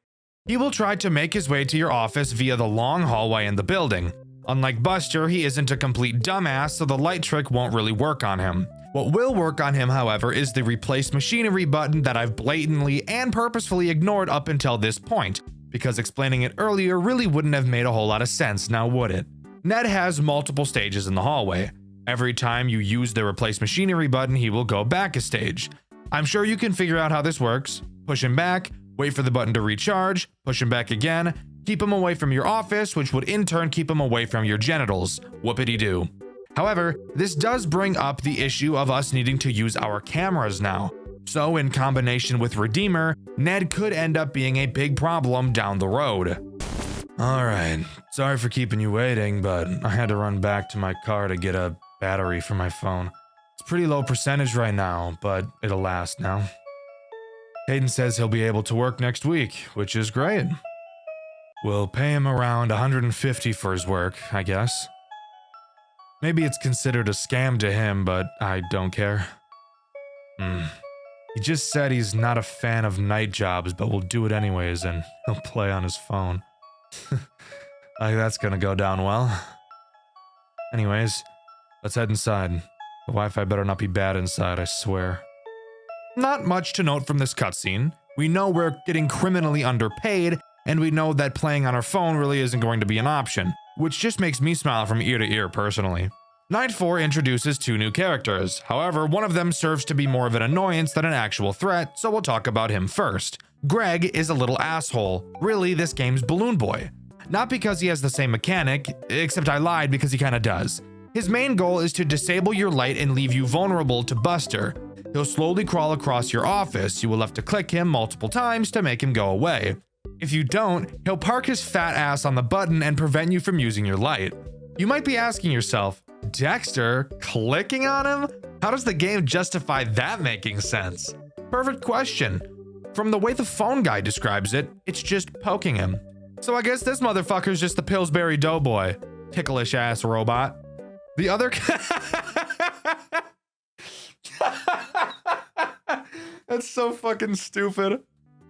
[SPEAKER 1] He will try to make his way to your office via the long hallway in the building. Unlike Buster, he isn't a complete dumbass, so the light trick won't really work on him. What will work on him, however, is the replace machinery button that I've blatantly and purposefully ignored up until this point, because explaining it earlier really wouldn't have made a whole lot of sense, now would it? Ned has multiple stages in the hallway. Every time you use the replace machinery button, he will go back a stage. I'm sure you can figure out how this works. Push him back, wait for the button to recharge, push him back again, keep him away from your office, which would in turn keep him away from your genitals. Whoopity-doo. However, this does bring up the issue of us needing to use our cameras now. So in combination with Redeemer, Ned could end up being a big problem down the road. Alright, sorry for keeping you waiting, but I had to run back to my car to get a battery for my phone. It's pretty low percentage right now, but it'll last now. Hayden says he'll be able to work next week, which is great. We'll pay him around $150 for his work, I guess. Maybe it's considered a scam to him, but I don't care. He just said he's not a fan of night jobs, but will do it anyways, and he'll play on his phone. Like that's gonna go down well. Anyways, let's head inside. The Wi-Fi better not be bad inside, I swear. Not much to note from this cutscene. We know we're getting criminally underpaid, and we know that playing on our phone really isn't going to be an option, which just makes me smile from ear to ear personally. Night 4 introduces 2 new characters. However, one of them serves to be more of an annoyance than an actual threat, so we'll talk about him first. Greg is a little asshole. Really, this game's Balloon Boy. Not because he has the same mechanic, except I lied because he kinda does. His main goal is to disable your light and leave you vulnerable to Buster. He'll slowly crawl across your office. You will have to click him multiple times to make him go away. If you don't, he'll park his fat ass on the button and prevent you from using your light. You might be asking yourself, Dxtr, clicking on him? How does the game justify that making sense? Perfect question. From the way the phone guy describes it, it's just poking him. So I guess this motherfucker's just the Pillsbury Doughboy. Ticklish ass robot. The other That's so fucking stupid.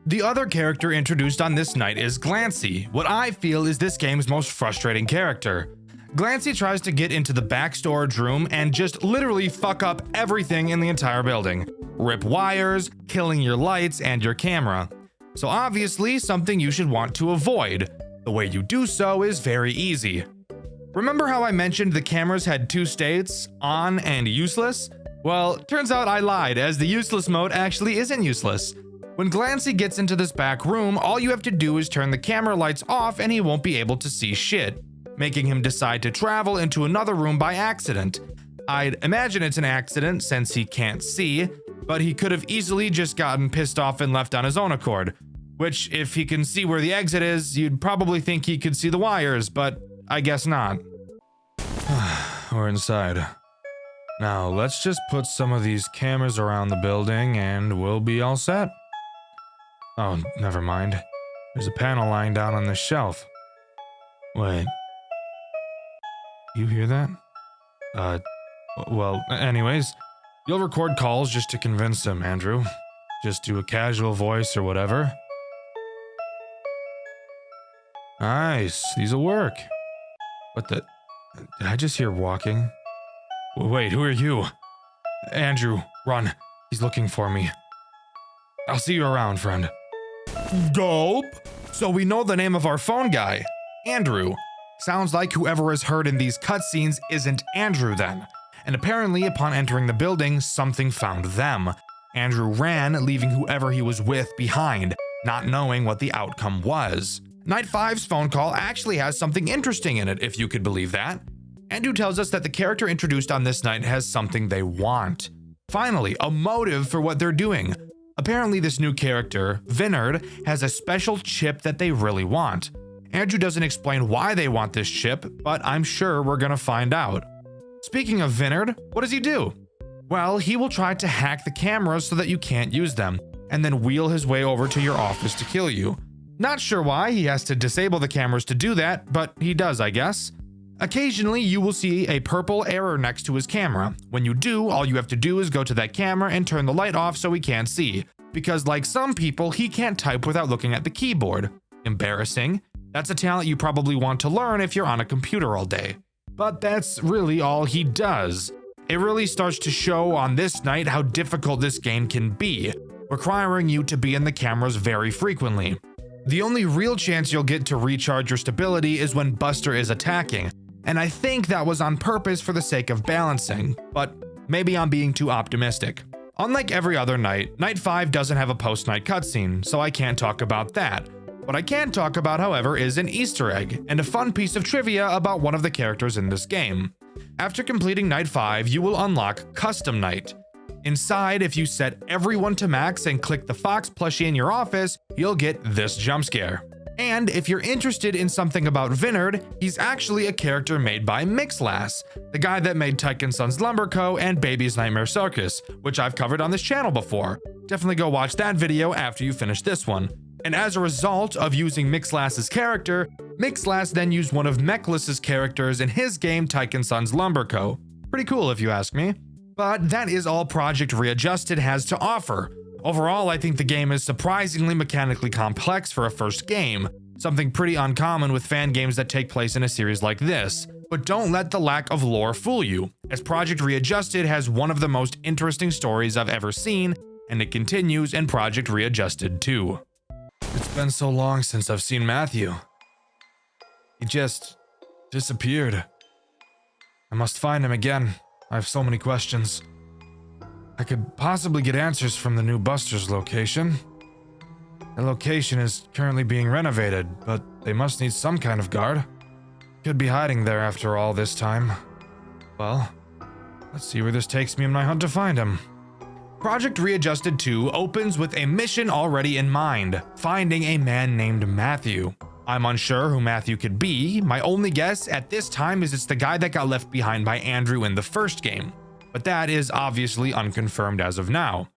[SPEAKER 1] The other character introduced on this night is Glancy, what I feel is this game's most frustrating character. Glancy tries to get into the back storage room and just literally fuck up everything in the entire building. Rip wires, killing your lights and your camera. So obviously something you should want to avoid. The way you do so is very easy. Remember how I mentioned the cameras had 2 states, on and useless? Well, turns out I lied, as the useless mode actually isn't useless. When Glancy gets into this back room, all you have to do is turn the camera lights off and he won't be able to see shit, making him decide to travel into another room by accident. I'd imagine it's an accident since he can't see, but he could have easily just gotten pissed off and left on his own accord. Which, if he can see where the exit is, you'd probably think he could see the wires, but I guess not. We're inside. Now, let's just put some of these cameras around the building and we'll be all set. Oh, never mind. There's a panel lying down on this shelf. Wait. You hear that? Well, anyways, you'll record calls just to convince him, Andrew. Just do a casual voice or whatever. Nice, these'll work. What the? Did I just hear walking? Wait, who are you? Andrew, run. He's looking for me. I'll see you around, friend. Dope. So we know the name of our phone guy. Andrew. Sounds like whoever is heard in these cutscenes isn't Andrew then. And apparently upon entering the building, something found them. Andrew ran, leaving whoever he was with behind, not knowing what the outcome was. Night 5's phone call actually has something interesting in it, if you could believe that. Andrew tells us that the character introduced on this night has something they want. Finally, a motive for what they're doing. Apparently this new character, Vinard, has a special chip that they really want. Andrew doesn't explain why they want this chip, but I'm sure we're gonna find out. Speaking of Vinard, what does he do? Well, he will try to hack the cameras so that you can't use them, and then wheel his way over to your office to kill you. Not sure why he has to disable the cameras to do that, but he does, I guess. Occasionally, you will see a purple error next to his camera. When you do, all you have to do is go to that camera and turn the light off so he can't see. Because like some people, he can't type without looking at the keyboard. Embarrassing. That's a talent you probably want to learn if you're on a computer all day. But that's really all he does. It really starts to show on this night how difficult this game can be, requiring you to be in the cameras very frequently. The only real chance you'll get to recharge your stability is when Buster is attacking, and I think that was on purpose for the sake of balancing, but maybe I'm being too optimistic. Unlike every other night, Night 5 doesn't have a post-night cutscene, so I can't talk about that. What I can talk about, however, is an Easter egg and a fun piece of trivia about one of the characters in this game. After completing Night 5, you will unlock Custom Night. Inside, if you set everyone to max and click the Fox plushie in your office, you'll get this jump scare. And if you're interested in something about Vinard, he's actually a character made by Mixlass, the guy that made Tyke & Sons Lumber Co. and Baby's Nightmare Circus, which I've covered on this channel before. Definitely go watch that video after you finish this one. And as a result of using Mixlass's character, Mixlass then used one of Mechless's characters in his game Tyke & Sons Lumber Co. Pretty cool if you ask me. But that is all Project Readjusted has to offer. Overall, I think the game is surprisingly mechanically complex for a first game, something pretty uncommon with fan games that take place in a series like this. But don't let the lack of lore fool you, as Project Readjusted has one of the most interesting stories I've ever seen, and it continues in Project Readjusted 2.
[SPEAKER 3] It's been so long since I've seen Matthew. He just disappeared. I must find him again. I have so many questions. I could possibly get answers from the new Buster's location. The location is currently being renovated, but they must need some kind of guard. Could be hiding there after all this time. Well, let's see where this takes me in my hunt to find him.
[SPEAKER 1] Project Readjusted 2 opens with a mission already in mind, finding a man named Matthew. I'm unsure who Matthew could be. My only guess at this time is it's the guy that got left behind by Andrew in the first game, but that is obviously unconfirmed as of now.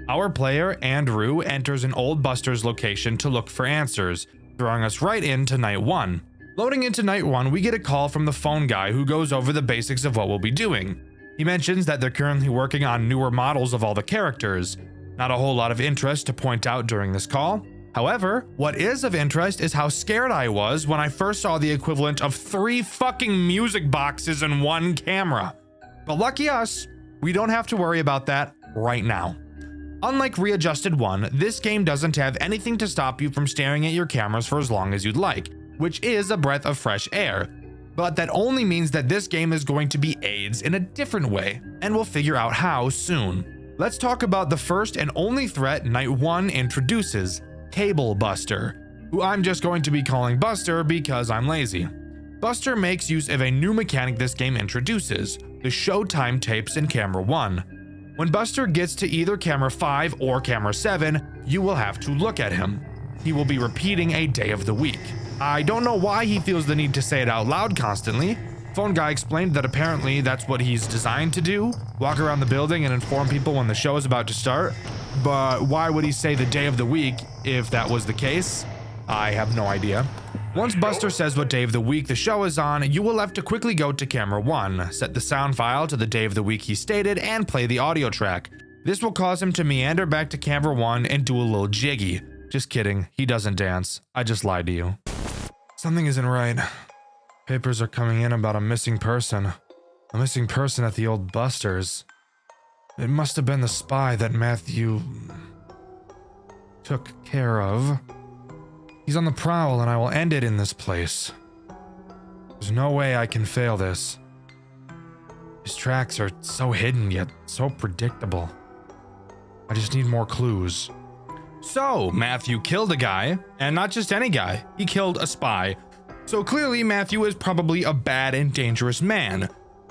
[SPEAKER 1] Our player, Andrew, enters an old Buster's location to look for answers, throwing us right into Night 1. Loading into Night 1, we get a call from the phone guy who goes over the basics of what we'll be doing. He mentions that they're currently working on newer models of all the characters. Not a whole lot of interest to point out during this call. However, what is of interest is how scared I was when I first saw the equivalent of 3 fucking music boxes in one camera. But lucky us, we don't have to worry about that right now. Unlike Readjusted 1, this game doesn't have anything to stop you from staring at your cameras for as long as you'd like, which is a breath of fresh air. But that only means that this game is going to be AIDS in a different way, and we'll figure out how soon. Let's talk about the first and only threat Night 1 introduces, Cable Buster, who I'm just going to be calling Buster because I'm lazy. Buster makes use of a new mechanic this game introduces, the Showtime tapes in Camera 1. When Buster gets to either Camera 5 or Camera 7, you will have to look at him. He will be repeating a day of the week. I don't know why he feels the need to say it out loud constantly. Phone guy explained that apparently that's what he's designed to do, walk around the building and inform people when the show is about to start. But why would he say the day of the week if that was the case? I have no idea. Once Buster says what day of the week the show is on, you will have to quickly go to Camera 1, set the sound file to the day of the week he stated, and play the audio track. This will cause him to meander back to Camera 1 and do a little jiggy. Just kidding, he doesn't dance. I just lied to you. Something isn't right. Papers are coming in about a missing person. A missing person at the old Buster's. It must have been the spy that Matthew took care of. He's on the prowl and I will end it in this place. There's no way I can fail this. His tracks are so hidden yet so predictable. I just need more clues. So, Matthew killed a guy, and not just any guy, he killed a spy. So clearly Matthew is probably a bad and dangerous man.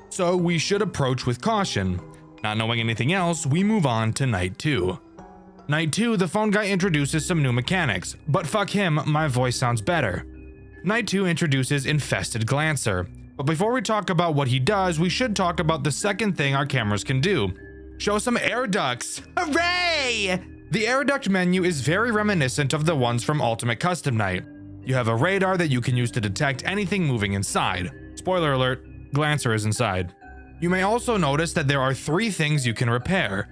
[SPEAKER 1] So we should approach with caution. Not knowing anything else, we move on to Night 2. Night 2, the phone guy introduces some new mechanics, but fuck him, my voice sounds better. Night 2 introduces Infested Glancer, but before we talk about what he does, we should talk about the second thing our cameras can do. Show some air ducts. Hooray! The air duct menu is very reminiscent of the ones from Ultimate Custom Night. You have a radar that you can use to detect anything moving inside. Spoiler alert, Glancer is inside. You may also notice that there are 3 things you can repair.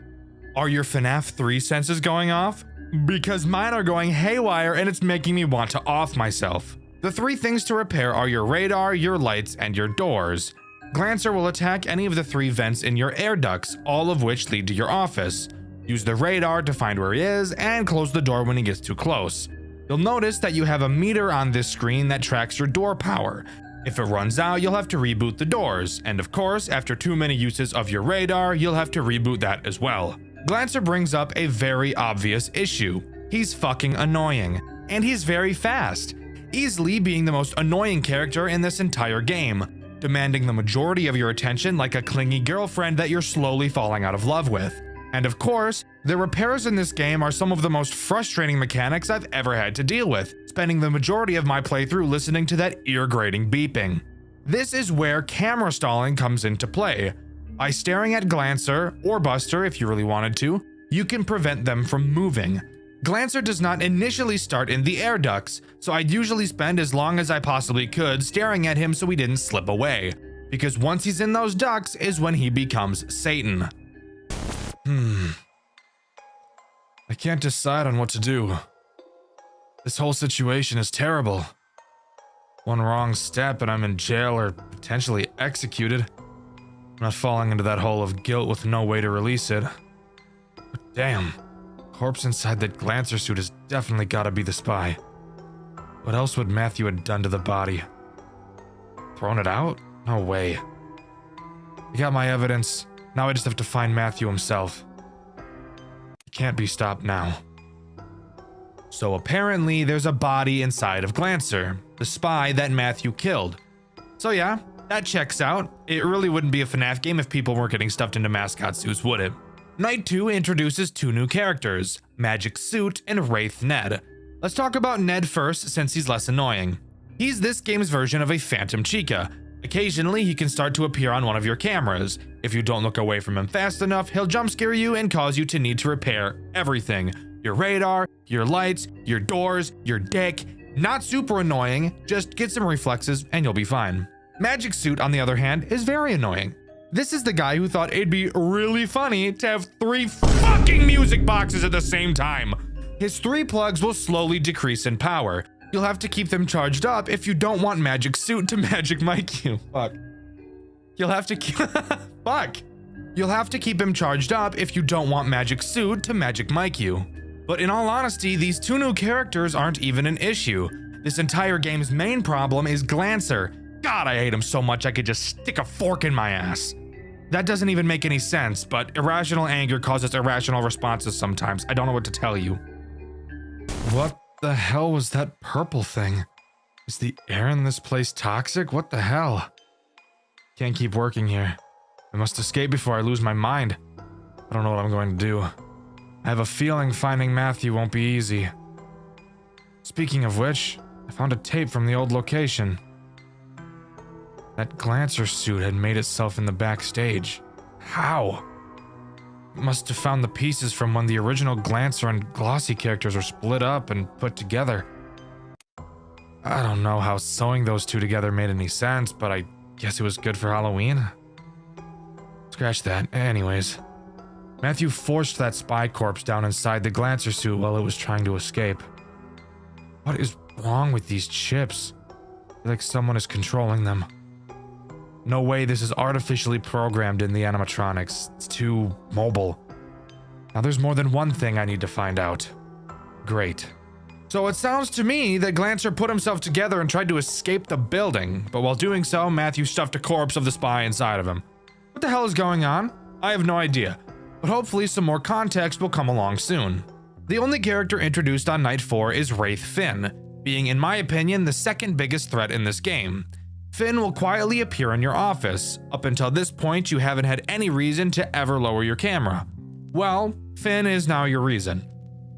[SPEAKER 1] Are your FNAF 3 senses going off? Because mine are going haywire and it's making me want to off myself. The 3 things to repair are your radar, your lights, and your doors. Glancer will attack any of the 3 vents in your air ducts, all of which lead to your office. Use the radar to find where he is and close the door when he gets too close. You'll notice that you have a meter on this screen that tracks your door power. If it runs out, you'll have to reboot the doors, and of course, after too many uses of your radar, you'll have to reboot that as well. Glancer brings up a very obvious issue. He's fucking annoying, and he's very fast, easily being the most annoying character in this entire game, demanding the majority of your attention like a clingy girlfriend that you're slowly falling out of love with. And of course, the repairs in this game are some of the most frustrating mechanics I've ever had to deal with, spending the majority of my playthrough listening to that ear-grating beeping. This is where camera stalling comes into play. By staring at Glancer, or Buster if you really wanted to, you can prevent them from moving. Glancer does not initially start in the air ducts, so I'd usually spend as long as I possibly could staring at him so he didn't slip away, because once he's in those ducts is when he becomes Satan. I can't decide on what to do. This whole situation is terrible. One wrong step and I'm in jail or potentially executed. I'm not falling into that hole of guilt with no way to release it. But damn, corpse inside that Glancer suit has definitely gotta be the spy. What else would Matthew have done to the body? Thrown it out? No way. I got my evidence. Now I just have to find Matthew himself. He can't be stopped now. So apparently there's a body inside of Glancer, the spy that Matthew killed. So yeah, that checks out. It really wouldn't be a FNAF game if people weren't getting stuffed into mascot suits, would it? Night 2 introduces 2 new characters, Magic Suit and Wraith Ned. Let's talk about Ned first since he's less annoying. He's this game's version of a Phantom Chica. Occasionally, he can start to appear on one of your cameras. If you don't look away from him fast enough, he'll jump scare you and cause you to need to repair everything. Your radar, your lights, your doors, your dick. Not super annoying, just get some reflexes and you'll be fine. Magic Suit, on the other hand, is very annoying. This is the guy who thought it'd be really funny to have 3 fucking music boxes at the same time. His 3 plugs will slowly decrease in power. You'll have to keep them charged up if you don't want Magic Suit to Magic Mike you. Fuck. You'll have to keep fuck. You'll have to keep him charged up if you don't want Magic Suit to Magic Mike you. But in all honesty, these 2 new characters aren't even an issue. This entire game's main problem is Glancer. God, I hate him so much I could just stick a fork in my ass. That doesn't even make any sense, but irrational anger causes irrational responses sometimes. I don't know what to tell you. What the hell was that purple thing? Is the air in this place toxic? What the hell? Can't keep working here. I must escape before I lose my mind. I don't know what I'm going to do. I have a feeling finding Matthew won't be easy. Speaking of which, I found a tape from the old location. That Glancer suit had made itself in the backstage. How? Must have found the pieces from when the original Glancer and Glossy characters were split up and put together. I don't know how sewing those 2 together made any sense, but I guess it was good for Halloween. Scratch that. Anyways, Matthew forced that spy corpse down inside the Glancer suit while it was trying to escape. What is wrong with these chips? I feel like someone is controlling them. No way this is artificially programmed in the animatronics. It's too mobile. Now there's more than one thing I need to find out. Great. So it sounds to me that Glancer put himself together and tried to escape the building, but while doing so, Matthew stuffed a corpse of the spy inside of him. What the hell is going on? I have no idea, but hopefully some more context will come along soon. The only character introduced on Night 4 is Wraith Finn, being in my opinion the second biggest threat in this game. Finn will quietly appear in your office. Up until this point, you haven't had any reason to ever lower your camera. Well, Finn is now your reason.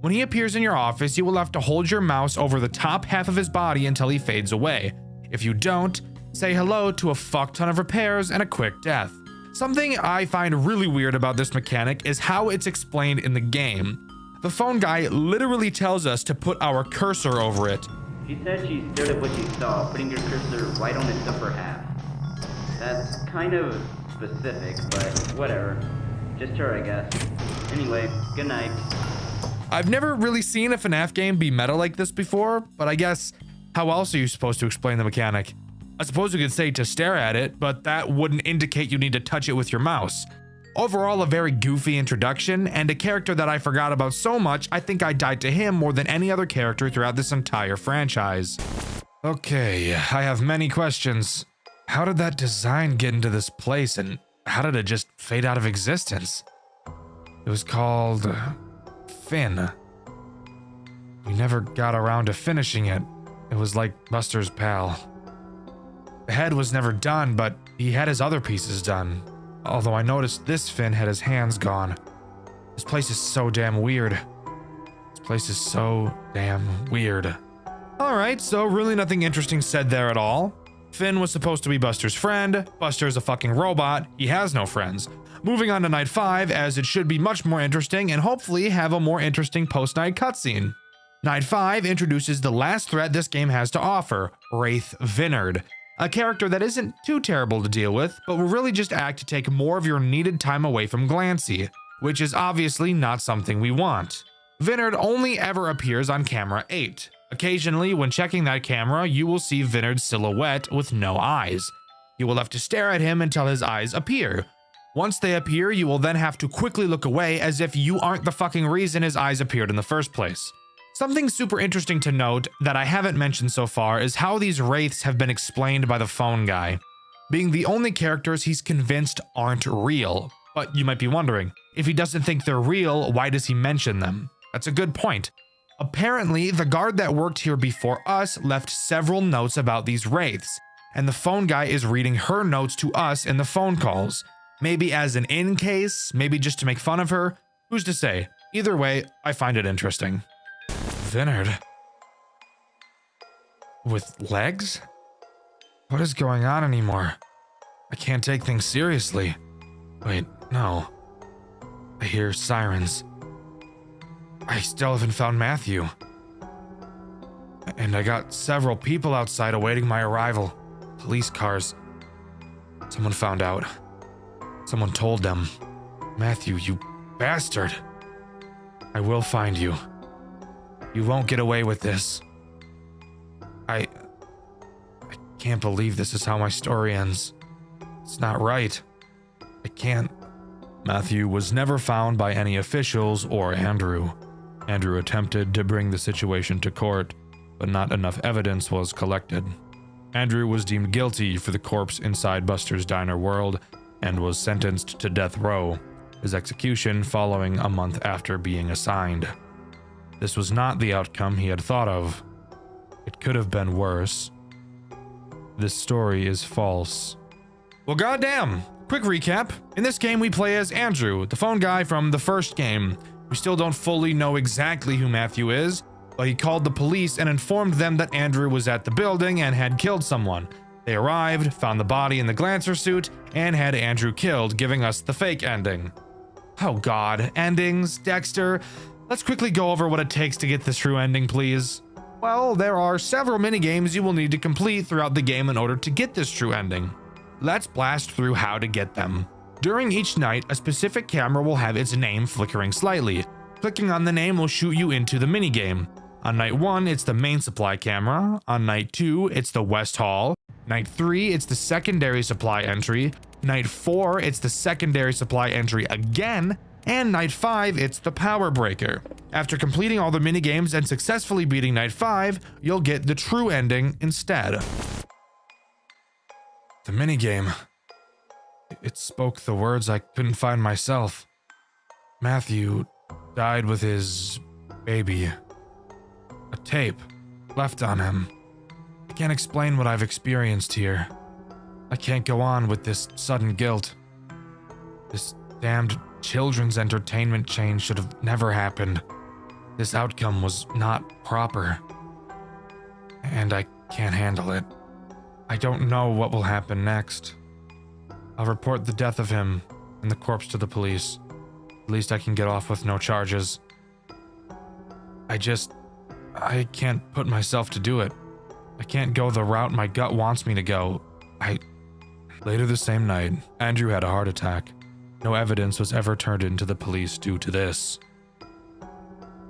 [SPEAKER 1] When he appears in your office, you will have to hold your mouse over the top half of his body until he fades away. If you don't, say hello to a fuck ton of repairs and a quick death. Something I find really weird about this mechanic is how it's explained in the game. The phone guy literally tells us to put our cursor over it.
[SPEAKER 11] She said she stared at what she saw, putting your cursor right on its upper half. That's kind of specific, but whatever. Just her, I guess. Anyway, good night.
[SPEAKER 1] I've never really seen a FNAF game be meta like this before, but I guess how else are you supposed to explain the mechanic? I suppose you could say to stare at it, but that wouldn't indicate you need to touch it with your mouse. Overall, a very goofy introduction, and a character that I forgot about so much, I think I died to him more than any other character throughout this entire franchise. Okay, I have many questions. How did that design get into this place, and how did it just fade out of existence? It was called Finn. We never got around to finishing it. It was like Buster's pal. The head was never done, but he had his other pieces done. Although I noticed this Finn had his hands gone. This place is so damn weird. This place is so damn weird. Alright, so really nothing interesting said there at all. Finn was supposed to be Buster's friend. Buster is a fucking robot. He has no friends. Moving on to Night 5, as it should be much more interesting and hopefully have a more interesting post-night cutscene. Night 5 introduces the last threat this game has to offer, Wraith Vinard. A character that isn't too terrible to deal with, but will really just act to take more of your needed time away from Glancy, which is obviously not something we want. Vinard only ever appears on camera 8. Occasionally, when checking that camera, you will see Vinard's silhouette with no eyes. You will have to stare at him until his eyes appear. Once they appear, you will then have to quickly look away as if you aren't the fucking reason his eyes appeared in the first place. Something super interesting to note that I haven't mentioned so far is how these wraiths have been explained by the phone guy, being the only characters he's convinced aren't real. But you might be wondering, if he doesn't think they're real, why does he mention them? That's a good point. Apparently, the guard that worked here before us left several notes about these wraiths, and the phone guy is reading her notes to us in the phone calls. Maybe as an in case, maybe just to make fun of her. Who's to say? Either way, I find it interesting. Vinard. With legs? What is going on anymore? I can't take things seriously. Wait, no. I hear sirens. I still haven't found Matthew. And I got several people outside awaiting my arrival. Police cars. Someone found out. Someone told them. Matthew, you bastard. I will find you. You won't get away with this. I can't believe this is how my story ends. It's not right. I can't. Matthew was never found by any officials or Andrew. Andrew attempted to bring the situation to court, but not enough evidence was collected. Andrew was deemed guilty for the corpse inside Buster's Diner World and was sentenced to death row, his execution following a month after being assigned. This was not the outcome he had thought of. It could have been worse. This story is false. Well, goddamn! Quick recap. In this game, we play as Andrew, the phone guy from the first game. We still don't fully know exactly who Matthew is, but he called the police and informed them that Andrew was at the building and had killed someone. They arrived, found the body in the Glancer suit, and had Andrew killed, giving us the fake ending. Oh god, endings, Dexter. Let's quickly go over what it takes to get this true ending, please. Well, there are several minigames you will need to complete throughout the game in order to get this true ending. Let's blast through how to get them. During each night, a specific camera will have its name flickering slightly. Clicking on the name will shoot you into the minigame. On night 1, it's the main supply camera. On night 2, it's the West Hall. Night 3, it's the secondary supply entry. Night 4, it's the secondary supply entry again. And night 5, it's the power breaker. After completing all the minigames and successfully beating night 5, you'll get the true ending instead. The minigame. It spoke the words I couldn't find myself. Matthew died with his baby. A tape left on him. I can't explain what I've experienced here. I can't go on with this sudden guilt. This damned children's entertainment chain should have never happened. This outcome was not proper. And I can't handle it. I don't know what will happen next. I'll report the death of him and the corpse to the police. At least I can get off with no charges. I can't put myself to do it. I can't go the route my gut wants me to go. Later the same night, Andrew had a heart attack. No evidence was ever turned into the police due to this.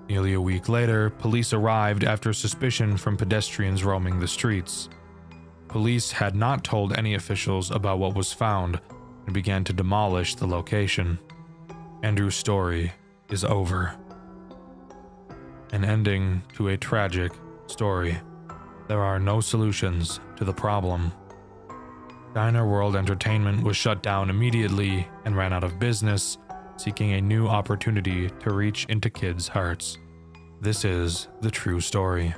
[SPEAKER 1] Nearly a week later, police arrived after suspicion from pedestrians roaming the streets. Police had not told any officials about what was found and began to demolish the location. Andrew's story is over. An ending to a tragic story. There are no solutions to the problem. Diner World Entertainment was shut down immediately and ran out of business, seeking a new opportunity to reach into kids' hearts. This is the true story.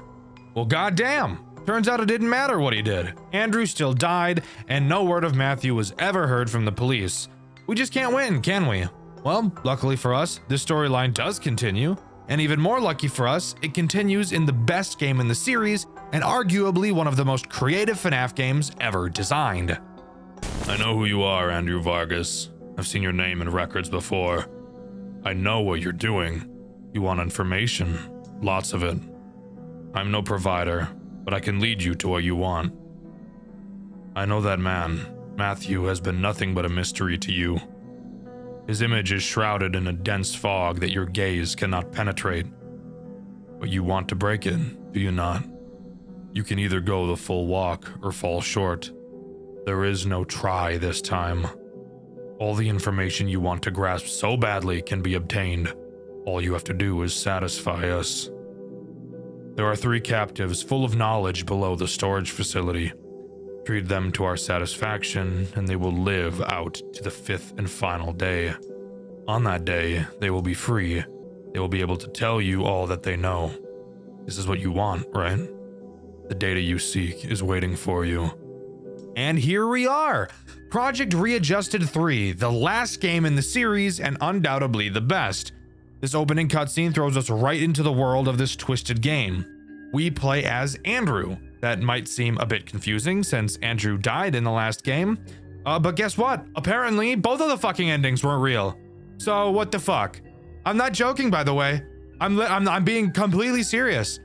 [SPEAKER 1] Well, goddamn! Turns out it didn't matter what he did. Andrew still died, and no word of Matthew was ever heard from the police. We just can't win, can we? Well, luckily for us, this storyline does continue, and even more lucky for us, it continues in the best game in the series, and arguably one of the most creative FNAF games ever designed.
[SPEAKER 3] I know who you are, Andrew Vargas. I've seen your name in records before. I know what you're doing. You want information. Lots of it. I'm no provider, but I can lead you to what you want. I know that man, Matthew, has been nothing but a mystery to you. His image is shrouded in a dense fog that your gaze cannot penetrate. But you want to break it, do you not? You can either go the full walk or fall short. There is no try this time.
[SPEAKER 1] All the information you want to grasp so badly can be obtained. All you have to do is satisfy us. There are 3 captives full of knowledge below the storage facility. Treat them to our satisfaction, and they will live out to the 5th and final day. On that day, they will be free. They will be able to tell you all that they know. This is what you want, right? The data you seek is waiting for you. And here we are! Project Readjusted 3, the last game in the series and undoubtedly the best. This opening cutscene throws us right into the world of this twisted game. We play as Andrew. That might seem a bit confusing since Andrew died in the last game. But guess what? Apparently, both of the fucking endings weren't real. So what the fuck? I'm not joking, by the way. I'm being completely serious.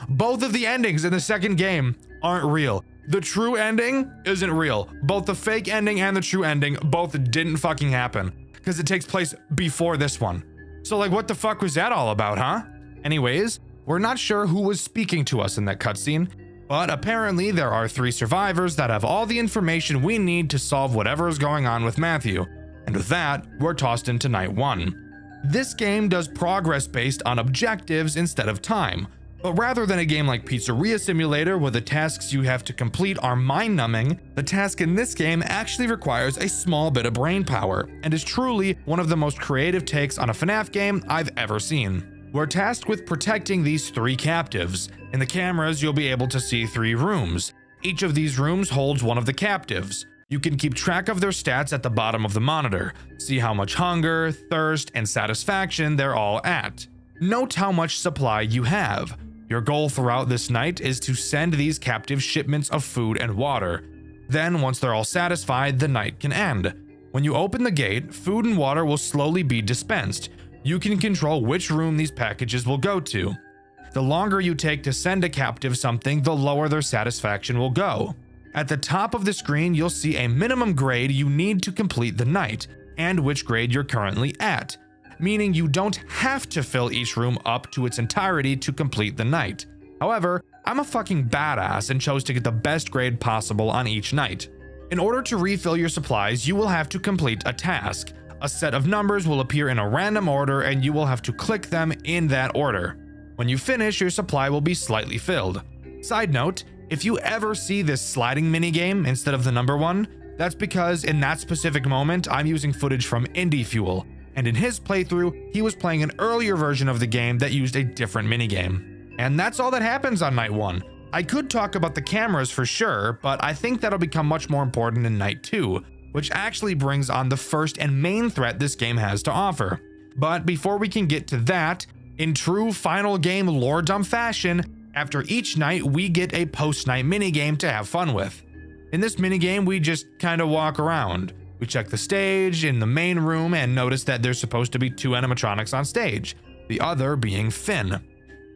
[SPEAKER 1] Both of the endings in the second game aren't real. The true ending isn't real. Both the fake ending and the true ending both didn't fucking happen because it takes place before this one. So like, what the fuck was that all about, huh? Anyways, we're not sure who was speaking to us in that cutscene, but apparently there are 3 survivors that have all the information we need to solve whatever is going on with Matthew. And with that, we're tossed into night 1. This game does progress based on objectives instead of time. But rather than a game like Pizzeria Simulator where the tasks you have to complete are mind-numbing, the task in this game actually requires a small bit of brain power, and is truly one of the most creative takes on a FNAF game I've ever seen. We're tasked with protecting these 3 captives. In the cameras, you'll be able to see 3 rooms. Each of these rooms holds one of the captives. You can keep track of their stats at the bottom of the monitor, see how much hunger, thirst, and satisfaction they're all at. Note how much supply you have. Your goal throughout this night is to send these captives shipments of food and water. Then, once they're all satisfied, the night can end. When you open the gate, food and water will slowly be dispensed. You can control which room these packages will go to. The longer you take to send a captive something, the lower their satisfaction will go. At the top of the screen, you'll see a minimum grade you need to complete the night, and which grade you're currently at. Meaning you don't have to fill each room up to its entirety to complete the night. However, I'm a fucking badass and chose to get the best grade possible on each night. In order to refill your supplies, you will have to complete a task. A set of numbers will appear in a random order and you will have to click them in that order. When you finish, your supply will be slightly filled. Side note, if you ever see this sliding minigame instead of the number 1, that's because in that specific moment, I'm using footage from Indie Fuel. And in his playthrough, he was playing an earlier version of the game that used a different minigame. And that's all that happens on night 1. I could talk about the cameras for sure, but I think that'll become much more important in night 2, which actually brings on the first and main threat this game has to offer. But before we can get to that, in true final game lore dump fashion, after each night we get a post-night minigame to have fun with. In this minigame, we just kind of walk around. We check the stage in the main room and notice that there's supposed to be 2 animatronics on stage, the other being Finn.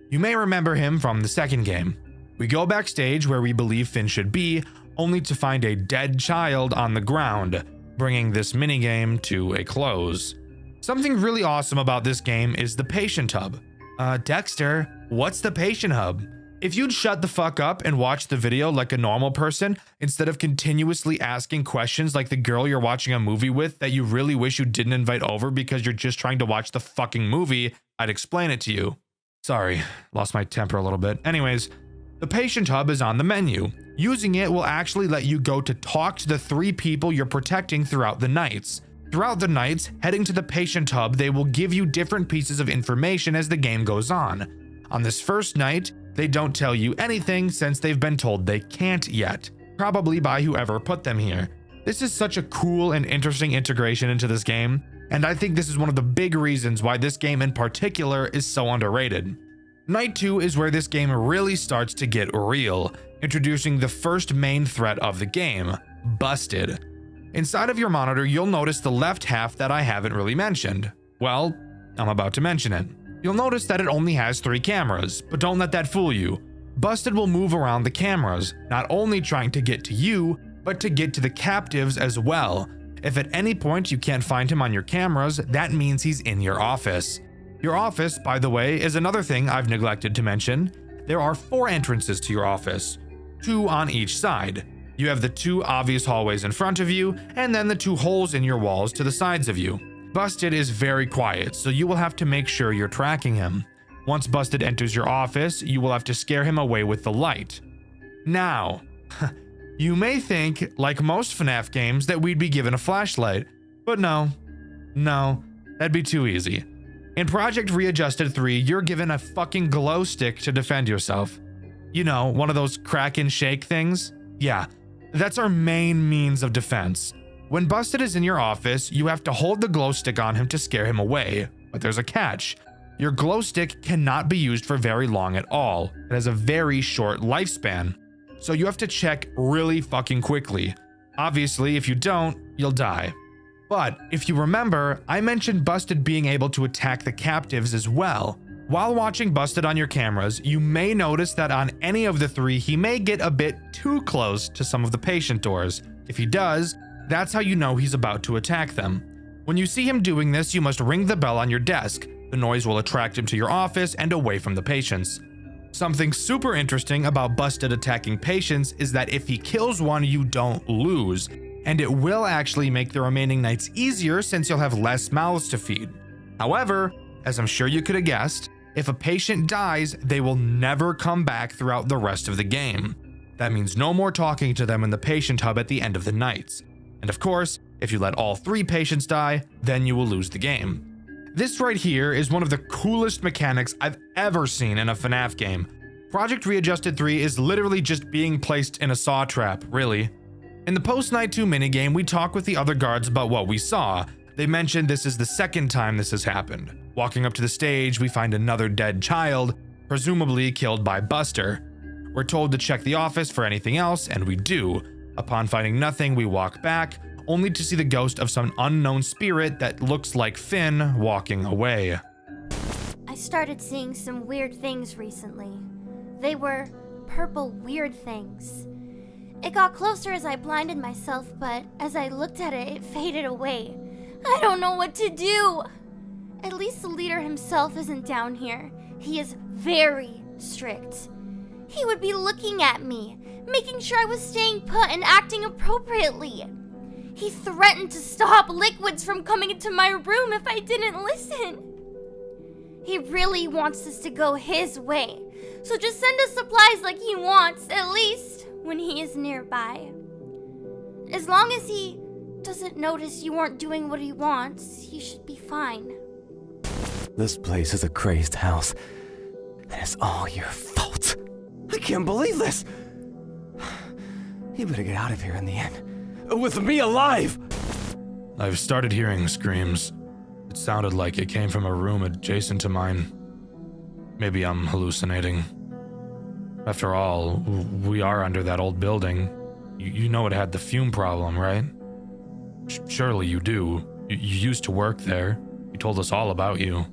[SPEAKER 1] You may remember him from the second game. We go backstage where we believe Finn should be, only to find a dead child on the ground, bringing this minigame to a close. Something really awesome about this game is the patient hub. Dxtr, what's the patient hub? If you'd shut the fuck up and watch the video like a normal person, instead of continuously asking questions like the girl you're watching a movie with that you really wish you didn't invite over because you're just trying to watch the fucking movie, I'd explain it to you. Sorry, lost my temper a little bit. Anyways, the patient hub is on the menu. Using it will actually let you go to talk to the 3 people you're protecting throughout the nights. Throughout the nights, heading to the patient hub, they will give you different pieces of information as the game goes on. On this first night, they don't tell you anything since they've been told they can't yet, probably by whoever put them here. This is such a cool and interesting integration into this game, and I think this is one of the big reasons why this game in particular is so underrated. Night 2 is where this game really starts to get real, introducing the first main threat of the game, Busted. Inside of your monitor, you'll notice the left half that I haven't really mentioned. Well, I'm about to mention it. You'll notice that it only has 3 cameras, but don't let that fool you. Busted will move around the cameras, not only trying to get to you, but to get to the captives as well. If at any point you can't find him on your cameras, that means he's in your office. Your office, by the way, is another thing I've neglected to mention. There are 4 entrances to your office, 2 on each side. You have the two obvious hallways in front of you, and then the two holes in your walls to the sides of you. Busted is very quiet, so you will have to make sure you're tracking him. Once Busted enters your office, you will have to scare him away with the light. Now, you may think, like most FNAF games, that we'd be given a flashlight, but no, that'd be too easy. In Project Readjusted 3, you're given a fucking glow stick to defend yourself. You know, one of those crack and shake things? Yeah, that's our main means of defense. When Busted is in your office, you have to hold the glow stick on him to scare him away, but there's a catch. Your glow stick cannot be used for very long at all. It has a very short lifespan, so you have to check really fucking quickly. Obviously, if you don't, you'll die. But if you remember, I mentioned Busted being able to attack the captives as well. While watching Busted on your cameras, you may notice that on any of the three, he may get a bit too close to some of the patient doors. If he does, that's how you know he's about to attack them. When you see him doing this, you must ring the bell on your desk. The noise will attract him to your office and away from the patients. Something super interesting about Busted attacking patients is that if he kills one, you don't lose. And it will actually make the remaining nights easier since you'll have less mouths to feed. However, as I'm sure you could have guessed, if a patient dies, they will never come back throughout the rest of the game. That means no more talking to them in the patient hub at the end of the nights. And of course, if you let all 3 patients die, then you will lose the game. This right here is one of the coolest mechanics I've ever seen in a FNAF game. Project Readjusted 3 is literally just being placed in a saw trap, really. In the post-night 2 minigame, we talk with the other guards about what we saw. They mentioned this is the second time this has happened. Walking up to the stage, we find another dead child, presumably killed by Buster. We're told to check the office for anything else, and we do. Upon finding nothing, we walk back, only to see the ghost of some unknown spirit that looks like Finn walking away.
[SPEAKER 12] I started seeing some weird things recently. They were purple weird things. It got closer as I blinded myself, but as I looked at it, it faded away. I don't know what to do. At least the leader himself isn't down here. He is very strict. He would be looking at me, making sure I was staying put and acting appropriately. He threatened to stop liquids from coming into my room if I didn't listen. He really wants us to go his way, so just send us supplies like he wants, at least when he is nearby. As long as he doesn't notice you aren't doing what he wants, he should be fine.
[SPEAKER 13] This place is a crazed house, and it's all your fault. I can't believe this! You better get out of here in the end. With me alive!
[SPEAKER 3] I've started hearing screams. It sounded like it came from a room adjacent to mine. Maybe I'm hallucinating. After all, we are under that old building. You know it had the fume problem, right? Surely you do. You used to work there. You told us all about you.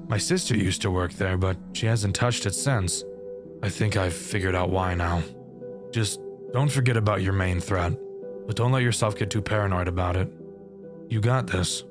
[SPEAKER 3] My sister used to work there, but she hasn't touched it since. I think I've figured out why now. Just don't forget about your main threat, but don't let yourself get too paranoid about it. You got this.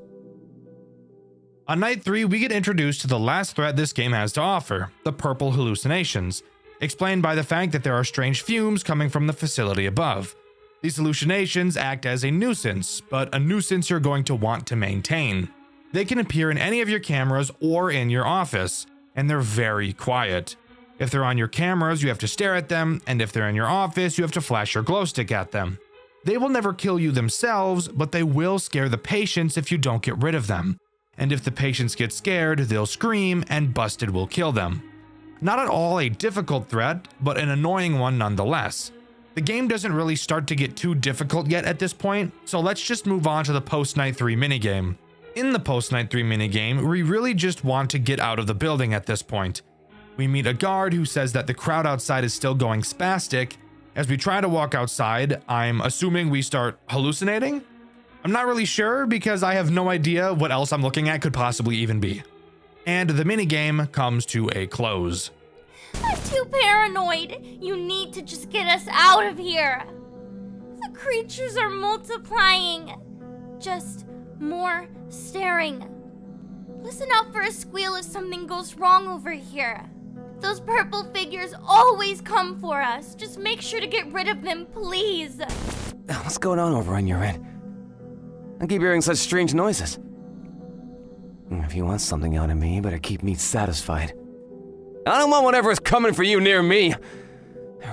[SPEAKER 1] On night 3, we get introduced to the last threat this game has to offer, the purple hallucinations, explained by the fact that there are strange fumes coming from the facility above. These hallucinations act as a nuisance, but a nuisance you're going to want to maintain. They can appear in any of your cameras or in your office, and they're very quiet. If they're on your cameras, you have to stare at them, and if they're in your office, you have to flash your glow stick at them. They will never kill you themselves, but they will scare the patients if you don't get rid of them. And if the patients get scared, they'll scream, and Busted will kill them. Not at all a difficult threat, but an annoying one nonetheless. The game doesn't really start to get too difficult yet at this point, so let's just move on to the post-night 3 minigame. In the post-night 3 minigame, we really just want to get out of the building at this point. We meet a guard who says that the crowd outside is still going spastic. As we try to walk outside, I'm assuming we start hallucinating? I'm not really sure because I have no idea what else I'm looking at could possibly even be. And the minigame comes to a close.
[SPEAKER 12] I'm too paranoid. You need to just get us out of here. The creatures are multiplying. Just more staring. Listen out for a squeal if something goes wrong over here. Those purple figures always come for us. Just make sure to get rid of them, please.
[SPEAKER 13] What's going on over on your end? I keep hearing such strange noises. If you want something out of me, you better keep me satisfied. I don't want whatever is coming for you near me.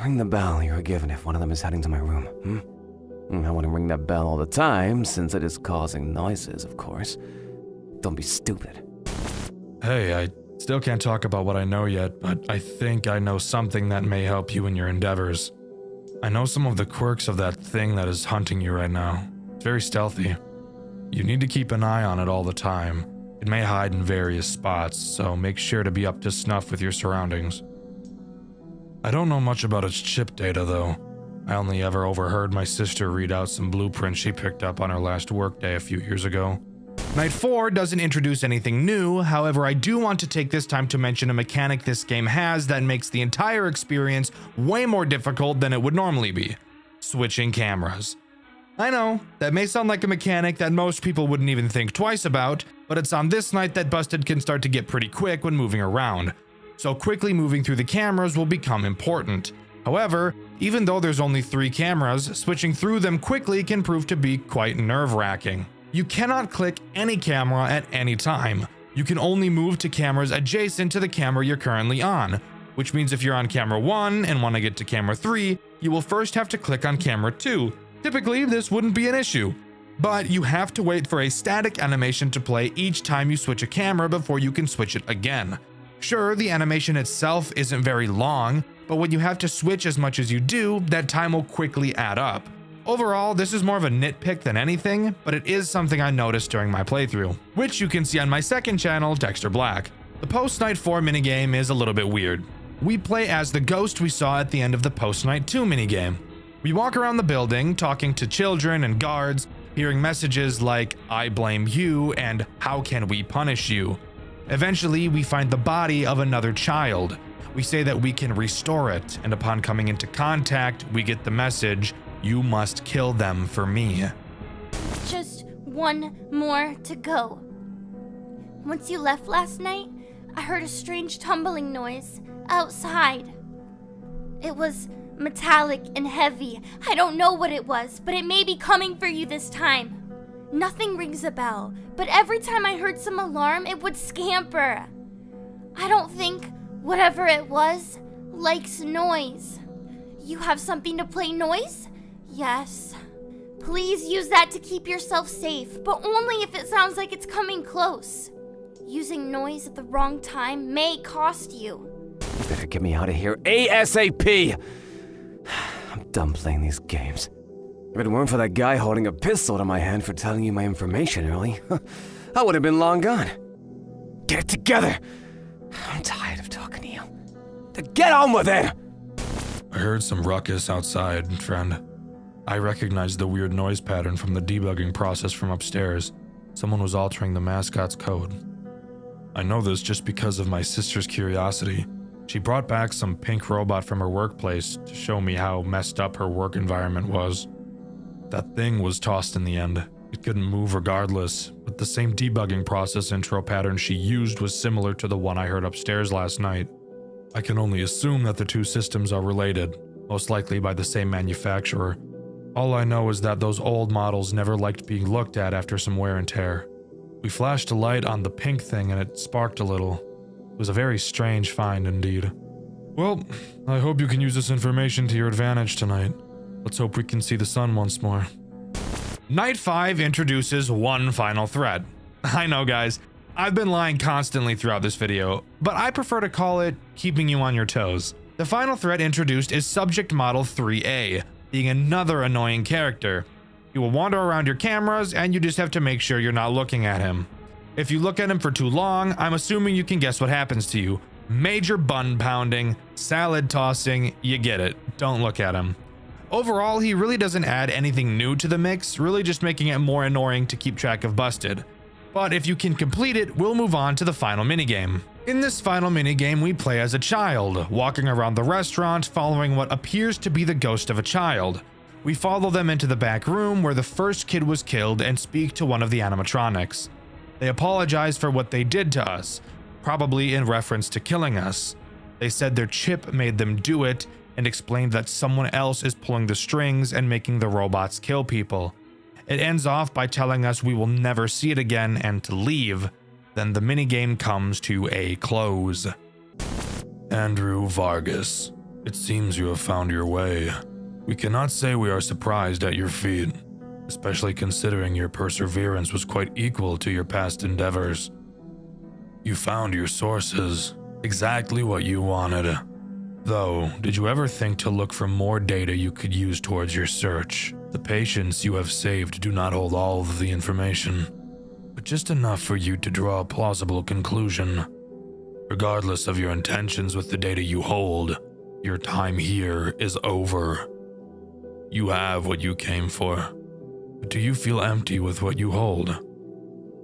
[SPEAKER 13] Ring the bell you were given if one of them is heading to my room, I wouldn't ring that bell all the time, since it is causing noises, of course. Don't be stupid.
[SPEAKER 3] Hey, I still can't talk about what I know yet, but I think I know something that may help you in your endeavors. I know some of the quirks of that thing that is hunting you right now. It's very stealthy. You need to keep an eye on it all the time. It may hide in various spots, so make sure to be up to snuff with your surroundings. I don't know much about its chip data, though. I only ever overheard my sister read out some blueprints she picked up on her last workday a few years ago.
[SPEAKER 1] Night 4 doesn't introduce anything new, however I do want to take this time to mention a mechanic this game has that makes the entire experience way more difficult than it would normally be. Switching cameras. I know, that may sound like a mechanic that most people wouldn't even think twice about, but it's on this night that Busted can start to get pretty quick when moving around. So quickly moving through the cameras will become important. However, even though there's only 3 cameras, switching through them quickly can prove to be quite nerve-wracking. You cannot click any camera at any time. You can only move to cameras adjacent to the camera you're currently on, which means if you're on camera 1 and want to get to camera 3, you will first have to click on camera 2. Typically, this wouldn't be an issue, but you have to wait for a static animation to play each time you switch a camera before you can switch it again. Sure, the animation itself isn't very long, but when you have to switch as much as you do, that time will quickly add up. Overall, this is more of a nitpick than anything, but it is something I noticed during my playthrough, which you can see on my second channel, Dxtr Black. The post-Night 4 minigame is a little bit weird. We play as the ghost we saw at the end of the post-Night 2 minigame. We walk around the building, talking to children and guards, hearing messages like, "I blame you," and "How can we punish you?" Eventually, we find the body of another child. We say that we can restore it, and upon coming into contact, we get the message, "You must kill them for me."
[SPEAKER 12] Just one more to go. Once you left last night, I heard a strange tumbling noise outside. It was metallic and heavy. I don't know what it was, but it may be coming for you this time. Nothing rings a bell, but every time I heard some alarm, it would scamper. I don't think whatever it was likes noise. You have something to play noise? Yes. Please use that to keep yourself safe, but only if it sounds like it's coming close. Using noise at the wrong time may cost you.
[SPEAKER 13] You better get me out of here ASAP! I'm done playing these games. If it weren't for that guy holding a pistol to my hand for telling you my information early, I would have been long gone. Get it together! I'm tired of talking to you. Get on with it!
[SPEAKER 3] I heard some ruckus outside, friend. I recognized the weird noise pattern from the debugging process from upstairs. Someone was altering the mascot's code. I know this just because of my sister's curiosity. She brought back some pink robot from her workplace to show me how messed up her work environment was. That thing was tossed in the end. It couldn't move regardless, but the same debugging process intro pattern she used was similar to the one I heard upstairs last night. I can only assume that the two systems are related, most likely by the same manufacturer. All I know is that those old models never liked being looked at after some wear and tear. We flashed a light on the pink thing and it sparked a little. It was a very strange find indeed. Well, I hope you can use this information to your advantage tonight. Let's hope we can see the sun once more.
[SPEAKER 1] Night 5 introduces one final threat. I know guys, I've been lying constantly throughout this video, but I prefer to call it keeping you on your toes. The final threat introduced is Subject Model 3A, being another annoying character. He will wander around your cameras and you just have to make sure you're not looking at him. If you look at him for too long, I'm assuming you can guess what happens to you. Major bun pounding, salad tossing, you get it. Don't look at him. Overall, he really doesn't add anything new to the mix, really just making it more annoying to keep track of Busted. But if you can complete it, we'll move on to the final minigame. In this final minigame, we play as a child, walking around the restaurant following what appears to be the ghost of a child. We follow them into the back room where the first kid was killed and speak to one of the animatronics. They apologize for what they did to us, probably in reference to killing us. They said their chip made them do it and explained that someone else is pulling the strings and making the robots kill people. It ends off by telling us we will never see it again and to leave. Then the minigame comes to a close.
[SPEAKER 3] Andrew Vargas, it seems you have found your way. We cannot say we are surprised at your feat, especially considering your perseverance was quite equal to your past endeavors. You found your sources, exactly what you wanted. Though, did you ever think to look for more data you could use towards your search? The patients you have saved do not hold all of the information, but just enough for you to draw a plausible conclusion. Regardless of your intentions with the data you hold, your time here is over. You have what you came for, but do you feel empty with what you hold?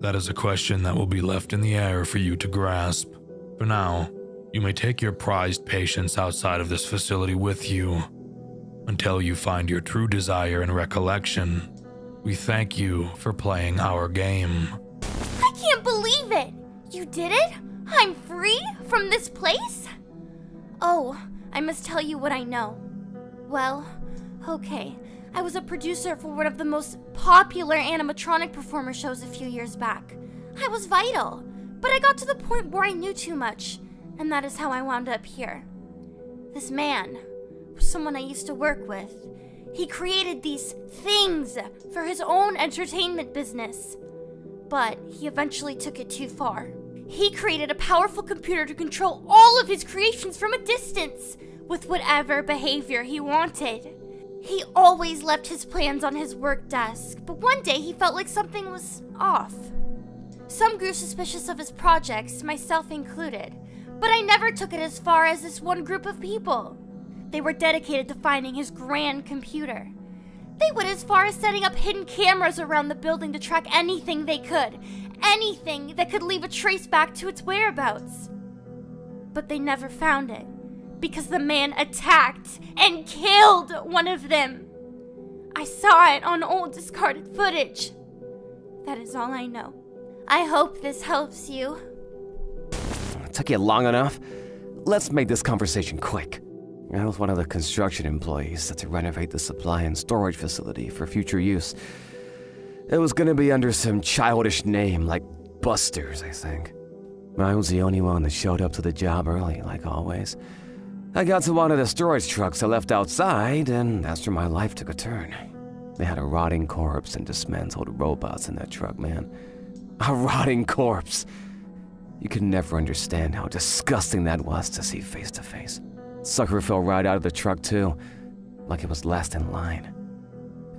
[SPEAKER 3] That is a question that will be left in the air for you to grasp. For now, you may take your prized patients outside of this facility with you. Until you find your true desire and recollection, we thank you for playing our game.
[SPEAKER 12] I can't believe it! You did it? I'm free from this place? Oh, I must tell you what I know. Well, okay. I was a producer for one of the most popular animatronic performer shows a few years back. I was vital, but I got to the point where I knew too much, and that is how I wound up here. This man was someone I used to work with. He created these things for his own entertainment business, but he eventually took it too far. He created a powerful computer to control all of his creations from a distance, with whatever behavior he wanted. He always left his plans on his work desk, but one day he felt like something was off. Some grew suspicious of his projects, myself included, but I never took it as far as this one group of people. They were dedicated to finding his grand computer. They went as far as setting up hidden cameras around the building to track anything they could, anything that could leave a trace back to its whereabouts. But they never found it, because the man attacked and killed one of them. I saw it on old discarded footage. That is all I know. I hope this helps you.
[SPEAKER 13] It took you long enough? Let's make this conversation quick. I was one of the construction employees set to renovate the supply and storage facility for future use. It was gonna be under some childish name like Busters, I think. I was the only one that showed up to the job early, like always. I got to one of the storage trucks I left outside, and that's where my life took a turn. They had a rotting corpse and dismantled robots in that truck, man. A rotting corpse! You could never understand how disgusting that was to see face to face. Sucker fell right out of the truck too, like it was last in line.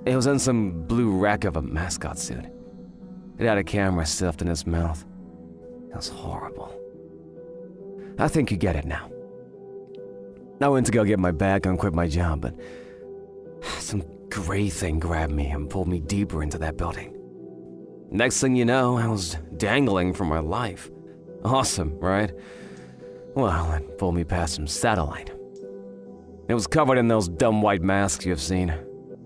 [SPEAKER 13] It was in some blue wreck of a mascot suit. It had a camera stuffed in its mouth. It was horrible. I think you get it now. I went to go get my bag and quit my job, but some gray thing grabbed me and pulled me deeper into that building. Next thing you know, I was dangling for my life. Awesome, right? Well, it pulled me past some satellite. It was covered in those dumb white masks you've seen.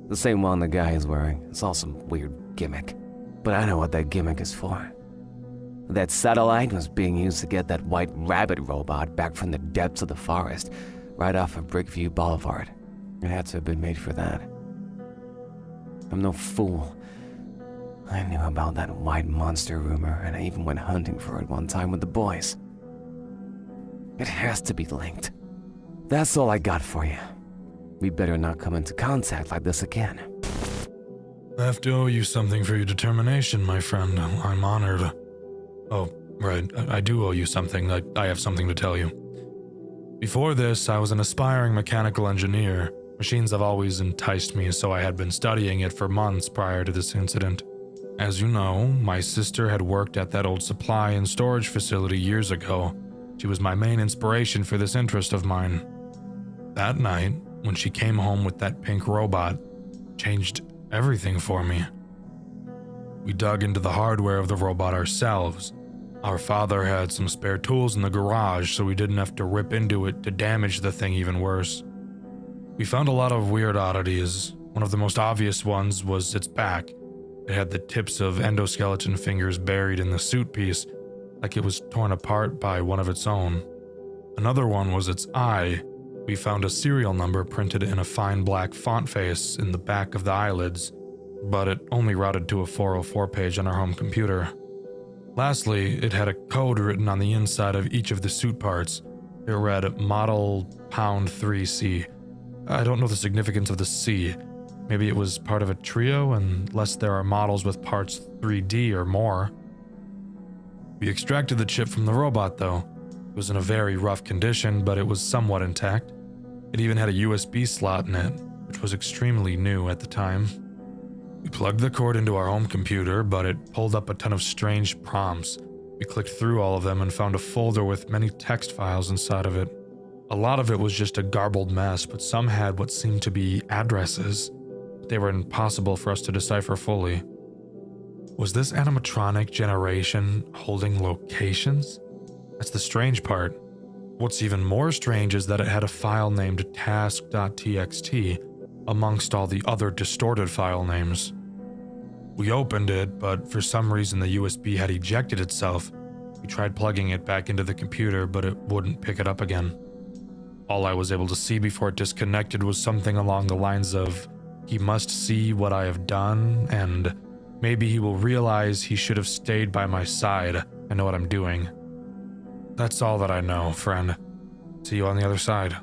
[SPEAKER 13] The same one the guy is wearing. It's all some weird gimmick. But I know what that gimmick is for. That satellite was being used to get that white rabbit robot back from the depths of the forest, right off of Brickview Boulevard. It had to have been made for that. I'm no fool. I knew about that white monster rumor, and I even went hunting for it one time with the boys. It has to be linked. That's all I got for you. We better not come into contact like this again.
[SPEAKER 3] I have to owe you something for your determination, my friend. I'm honored. Oh, right. I do owe you something. I have something to tell you. Before this, I was an aspiring mechanical engineer. Machines have always enticed me, so I had been studying it for months prior to this incident. As you know, my sister had worked at that old supply and storage facility years ago. She was my main inspiration for this interest of mine. That night, when she came home with that pink robot, changed everything for me. We dug into the hardware of the robot ourselves. Our father had some spare tools in the garage, so we didn't have to rip into it to damage the thing even worse. We found a lot of weird oddities. One of the most obvious ones was its back. It had the tips of endoskeleton fingers buried in the suit piece, like it was torn apart by one of its own. Another one was its eye. We found a serial number printed in a fine black font face in the back of the eyelids, but it only routed to a 404 page on our home computer. Lastly, it had a code written on the inside of each of the suit parts. It read Model Pound 3C. I don't know the significance of the C. Maybe it was part of a trio, unless there are models with parts 3D or more. We extracted the chip from the robot, though. It was in a very rough condition, but it was somewhat intact. It even had a USB slot in it, which was extremely new at the time. We plugged the cord into our home computer, but it pulled up a ton of strange prompts. We clicked through all of them and found a folder with many text files inside of it. A lot of it was just a garbled mess, but some had what seemed to be addresses. They were impossible for us to decipher fully. Was this animatronic generation holding locations? That's the strange part. What's even more strange is that it had a file named task.txt amongst all the other distorted file names. We opened it, but for some reason the USB had ejected itself. We tried plugging it back into the computer, but it wouldn't pick it up again. All I was able to see before it disconnected was something along the lines of, "He must see what I have done, and maybe he will realize he should have stayed by my side. I know what I'm doing." That's all that I know, friend. See you on the other side.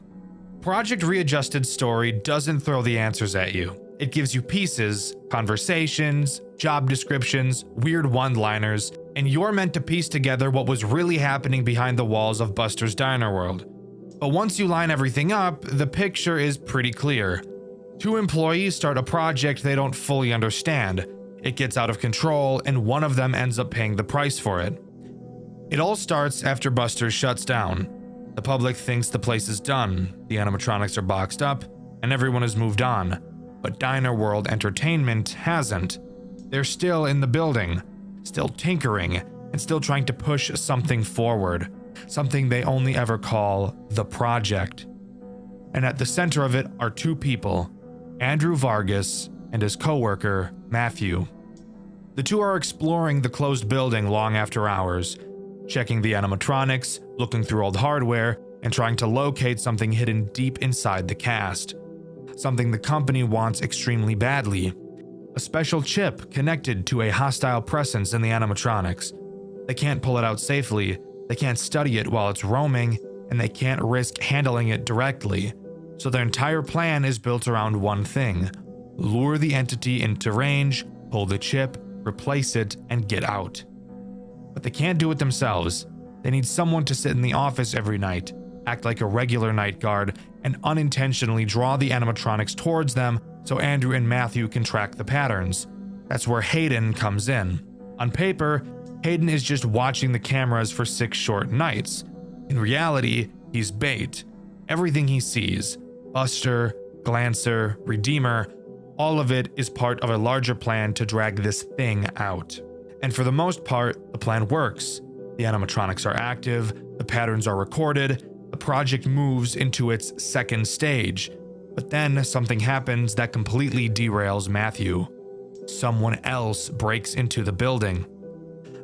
[SPEAKER 1] Project Readjusted's story doesn't throw the answers at you. It gives you pieces, conversations, job descriptions, weird one-liners, and you're meant to piece together what was really happening behind the walls of Buster's Diner World. But once you line everything up, the picture is pretty clear. Two employees start a project they don't fully understand. It gets out of control, and one of them ends up paying the price for it. It all starts after Buster shuts down. The public thinks the place is done, the animatronics are boxed up, and everyone has moved on. But Diner World Entertainment hasn't. They're still in the building, still tinkering, and still trying to push something forward. Something they only ever call the project. And at the center of it are two people, Andrew Vargas and his co-worker, Matthew. The two are exploring the closed building long after hours, checking the animatronics, looking through old hardware, and trying to locate something hidden deep inside the cast. Something the company wants extremely badly. A special chip connected to a hostile presence in the animatronics. They can't pull it out safely, they can't study it while it's roaming, and they can't risk handling it directly. So their entire plan is built around one thing: lure the entity into range, pull the chip, replace it, and get out. But they can't do it themselves. They need someone to sit in the office every night, act like a regular night guard, and unintentionally draw the animatronics towards them so Andrew and Matthew can track the patterns. That's where Hayden comes in. On paper, Hayden is just watching the cameras for 6 short nights. In reality, he's bait. Everything he sees, Buster, Glancer, Redeemer, all of it is part of a larger plan to drag this thing out. And for the most part, the plan works. The animatronics are active, the patterns are recorded, the project moves into its second stage. But then something happens that completely derails Matthew. Someone else breaks into the building.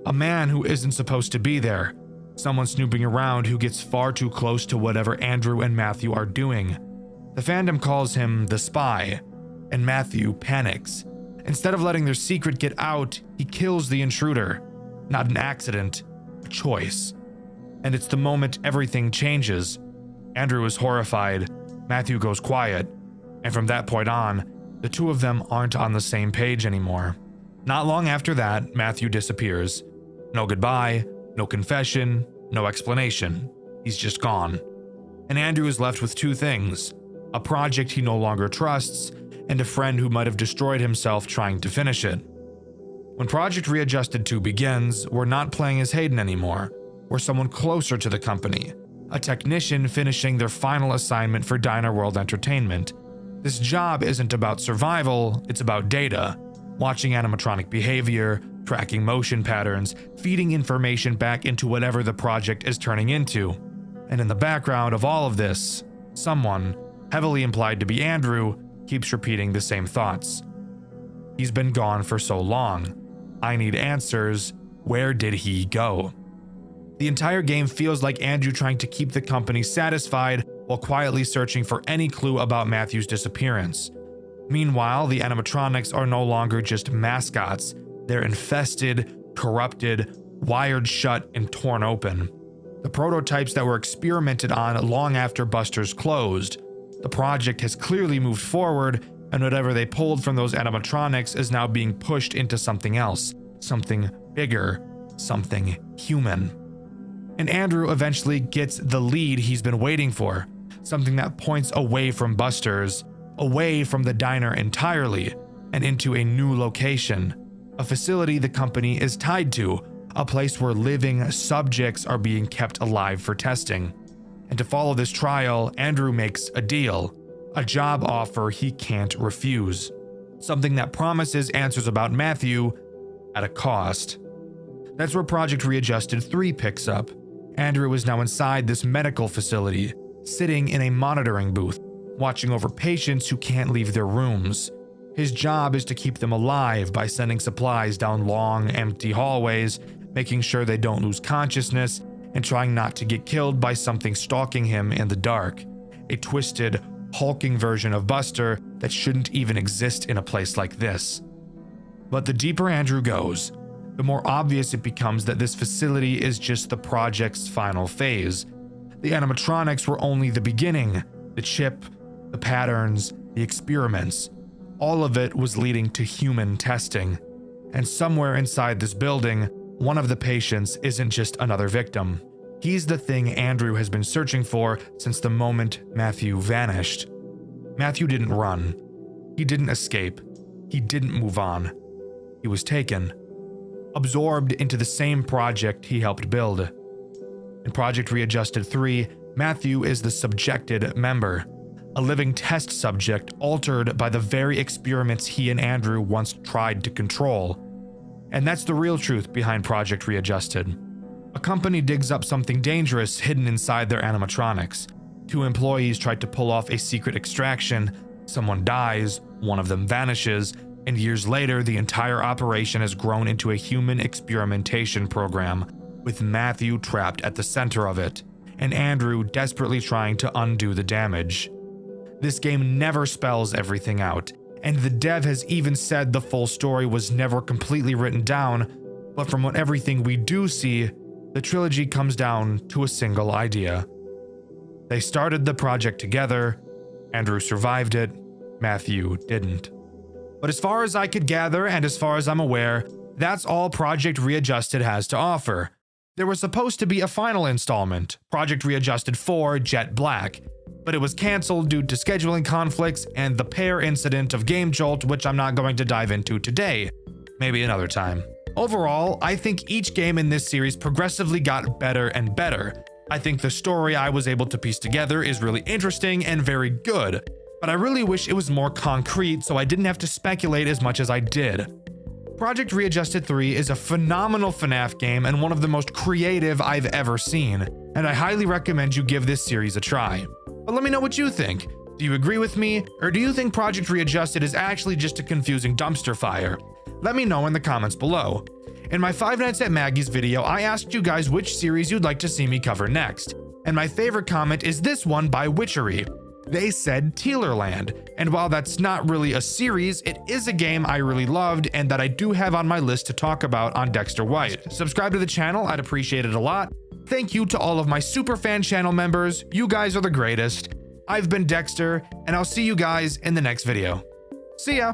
[SPEAKER 1] A man who isn't supposed to be there. Someone snooping around who gets far too close to whatever Andrew and Matthew are doing. The fandom calls him the spy, and Matthew panics. Instead of letting their secret get out, he kills the intruder. Not an accident, a choice. And it's the moment everything changes. Andrew is horrified, Matthew goes quiet, and from that point on, the two of them aren't on the same page anymore. Not long after that, Matthew disappears. No goodbye, no confession, no explanation. He's just gone. And Andrew is left with two things: a project he no longer trusts, and a friend who might have destroyed himself trying to finish it. When Project Readjusted 2 begins, we're not playing as Hayden anymore. We're someone closer to the company, a technician finishing their final assignment for Diner World Entertainment. This job isn't about survival, it's about data. Watching animatronic behavior, tracking motion patterns, feeding information back into whatever the project is turning into. And in the background of all of this, someone, heavily implied to be Andrew, keeps repeating the same thoughts. He's been gone for so long. I need answers. Where did he go? The entire game feels like Andrew trying to keep the company satisfied while quietly searching for any clue about Matthew's disappearance. Meanwhile, the animatronics are no longer just mascots. They're infested, corrupted, wired shut, and torn open. The prototypes that were experimented on long after Buster's closed. The project has clearly moved forward, and whatever they pulled from those animatronics is now being pushed into something else, something bigger, something human. And Andrew eventually gets the lead he's been waiting for, something that points away from Buster's, away from the diner entirely, and into a new location, a facility the company is tied to, a place where living subjects are being kept alive for testing. And to follow this trial, Andrew makes a deal, a job offer he can't refuse, something that promises answers about Matthew at a cost. That's where Project Readjusted 3 picks up. Andrew is now inside this medical facility, sitting in a monitoring booth, watching over patients who can't leave their rooms. His job is to keep them alive by sending supplies down long, empty hallways, making sure they don't lose consciousness, and trying not to get killed by something stalking him in the dark. A twisted, hulking version of Buster that shouldn't even exist in a place like this. But the deeper Andrew goes, the more obvious it becomes that this facility is just the project's final phase. The animatronics were only the beginning. The chip, the patterns, the experiments, all of it was leading to human testing. And somewhere inside this building, one of the patients isn't just another victim. He's the thing Andrew has been searching for since the moment Matthew vanished. Matthew didn't run. He didn't escape. He didn't move on. He was taken, absorbed into the same project he helped build. In Project Readjusted 3, Matthew is the subjected member, a living test subject altered by the very experiments he and Andrew once tried to control. And that's the real truth behind Project Readjusted. A company digs up something dangerous hidden inside their animatronics. 2 employees tried to pull off a secret extraction. Someone dies, one of them vanishes, and years later, the entire operation has grown into a human experimentation program, with Matthew trapped at the center of it, and Andrew desperately trying to undo the damage. This game never spells everything out, and the dev has even said the full story was never completely written down, but from what everything we do see, the trilogy comes down to a single idea. They started the project together, Andrew survived it, Matthew didn't. But as far as I could gather, and as far as I'm aware, that's all Project Readjusted has to offer. There was supposed to be a final installment, Project Readjusted 4 Jet Black, but it was cancelled due to scheduling conflicts and the pair incident of Game Jolt, which I'm not going to dive into today. Maybe another time. Overall, I think each game in this series progressively got better and better. I think the story I was able to piece together is really interesting and very good, but I really wish it was more concrete so I didn't have to speculate as much as I did. Project Readjusted 3 is a phenomenal FNAF game and one of the most creative I've ever seen, and I highly recommend you give this series a try. But let me know what you think. Do you agree with me, or do you think Project Readjusted is actually just a confusing dumpster fire? Let me know in the comments below. In my 5 Nights at Maggie's video, I asked you guys which series you'd like to see me cover next, and my favorite comment is this one by Witchery. They said Tealerland, and while that's not really a series, it is a game I really loved and that I do have on my list to talk about on Dxtr White. Subscribe to the channel, I'd appreciate it a lot. Thank you to all of my superfan channel members, you guys are the greatest. I've been Dxtr, and I'll see you guys in the next video. See ya!